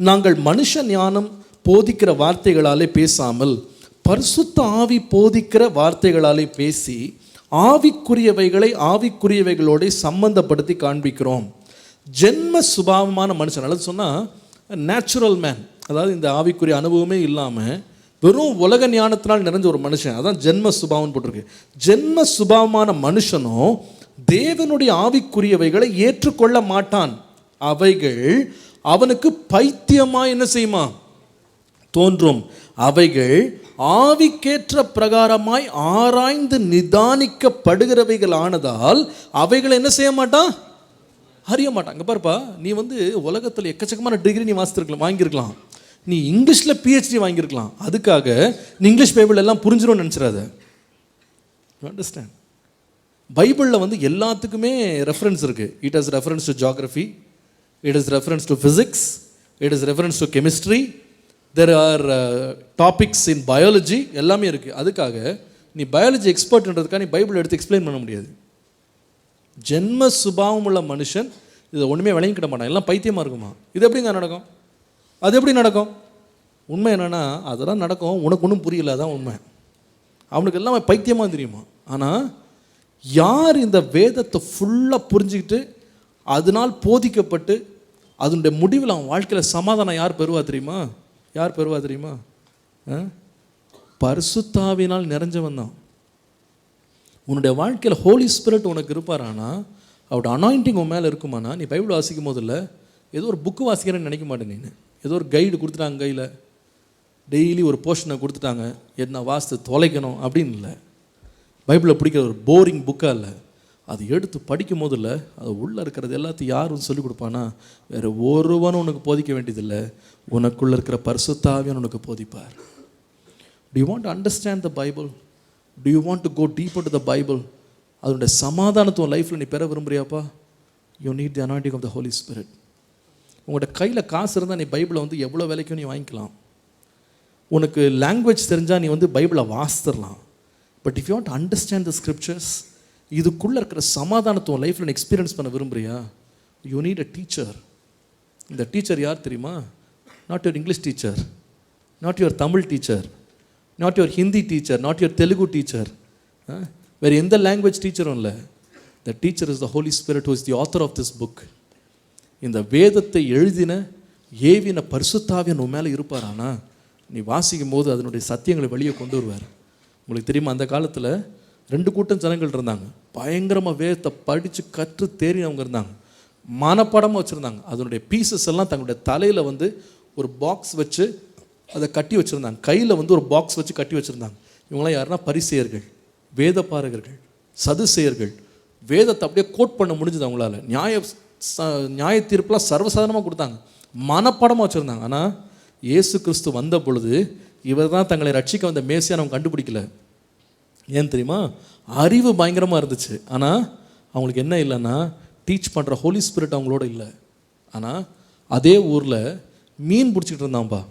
நாங்கள் மனுஷ ஞானம் போதிக்கிற வார்த்தைகளாலே பேசாமல் பரிசுத்த ஆவி போதிக்கிற வார்த்தைகளாலே பேசி ஆவிக்குரியவைகளை ஆவிக்குரியவைகளோடு சம்பந்தப்படுத்தி காண்பிக்கிறோம். ஜென்ம சுபாவமான மனுஷன், அல்லது சொன்னால் நேச்சுரல் மேன், அதாவது இந்த ஆவிக்குரிய அனுபவமே இல்லாமல் வெறும் உலக ஞானத்தினால் நிறைஞ்ச ஒரு மனுஷன், அதான் ஜென்ம சுபாவம் போட்டிருக்கு. ஜென்ம சுபாவமான மனுஷனும் தேவனுடைய ஆவிக்குரியவைகளை ஏற்றுக்கொள்ள மாட்டான். அவைகள் அவனுக்கு பைத்தியமாக என்ன செய்யுமா? தோன்றும். அவைகள் ஆவிக்கேற்ற பிரகாரமாய் ஆராய்ந்து நிதானிக்கப்படுகிறவைகள் ஆனதால் அவைகளை என்ன செய்ய மாட்டான்? அறிய மாட்டாங்க. பாருப்பா, நீ வந்து உலகத்தில் எக்கச்சக்கமான டிகிரி நீ வாங்கியிருக்கலாம், நீ இங்கிலீஷில் PhD வாங்கியிருக்கலாம். அதுக்காக நீ இங்கிலீஷ் பைபிள் எல்லாம் புரிஞ்சிடும்னு நினச்சிடாத. அண்டர்ஸ்டாண்ட்? பைபிளில் வந்து எல்லாத்துக்குமே ரெஃபரன்ஸ் இருக்குது. It has reference to geography, it is reference to physics, it is reference to chemistry, there are topics in biology, எல்லாமே இருக்குது. அதுக்காக நீ பயாலஜி எக்ஸ்பர்ட்ன்றதுக்காக நீ பைபிள் எடுத்து எக்ஸ்பிளைன் பண்ண முடியாது. ஜென்ம சுபாவம் உள்ள மனுஷன் இதை ஒன்றுமே விளங்கிக்கிட மாட்டான், எல்லாம் பைத்தியமாக இருக்குமா. இது எப்படிங்க நடக்கும்? அது எப்படி நடக்கும்? உண்மை என்னென்னா அதெல்லாம் நடக்கும், உனக்கு ஒன்றும் புரியல, அதான் உண்மை. அவனுக்கு எல்லாம் பைத்தியமாக தெரியுமா. ஆனால் யார் இந்த வேதத்தை ஃபுல்லாக புரிஞ்சுக்கிட்டு அதனால் போதிக்கப்பட்டு அதனுடைய முடிவில் அவன் வாழ்க்கையில் சமாதானம் யார் பெறுவா தெரியுமா? யார் பெறுவா தெரியுமா? பரிசுத்தாவினால் நிறைஞ்சவன் தான். உன்னுடைய வாழ்க்கையில் ஹோலி ஸ்பிரிட் உனக்கு இருப்பாரானா, அவரோட அனாயிண்டிங் உன் மேலே இருக்குமானா, நீ பைபிள் வாசிக்கும் போதில்ல ஏதோ ஒரு புக்கு வாசிக்கிறேன்னு நினைக்க மாட்டேன். நீ ஏதோ ஒரு கைடு கொடுத்துட்டாங்க கையில், டெய்லி ஒரு போர்ஷனை கொடுத்துட்டாங்க, என்ன வாசித்து தொலைக்கணும் அப்படின்னு இல்லை. பைபிளில் பிடிக்கிற ஒரு போரிங் புக்காக இல்லை, அது எடுத்து படிக்கும் போதில்ல அது உள்ளே இருக்கிறது எல்லாத்தையும் யாரும் சொல்லிக் கொடுப்பானா, வேறு ஒருவனும் உனக்கு போதிக்க வேண்டியதில்லை, உனக்குள்ளே இருக்கிற பரிசுத்தாவியன் உனக்கு போதிப்பார். Do you want to understand the Bible? Do you want to go deeper to the Bible? அதனுடைய சமாதானத்தை உன் லைஃப்பில் நீ பெற விரும்புறியாப்பா? You need the anointing of the Holy Spirit. உங்களோட கையில் காசு இருந்தால் நீ பைபிளை வந்து எவ்வளோ விலைக்கும் நீ வாங்கிக்கலாம். உனக்கு லாங்குவேஜ் தெரிஞ்சால் நீ வந்து பைபிளை வாசித்தரலாம். But if you want to understand the scriptures, இதுக்குள்ளே இருக்கிற சமாதானத்தை உன் லைஃப்பில் நீ எக்ஸ்பீரியன்ஸ் பண்ண விரும்புறியா? You need a teacher. இந்த டீச்சர் யார் தெரியுமா? Not your English teacher, not your Tamil teacher, not your Hindi teacher, not your Telugu teacher, வேறு எந்த லாங்குவேஜ் டீச்சரும் இல்லை. The teacher is the Holy Spirit who is the author of this book. இந்த வேதத்தை எழுதின ஏவின பரிசுத்தாவியன் உன் மேலே இருப்பாரானா, நீ வாசிக்கும் போது அதனுடைய சத்தியங்களை வெளியே கொண்டு வருவார். உங்களுக்கு தெரியுமா, அந்த காலத்தில் 2 கூட்டம் ஜனங்கள் இருந்தாங்க. பயங்கரமாக வேதத்தை படித்து கற்று தேறினவங்க இருந்தாங்க, மனப்படமாக வச்சுருந்தாங்க. அதனுடைய பீசஸ் எல்லாம் தங்களுடைய தலையில் வந்து ஒரு பாக்ஸ் வச்சு அதை கட்டி வச்சுருந்தாங்க, கையில் வந்து ஒரு பாக்ஸ் வச்சு கட்டி வச்சுருந்தாங்க. இவங்களாம் யாருன்னா பரிசேயர்கள், வேத பாரகர்கள், சதுசேயர்கள். வேதத்தை அப்படியே கோட் பண்ண முடிஞ்சது அவங்களால. நியாய தீர்ப்புலாம் சர்வசாதாரணமாக கொடுத்தாங்க, மனப்படமாக வச்சுருந்தாங்க. ஆனால் இயேசு கிறிஸ்து வந்த பொழுது இவர் தான் தங்களை ரட்சிக்க வந்த மேசியான்னு அவங்க கண்டுபிடிக்கல. ஏன் தெரியுமா? அறிவு பயங்கரமாக இருந்துச்சு, ஆனால் அவங்களுக்கு என்ன இல்லைன்னா டீச் பண்ணுற ஹோலி ஸ்பிரிட் அவங்களோட இல்லை. ஆனால் அதே ஊரில் மீன் பிடிச்சிக்கிட்டு இருந்தான்ப்பா,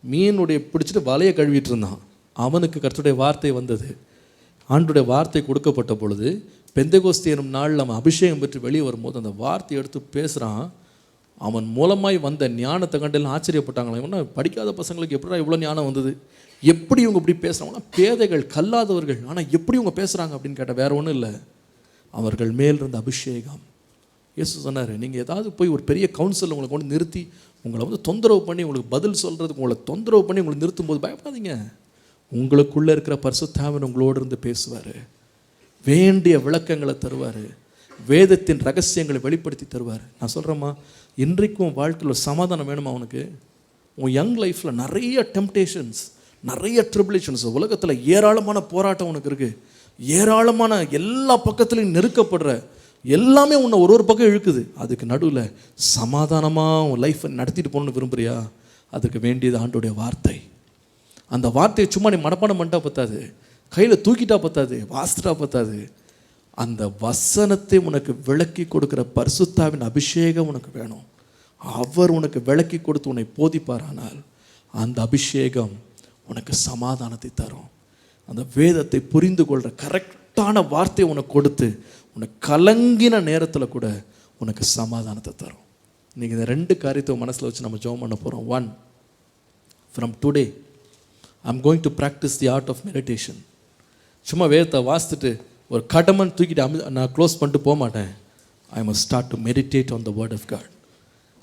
மீனுடைய பிடிச்சிட்டு வலையை கழுவிட்டு இருந்தான். அவனுக்கு கர்த்தருடைய வார்த்தை வந்தது. ஆண்டுடைய வார்த்தை கொடுக்கப்பட்ட பொழுது பெந்தெகோஸ்தே எனும் நாளில் அவன் அபிஷேகம் பெற்று வெளியே வரும்போது அந்த வார்த்தையை எடுத்து பேசுகிறான். அவன் மூலமாய் வந்த ஞானத்தை கண்டெல்லாம் ஆச்சரியப்பட்டாங்களே, இவனா படிக்காத பசங்களுக்கு எப்படா இவ்வளோ ஞானம் வந்தது, எப்படி இவங்க இப்படி பேசுகிறாங்கன்னா பேதைகள், கல்லாதவர்கள், ஆனால் எப்படி இவங்க பேசுகிறாங்க அப்படின்னு கேட்டால் வேறு ஒன்றும் இல்லை, அவர்கள் மேல் இருந்த அபிஷேகம். இயேசு சொன்னார், நீங்கள் ஏதாவது போய் ஒரு பெரிய கவுன்சில் உங்களை கொண்டு நிறுத்தி உங்களை வந்து தொந்தரவு பண்ணி உங்களுக்கு பதில் சொல்கிறதுக்கு உங்களை தொந்தரவு பண்ணி உங்களை நிறுத்தும் போது பயப்படாதீங்க. உங்களுக்குள்ளே இருக்கிற பரிசுத்தாவியன் உங்களோடு இருந்து பேசுவார், வேண்டிய விளக்கங்களை தருவார், வேதத்தின் ரகசியங்களை வெளிப்படுத்தி தருவார். நான் சொல்கிறேம்மா, இன்றைக்கும் வாழ்க்கையில் ஒரு சமாதானம் வேணுமா உனக்கு? உன் யங் லைஃப்பில் நிறைய டெம்டேஷன்ஸ், நிறைய ட்ரிபுலேஷன்ஸ், உலகத்தில் ஏராளமான போராட்டம் உனக்கு இருக்குது, ஏராளமான எல்லா பக்கத்துலையும் நெருக்கப்படுற எல்லாமே உன்னை ஒரு பக்கம் இழுக்குது. அதுக்கு நடுவில் சமாதானமாக உன் லைஃப்பை நடத்திட்டு போகணுன்னு விரும்புகிறியா? அதுக்கு வேண்டியது ஆண்டோடைய வார்த்தை. அந்த வார்த்தையை சும்மா நீ மனப்பாடம் பண்ணிட்டா பத்தாது, கையில் தூக்கிட்டா பத்தாது, வாசிட்டா பத்தாது. அந்த வசனத்தை உனக்கு விளக்கி கொடுக்குற பரிசுத்தாவின் அபிஷேகம் உனக்கு வேணும். அவர் உனக்கு விளக்கி கொடுத்து உன்னை போதிப்பாரானால் அந்த அபிஷேகம் உனக்கு சமாதானத்தை தரும். அந்த வேதத்தை புரிந்து கொள்கிற கரெக்டான வார்த்தையை உனக்கு கொடுத்து உனக்கு கலங்கின நேரத்தில் கூட உனக்கு சமாதானத்தை தரும். நீங்கள் இந்த 2 காரியத்தை மனசில் வச்சு நம்ம ஜெபம் பண்ண போகிறோம். 1, from today I'm going to practice the art of meditation. சும்மா வேதத்தை வாசித்துட்டு ஒரு கடமன் தூக்கிட்டு நான் க்ளோஸ் பண்ணிட்டு போக மாட்டேன். I must start to meditate on the word of God.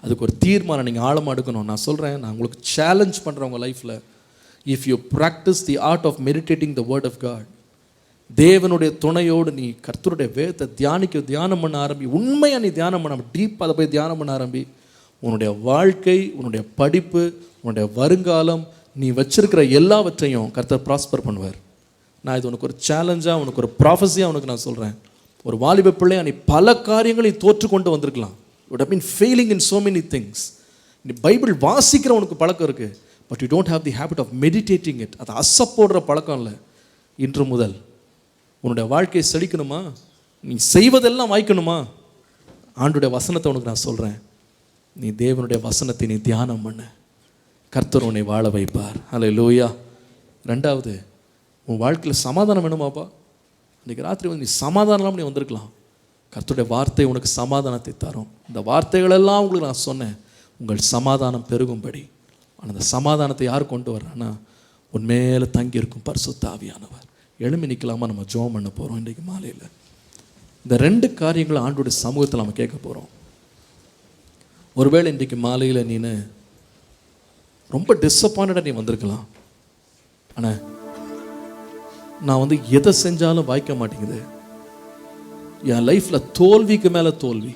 அதுக்கு ஒரு தீர்மானம் நீங்கள் ஆழமாக எடுக்கணும். நான் சொல்கிறேன், நான் உங்களுக்கு சேலஞ்ச் பண்ணுறேன் உங்கள் லைஃப்பில். If you practice the art of meditating the word of God, தேவனுடைய துணையோடு நீ கர்த்தருடைய வேதத்தை தியானம் பண்ண ஆரம்பி. உண்மையாக நீ தியானம் பண்ண டீப்பாக அதை போய் தியானம் பண்ண ஆரம்பி. உன்னுடைய வாழ்க்கை, உன்னுடைய படிப்பு, உன்னுடைய வருங்காலம், நீ வச்சிருக்கிற எல்லாவற்றையும் கர்த்தர் ப்ராஸ்பர் பண்ணுவார். நான் இது உனக்கு ஒரு சேலஞ்சாக, உனக்கு ஒரு ப்ராஃபஸியாக உனக்கு நான் சொல்கிறேன். ஒரு வாலிப பிள்ளையா நீ பல காரியங்களை தோற்று கொண்டு வந்திருக்கலாம். You have been failing in so many things. நீ பைபிள் வாசிக்கிற உனக்கு பழக்கம் இருக்குது, but you don't have the habit of meditating it. அது அசப்போடுற பழக்கம் இல்லை. இன்று முதல் உன்னுடைய வாழ்க்கையை செழிக்கணுமா? நீ செய்வதெல்லாம் வாய்க்கணுமா? ஆண்டுடைய வசனத்தை உனக்கு நான் சொல்கிறேன். நீ தேவனுடைய வசனத்தை நீ தியானம் பண்ண, கர்த்தர் உன்னை வாழ வைப்பார். அல்லேலூயா. ரெண்டாவது, உன் வாழ்க்கையில் சமாதானம் வேணுமாப்பா? இன்றைக்கி ராத்திரி வந்து நீ சமாதானம் நீ வந்திருக்கலாம். கர்த்தருடைய வார்த்தை உனக்கு சமாதானத்தை தரும். இந்த வார்த்தைகளெல்லாம் உங்களுக்கு நான் சொன்னேன், உங்கள் சமாதானம் பெருகும்படி. ஆனால் அந்த சமாதானத்தை யார் கொண்டு வர்றான்னா, உன் மேலே தங்கியிருக்கும் பரிசுத்த ஆவியானவர். எழும்பி நிற்கலாமா? நம்ம ஜெபம் பண்ண போகிறோம் இன்றைக்கு மாலையில். இந்த 2 காரியங்களை ஆண்டோடைய சமூகத்தில் நம்ம கேட்க போகிறோம். ஒருவேளை இன்றைக்கு மாலையில் நீ ரொம்ப டிஸப்பாயிண்டடாக நீ வந்திருக்கலாம். ஆனால் நான் வந்து எதை செஞ்சாலும் வாய்க்க மாட்டேங்குது, என் லைஃப்பில் தோல்விக்கு மேலே தோல்வி,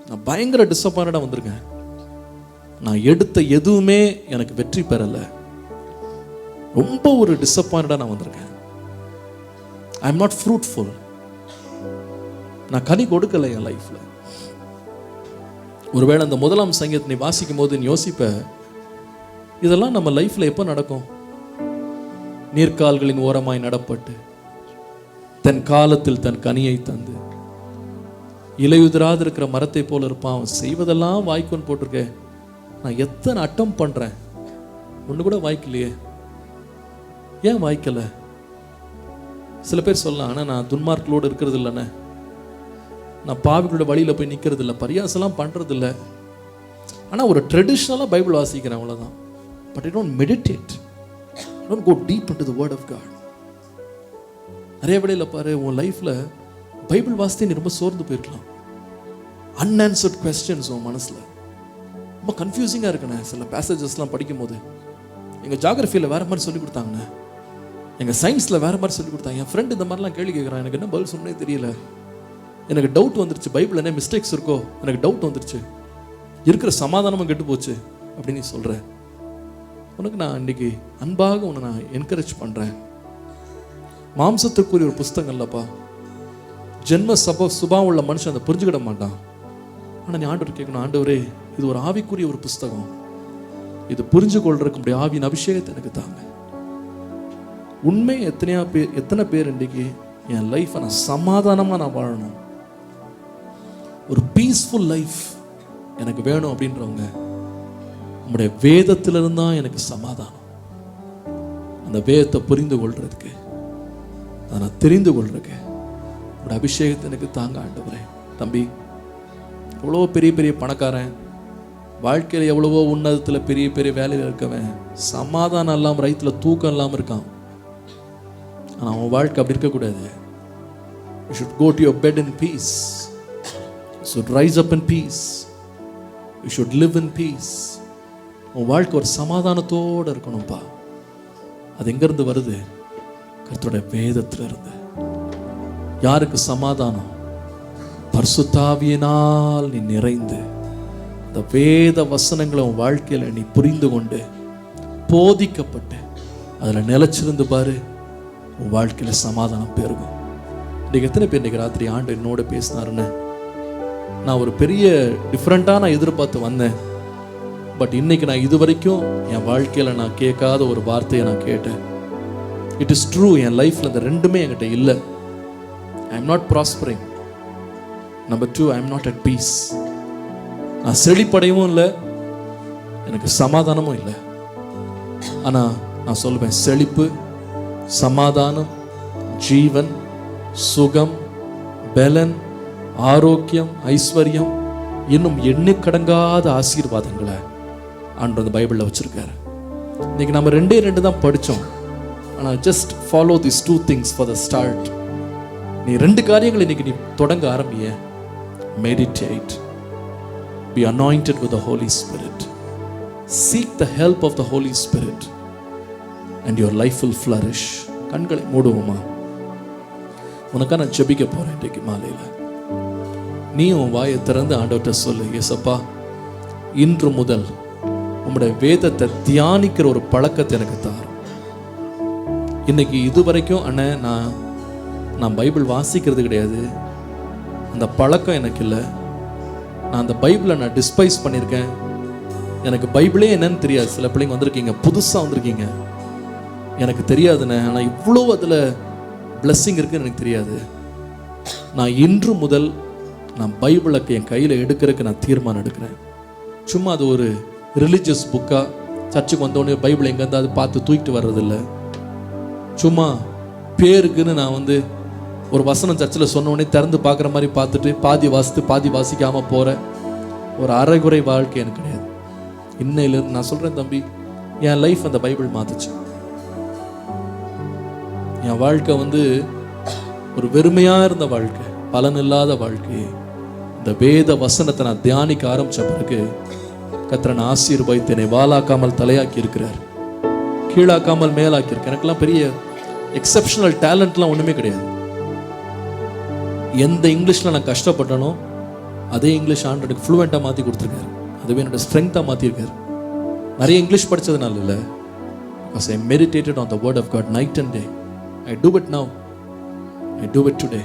நான் பயங்கர டிஸப்பாயிண்டடாக வந்திருக்கேன், நான் எடுத்த எதுவுமே எனக்கு வெற்றி பெறலை, ரொம்ப ஒரு டிஸப்பாயிண்டடாக நான் வந்திருக்கேன். ஐ எம் நாட் ஃப்ரூட்ஃபுல், நான் கனி கொடுக்கலை என் லைஃப்பில். ஒருவேளை அந்த 1ஆம் சங்கீதத்தை நீ வாசிக்கும் போது நீ யோசிப்ப, இதெல்லாம் நம்ம லைஃப்பில் எப்போ நடக்கும்? நீர்க்கால்களின் ஓரமாய் நடப்பட்டு தன் காலத்தில் தன் கனியை தந்து இலையுதிராது இருக்கிற மரத்தை போல இருப்பான். அவன் செய்வதெல்லாம் வாய்க்குன்னு போட்டிருக்கேன். நான் எத்தனை அட்டம் பண்ணுறேன், ஒன்று கூட வாய்க்கலையே. ஏன் வாய்க்கலை? சில பேர் சொல்லலாம், ஆனால் நான் துன்மார்க்களோடு இருக்கிறது இல்லைண்ணே, நான் பாவிகளோட வழியில் போய் நிற்கிறது இல்லை, பரியாசெல்லாம் பண்ணுறது இல்லை, ஆனால் ஒரு ட்ரெடிஷ்னலாக பைபிள் வாசிக்கிறேன், அவ்வளோதான். But I don't meditate, I don't go deep into the word of God. நிறைய வேளையில் பாரு, உன் லைஃப்பில் பைபிள் வாசித்து நீ ரொம்ப சோர்ந்து போயிருக்கலாம். அன்ஆன்சர்ட் கொஸ்டின்ஸ் உன் மனசில் ரொம்ப கன்ஃபியூசிங்காக இருக்குண்ணே. சில பேசேஜஸ்லாம் படிக்கும் போது, எங்கள் ஜாகிரஃபியில் வேறு மாதிரி சொல்லி கொடுத்தாங்கண்ணே, எங்கள் சயின்ஸில் வேறு மாதிரி சொல்லி கொடுத்தாங்க, என் ஃப்ரெண்ட் இந்த மாதிரிலாம் கேள்வி கேட்குறான், எனக்கு என்ன பதில் சொன்னே தெரியல, எனக்கு டவுட் வந்துருச்சு, பைபிள் என்ன மிஸ்டேக்ஸ் இருக்கோ, எனக்கு டவுட் வந்துருச்சு, இருக்கிற சமாதானமும் கெட்டு போச்சு அப்படின்னு நீ சொல்கிற. உனக்கு நான் இன்றைக்கி அன்பாக உன்னை நான் என்கரேஜ் பண்ணுறேன். மாம்சத்துக்குரிய ஒரு புஸ்தகம் இல்லைப்பா. ஜென்ம சுபாவம் உள்ள மனுஷன் அதை புரிஞ்சுக்கிட மாட்டான். ஆனால் நீ ஆண்டவர் கேட்கணும், ஆண்டவரே இது ஒரு ஆவிக்குரிய ஒரு புஸ்தகம், இது புரிஞ்சு கொள்றதுக்கு முடிய ஆவியின் அபிஷேகத்தை எனக்கு தாங்க. உண்மை எத்தனை பேர் இன்றைக்கி என் லைஃப்பை நான் சமாதானமாக நான் வாழணும், ஒரு பீஸ்ஃபுல் லைஃப் எனக்கு வேணும் அப்படின்றவங்க, உங்களுடைய வேதத்திலிருந்து தான் எனக்கு சமாதானம். அந்த வேதத்தை புரிந்து கொள்றதுக்கு, அதை நான் தெரிந்து கொள்றதுக்கு உங்களுடைய அபிஷேகத்தை எனக்கு தாங்க ஆண்டவரே. தம்பி, எவ்வளோ பெரிய பெரிய பணக்காரன், வாழ்க்கையில் எவ்வளவோ உன்னதத்தில் பெரிய பெரிய வேலையில் இருக்கவன், சமாதானம் இல்லாமல் ரைத்தில் தூக்கம் இல்லாமல் இருக்கான். ஆனால் அவன் வாழ்க்கை அப்படி இருக்கக்கூடாது. You should go to your bed in peace. You should rise up in peace. You should live in peace. உன் வாழ்க்கை ஒரு சமாதானத்தோடு இருக்கணும்ப்பா. அது எங்கேருந்து வருது? கர்த்தருடைய வேதத்தில் இருந்து. யாருக்கு சமாதானம்? பரிசுத்த ஆவியினால் நீ நிறைந்து இந்த வேத வசனங்களை உன் வாழ்க்கையில் நீ புரிந்து கொண்டு போதிக்கப்பட்டு அதில் நிலைச்சிருந்து பாரு, உன் வாழ்க்கையில் சமாதானம் பெருகும். இன்றைக்கு எத்தனை பேர் இன்றைக்கு ராத்திரி ஆண்டு என்னோட பேசினாருன்னு, நான் ஒரு பெரிய டிஃப்ரெண்ட்டாக நான் எதிர்பார்த்து வந்தேன். பட் இன்னைக்கு நான் இது வரைக்கும் என் வாழ்க்கையில் நான் கேட்காத ஒரு வார்த்தையை நான் கேட்டேன். It is true. என் லைஃப்பில் இந்த ரெண்டுமே என்கிட்ட இல்லை. I am not prospering. Number 2, I am not at piece. நான் செழிப்படையவும் இல்லை, எனக்கு சமாதானமும் இல்லை. ஆனால் நான் சொல்லுவேன், செழிப்பு, சமாதானம், ஜீவன், சுகம், பலன், ஆரோக்கியம், ஐஸ்வர்யம், இன்னும் எண்ணிக்கடங்காத ஆசீர்வாதங்களை ஆண்டவர் அந்த பைபிளில் வச்சிருக்காரு. இன்னைக்கு நம்ம 2 தான் படித்தோம். ஆனால் just follow this 2 things for the start. நீ 2 காரியங்களை இன்னைக்கு நீ தொடங்க ஆரம்பிய. Meditate, be anointed with the Holy Spirit, seek the help of the Holy Spirit and your life will flourish. கண்களை மூடுவோமா? உனக்கா நான் ஜெபிக்க போகிறேன் இன்றைக்கு மாலையில். நீ உன் வாயை திறந்து ஆண்டவர்கிட்ட சொல்லு, ஏசப்பா, இன்று முதல் உம்முடைய வேதத்தை தியானிக்கிற ஒரு பழக்கத்தை எனக்கு தாரும். இன்னைக்கு இதுவரைக்கும் அண்ணே நான் பைபிள் வாசிக்கிறது கிடையாது, அந்த பழக்கம் எனக்கு இல்லை. நான் அந்த பைபிளை நான் டிஸ்பைஸ் பண்ணியிருக்கேன். எனக்கு பைபிளே என்னன்னு தெரியாது. சில பிள்ளைங்க வந்திருக்கீங்க, புதுசாக வந்திருக்கீங்க, எனக்கு தெரியாதுண்ணே, ஆனால் இவ்வளோ அதில் பிளெஸ்ஸிங் இருக்குன்னு எனக்கு தெரியாது. நான் இன்று முதல் நான் பைபிளை என் கையில் எடுக்கிறதுக்கு நான் தீர்மானம் எடுக்கிறேன். சும்மா அது ஒரு ரிலீஜியஸ் புக்காக சர்ச்சுக்கு வந்தோடனே பைபிள் எங்கேருந்தாவது பார்த்து தூக்கிட்டு வர்றதில்லை. சும்மா பேருக்குன்னு நான் ஒரு வசனம் சர்ச்சில் சொன்னோடனே திறந்து பார்க்குற மாதிரி பார்த்துட்டு பாதி வாசித்து பாதி வாசிக்காமல் போகிற ஒரு அரைகுறை வாழ்க்கை எனக்கு கிடையாது. இன்னையிலிருந்து நான் சொல்கிறேன் தம்பி, என் லைஃப் அந்த பைபிள் மாற்றுச்சு. என் வாழ்க்கை ஒரு வெறுமையாக இருந்த வாழ்க்கை, பலன் இல்லாத வாழ்க்கை. இந்த வேத வசனத்தை நான் தியானிக்க ஆரம்பித்த பிறகு கர்த்தர் ஆசீர்வதித்து என்னை வாலாக்காமல் தலையாக்கி இருக்கிறார், கீழாக்காமல் மேலாக்கியிருக்க. எனக்கெல்லாம் பெரிய எக்ஸப்ஷனல் டேலண்ட்லாம் ஒன்றுமே கிடையாது. எந்த இங்கிலீஷில் நான் கஷ்டப்பட்டனோ அதே இங்கிலீஷ் ஆண்டவருக்கு ஃப்ளூவெண்ட்டாக மாற்றி கொடுத்துருக்காரு. அதுவே என்னோட ஸ்ட்ரென்த்தாக மாற்றிருக்காரு. நிறைய இங்கிலீஷ் படித்ததுனால இல்லை, because I meditated on the word of God night and day. I do it now. I do it today.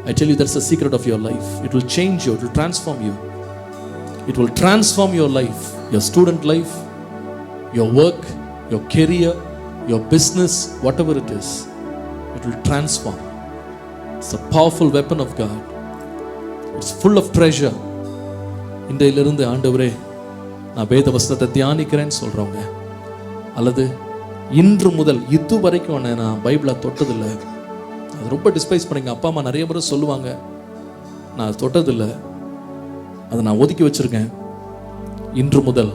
I tell you, that's the secret of your life. It will change you. It will transform you. It will transform your life, your student life, your work, your career, your business, whatever it is. It will transform. It's a powerful weapon of God. It's full of treasure. இன்றையிலிருந்து ஆண்டவரே நான் வேத வசனத்தை தியானிக்கிறேன்னு சொல்கிறவங்க, அல்லது இன்று முதல் இது வரைக்கும் நான் பைபிளை தொட்டதில்லை, அது ரொம்ப டிஸ்பைஸ் பண்ணிங்க. அப்பா அம்மா நிறைய பேர் சொல்லுவாங்க, நான் தொட்டதில்லை, அதை நான் ஒதுக்கி வச்சுருக்கேன். இன்று முதல்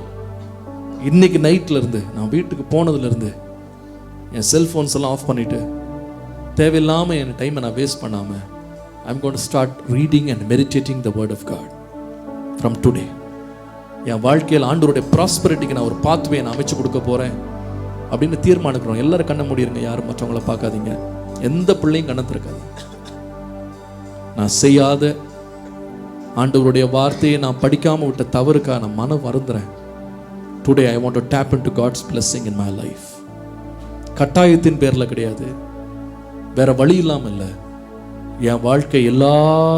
இன்னைக்கு நைட்லேருந்து நான் வீட்டுக்கு போனதுலேருந்து என் செல்ஃபோன்ஸ் எல்லாம் ஆஃப் பண்ணிவிட்டு தேவையில்லாமல் என் டைமை நான் வேஸ்ட் பண்ணாமல் I'm going to start reading and meditating the word of God from today. என் வாழ்க்கையில் ஆண்டவருடைய ப்ராஸ்பரிட்டிக்கு நான் ஒரு பாத்வே நான் அமைச்சு கொடுக்க போகிறேன் அப்படின்னு தீர்மானிக்கிறோம். எல்லாரும் கண்ண முடியுங்க, யாரும் மற்றவங்கள பார்க்காதீங்க, எந்த பிள்ளையும் கண்ண திறக்காது. நான் செய்யாத ஆண்டவருடைய வார்த்தையை நான் படிக்காமல் விட்ட தவறுக்காக நான் மனம் வருந்துறேன். Today I want to tap into God's blessing in my life. கட்டாயத்தின் பேரில் கிடையாது, வேற வழி இல்லாமல் இல்லை. என் வாழ்க்கை எல்லா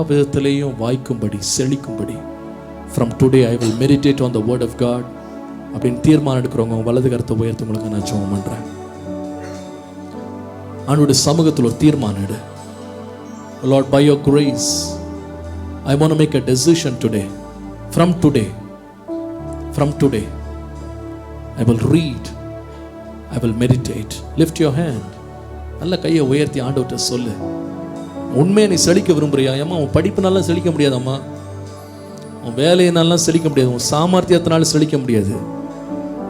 விதத்திலையும் வாய்க்கும்படி செழிக்கும்படி from today I will meditate on the word of God அப்படின்னு தீர்மானம் எடுக்கிறவங்க வலது கருத்தை உயர்த்து உங்களுக்கு நான் ஜெபம் பண்ணுறேன். ஆண்டவருடைய சமூகத்தில் ஒரு தீர்மானம் எடு. Lord, by your grace I want to make a decision today. From today I will read, I will meditate. Lift your hand. நல்ல கையை உயர்த்தி ஆண்டவர்கிட்ட சொல்லு. உண்மையை நீ செழிக்க விரும்புறியா? அம்மா உன் படிப்புனால செழிக்க முடியாதம்மா, உன் வேலையினாலாம் செழிக்க முடியாது, உன் சாமர்த்தியத்தினால செழிக்க முடியாது.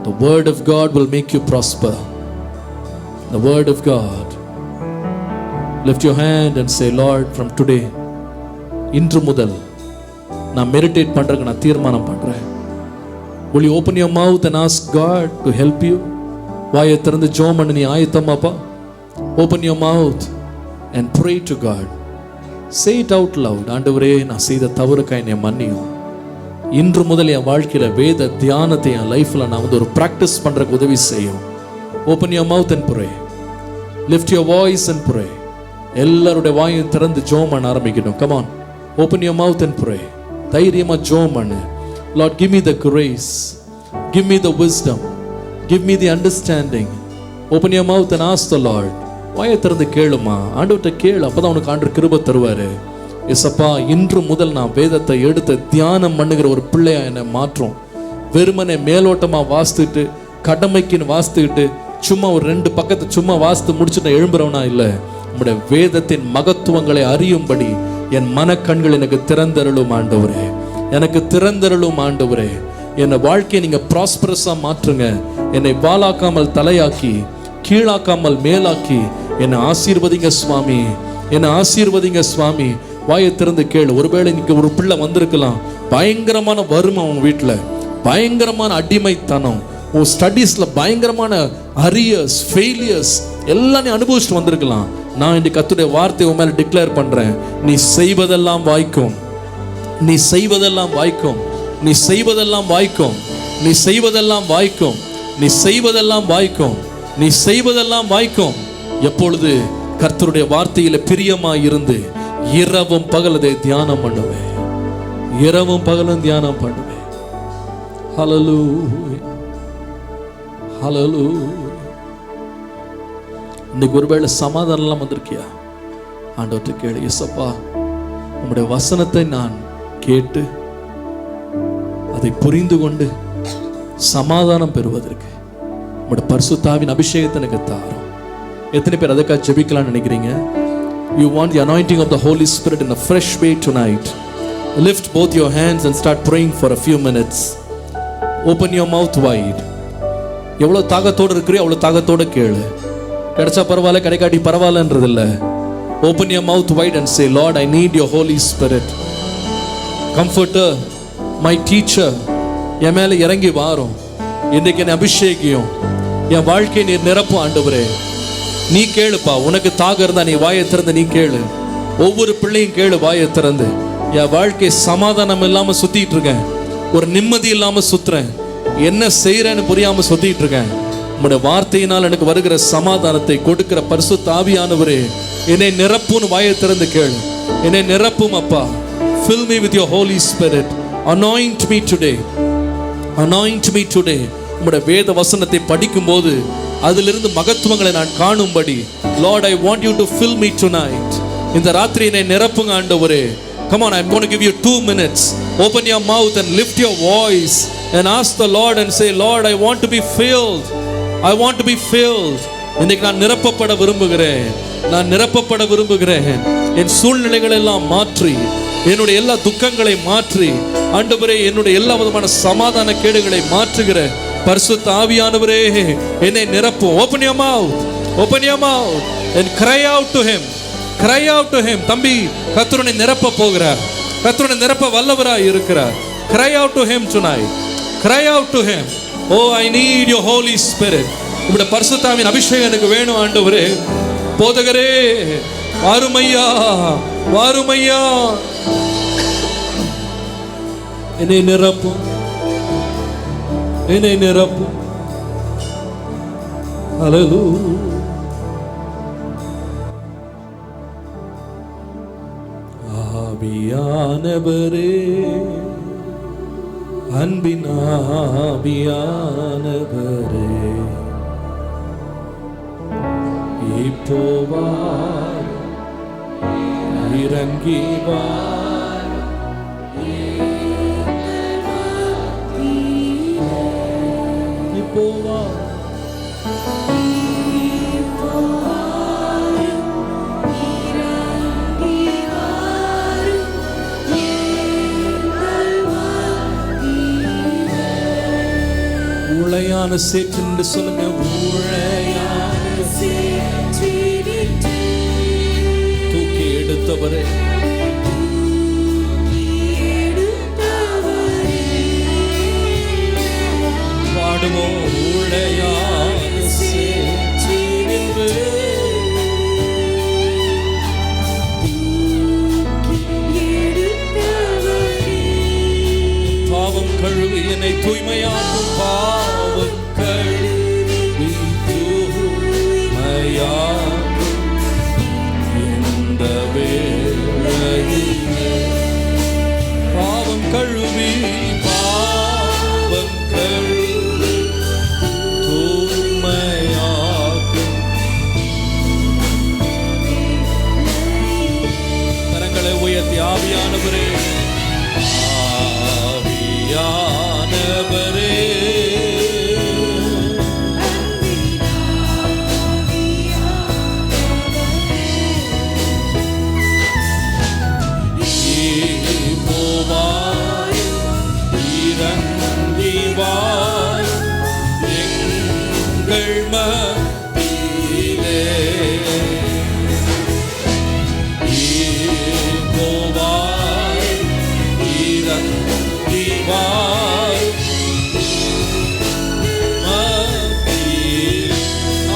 The word of God will make you prosper. The word of God. Lift your hand and say, Lord, from today, இன்று முதல் நான் மெடிடேட் பண்றதுக்கு நான் தீர்மானம் பண்றேன். Will you open your mouth and ask God to help you? வாயை திறந்து ஜெபம் பண்ணு. நீ ஆயத்தமாப்பா? Open your mouth and pray to God. Say it out loud. ஆண்டவரே, நான் செய்த தவறுக்காய் என்னை மன்னியும். இன்று முதல் என் வாழ்க்கையில் வேத தியானத்தை என் லைஃப்பில் நான் ஒரு ப்ராக்டிஸ் பண்ணுறதுக்கு உதவி செய்யும். Open your mouth and pray. Lift your voice and pray. எல்லாருடைய வாயும் திறந்து ஜெபம் பண்ண ஆரம்பிக்கணும். Come on, open your mouth and pray. தைரியமாக ஜெபம் பண்ணு. Lord, give me the grace, give me the wisdom, give me the understanding. Open your mouth and ask the Lord. வாயை திறந்து கேளுமா, ஆண்டவர்கிட்ட கேளு. அப்பதான் உனக்கு ஆண்டவர் கிருபை தருவாரு. எசப்பா, இன்று முதல் நான் வேதத்தை எடுத்து தியானம் பண்ணுகிற ஒரு பிள்ளையா என்னை மாற்றும். வெறுமனை மேலோட்டமாக வாசித்துக்கிட்டு கடமைக்குன்னு வாசித்துக்கிட்டு சும்மா ஒரு 2 பக்கத்தை சும்மா வாசித்து முடிச்சுட்டு எழும்புறவனா இல்லை. உங்களுடைய வேதத்தின் மகத்துவங்களை அறியும்படி என் மனக்கண்கள் எனக்கு திறந்தருளும் ஆண்டவரே, எனக்கு திறந்தருளும் ஆண்டவரே. என்னை வாழ்க்கையை நீங்கள் ப்ராஸ்பரஸாக மாற்றுங்க. என்னை வாலாக்காமல் தலையாக்கி, கீழாக்காமல் மேலாக்கி என்னை ஆசீர்வதிங்க சுவாமி, என்னை ஆசீர்வதிங்க சுவாமி. வாயை திறந்து கேளு. ஒருவேளை இன்னைக்கு ஒரு பிள்ளை வந்திருக்கலாம், பயங்கரமான வறுமை, உன் வீட்டில் பயங்கரமான அடிமைத்தனம், உன் ஸ்டடீஸில் பயங்கரமான அரியர்ஸ், ஃபெயிலியர்ஸ் எல்லாம் நீ அனுபவிச்சுட்டு வந்திருக்கலாம். நான் இன்னைக்கு கர்த்தருடைய வார்த்தையை உன் மேலே டிக்ளேர் பண்ணுறேன். நீ செய்வதெல்லாம் வாய்க்கும், நீ செய்வதெல்லாம் வாய்க்கும், நீ செய்வதெல்லாம் வாய்க்கும், நீ செய்வதெல்லாம் வாய்க்கும், நீ செய்வதெல்லாம் வாய்க்கும், நீ செய்வதெல்லாம் வாய்க்கும். எப்பொழுது கர்த்தருடைய வார்த்தையில் பிரியமாய் இருந்து இரவும் பகலதை தியானம் பண்ணுவேன், இரவும் பகலும் தியானம் பண்ணுவேன். ஹல்லேலூயா, ஹல்லேலூயா. இன்னைக்கு ஒருவேளை சமாதானம் வந்திருக்கியா? ஆண்டவர்கிட்ட கேளு, இயேசப்பா உம்முடைய வசனத்தை நான் கேட்டு அதை புரிந்து கொண்டு சமாதானம் பெறுவதற்கு உம்முடைய பரிசுத்தாவின் அபிஷேகத்தை எனக்கு தாரும். எத்தனை பேர் அதுக்காக ஜெபிக்கலாம்னு நினைக்கிறீங்க? You want the anointing of the Holy Spirit in a fresh way tonight. Lift both your hands and start praying for a few minutes. Open your mouth wide. எவ்வளோ தாகத்தோடு இருக்கிறியோ அவ்வளோ தாகத்தோடு கேளு. கிடைச்சா பரவாயில்ல, கிடைக்காட்டி பரவாயில்லன்றது இல்லை. Open your mouth wide and say, Lord, I need your Holy Spirit. Comforter, my teacher, என் மேலே இறங்கி வாரும். இன்றைக்கு என்னை அபிஷேகியும், என் வாழ்க்கையை நீர் நிரப்பும் ஆண்டவரே. நீ கேளுப்பா, உனக்கு தாக இருந்தா நீ வாயை திறந்து நீ கேளு. ஒவ்வொரு பிள்ளையும் கேளு வாயை திறந்து. என் வாழ்க்கை சமாதானம் இல்லாம சுத்திட்டு இருக்கேன், ஒரு நிம்மதி இல்லாம சுத்துறேன், என்ன செய்யறேன்னு புரியாம சுத்திட்டு இருக்கேன். உம்முடைய வார்த்தையினால் எனக்கு வருகிற சமாதானத்தை கொடுக்கிற பரிசுத்த ஆவியானவரே, என்னை நிரப்புன்னு வாயை திறந்து கேளு. என்னை நிரப்பும் அப்பா. Fill me with your Holy Spirit. Anoint me today. Anoint me today. உம்முடைய வேத வசனத்தை படிக்கும் போது அதிலிருந்து மகத்துவங்களை நான் காணும்படி, Lord, I want you to fill me tonight. இந்த ராத்திரி என்னை நிரப்புங்க ஆண்டவரே. Come on, I'm going to give you 2 minutes. Open your mouth and lift your voice and ask the Lord and say, Lord, I want to be filled. I want to be filled. இன்னைக்கு நான் நிரப்பப்பட விரும்புகிறேன், நான் நிரப்பப்பட விரும்புகிறேன். என் சூழ்நிலைகள் எல்லாம் மாற்றி, என்னுடைய எல்லா துக்கங்களை மாற்றி, ஆண்டவரே என்னுடைய எல்லா விதமான சமாதான கேடுகளை மாற்றுகிற பரிசுத்த ஆவியானவரே என்னை நிரப்பும். Open your mouth, open your mouth and cry out to him. Cry out to him. தம்பி, கர்த்தரை நிரப்ப போகிறார், கர்த்தரை நிரப்ப வல்லவராய் இருக்கிறார். Cry out to him tonight. Cry out to him. Oh, I need your Holy Spirit. உம்முடைய பரிசுத்தாவின் அபிஷேகம் எனக்கு வேணும் ஆண்டவரே. போதகரே வாருமையா, வாருமையா, என்னை நிரப்பும், என்னை நிரப்பும். ஹல்லேலூயா. ஆவியானவரே, அன்பின் ஆவியானவரே, இப்போ வாரும், இறங்கி வாரும், இப்போ வாரும். உளையான சேற்று என்று சொல்லுங்க. உளையான தூக்கி எடுத்தவரே, பாடுமோ உளையான சேற்று என்று. பாவம் கழுவி என்னை தூய்மையாக்கும், பாவம் கழுவி தூய்மையாக்கும். இந்த வேளையிலே பாவம் கழுவி, பாவம் கழுவி தூய்மையாக்கும். கரங்களை உயர்த்தி ஆவியானவரே, ஆவியானவரே,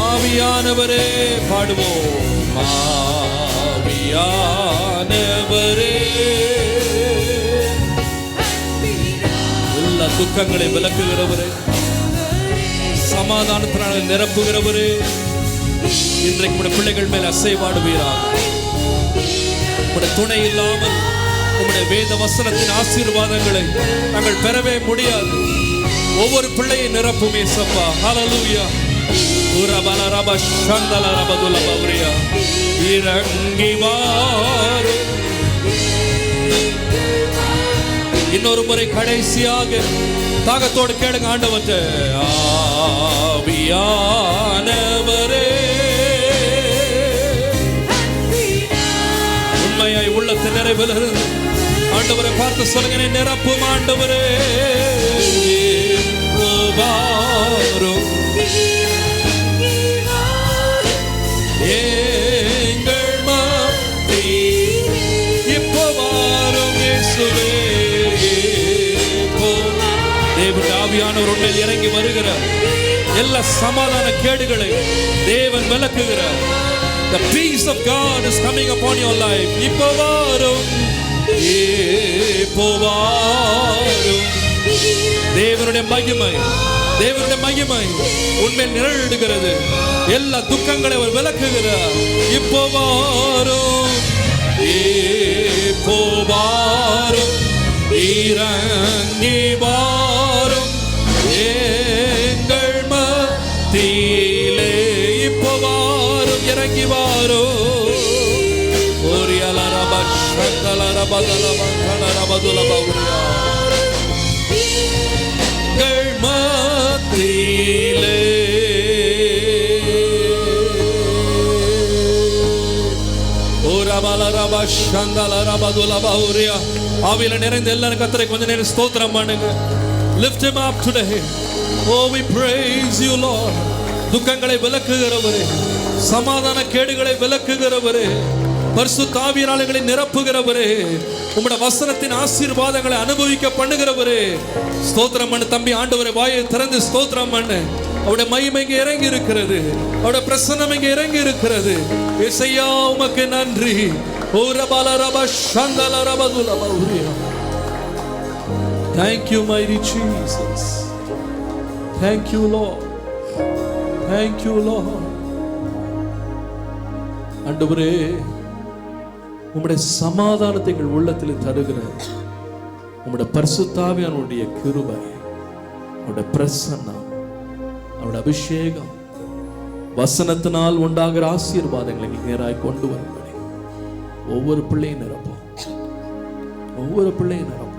ஆவியானவரே, பாடுவோம். ஆவியானவரே, எல்லா துக்கங்களை விலக்குகிறவரே, சமாதானத்தினால நிரப்புகிறவரே, இன்றைக்கு உடைய பிள்ளைகள் மேல் அசைவாடுவீராக. உடைய துணை இல்லாமல் உம்முடைய வேத வசனத்தின் ஆசீர்வாதங்களை நாங்கள் பெறவே முடியாது. ஒவ்வொரு பிள்ளையை நிரப்புமே சப்பா. ஹல்லேலூயா. உரபலரப சந்தலரபதுலபௌரியா. இறங்கி வாரும். இன்னொரு முறை கடைசியாக தாகத்தோடு கேளுங்க ஆண்டவர்கிட்ட. ஆவியானவரே, உண்மையாய் உள்ளத்தை நிறைவில் ஆண்டவரை பார்த்து சொல்லுங்க, நிரப்பும் ஆண்டவரே. வாரும் எங்கள் மத்தியில் இப்போ வாரும் இயேசுவே. தேவனுடைய ஆவியானவர் உண்மையில் இறங்கி வருகிறார். எல்லா சமாதான கேடுகளை தேவன் விலக்குகிறார். The peace of God is coming upon your life. இப்போ வாரும், இப்போ வாரும். தேவனுடைய மகிமை, தேவனுடைய மகிமை உண்மையில் நிழலிடுகிறது. எல்லா துக்கங்களை அவர் விலக்குகிறார். இப்போ வாரும், இப்போ வாரும், இறங்கி வாரும் எங்கள் மத்தியிலே. இப்போ வாரும், இறங்கி வாரும். ஓரியலரப சங்கலரபதலபதலபதுலபௌரியா. எங்கள் மத்தியிலே. ஓரபலரப சங்கலரபதுலபௌரியா. ஆவியில நிறைந்த எல்லாரும் கர்த்தரை கொஞ்ச நேரம் ஸ்தோத்திரம் பண்ணுங்க. Lift him up today. Oh, we praise you, Lord. துக்கங்களை விலக்குகிறவரே, சமாதான கேடுகளை விலக்குகிறவரே, பரிசுத்த ஆவியானவரை நிரப்புகிறவரே, உம்முடைய வசனத்தின் ஆசீர்வாதங்களை அனுபவிக்க பண்ணுகிறவரே, ஸ்தோத்திரம் பண்ணு தம்பி. ஆண்டவரே வாயை திறந்து ஸ்தோத்திரம் பண்ணு. அவருடைய மகிமை இங்கே இறங்கி இருக்கிறது. அவருடைய பிரசன்னம் இங்கே இறங்கி இருக்கிறது. இயேசையா உமக்கு நன்றி. Thank you, mighty Jesus. Thank you, Lord. Thank you, Lord. ஆண்டவரே, உம்முடைய சமாதானத்தை எங்கள் உள்ளத்தில் தருகிற உம்முடைய பரிசுத்த ஆவியானவருடைய கிருபை, அவருடைய பிரசன்னம், அவருடைய அபிஷேகம், வசனத்தினால் உண்டாகிற ஆசீர்வாதங்களை நேராய் கொண்டு வரும்படி ஒவ்வொரு பிள்ளையும் நிரப்பும், ஒவ்வொரு பிள்ளையும் நிரப்பும்.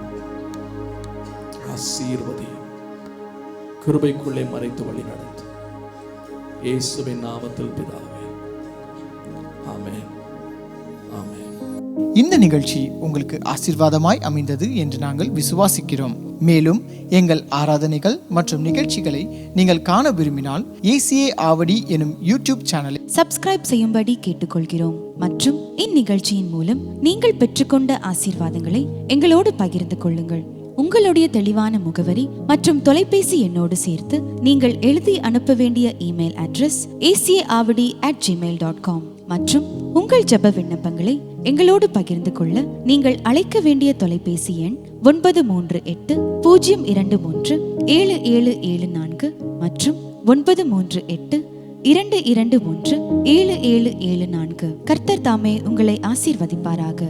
ஆசீர்வதியும், கிருபைக்குள்ளே மறைத்து வழி நடத்தும். இயேசுவின் நாமத்தில் பிதாவே, ஆமென், ஆமென்.
இந்த நிகழ்ச்சி உங்களுக்கு ஆசீர்வாதமாய் அமைந்தது என்று நாங்கள் விசுவாசிக்கிறோம். மேலும் எங்கள் ஆராதனைகள் மற்றும் நிகழ்ச்சிகளை நீங்கள் காண விரும்பினால் ஏசிஏ ஆவடி எனும் யூடியூப் சேனலை
சப்ஸ்கிரைப் செய்யும்படி கேட்டுக்கொள்கிறோம். மற்றும் இந்நிகழ்ச்சியின் மூலம் நீங்கள் பெற்றுக்கொண்ட ஆசீர்வாதங்களை எங்களோடு பகிர்ந்து கொள்ளுங்கள். உங்களுடைய தெளிவான முகவரி மற்றும் தொலைபேசி எண்ணோடு சேர்த்து நீங்கள் எழுதி அனுப்ப வேண்டிய இமெயில் அட்ரஸ் acaavadi@gmail.com. மற்றும் உங்கள் ஜெப விண்ணப்பங்களை எங்களோடு பகிர்ந்து கொள்ள நீங்கள் அழைக்க வேண்டிய தொலைபேசி எண் 938-023-7774 மற்றும் 938-221-7774. கர்த்தர் தாமே உங்களை ஆசீர்வதிப்பாராக.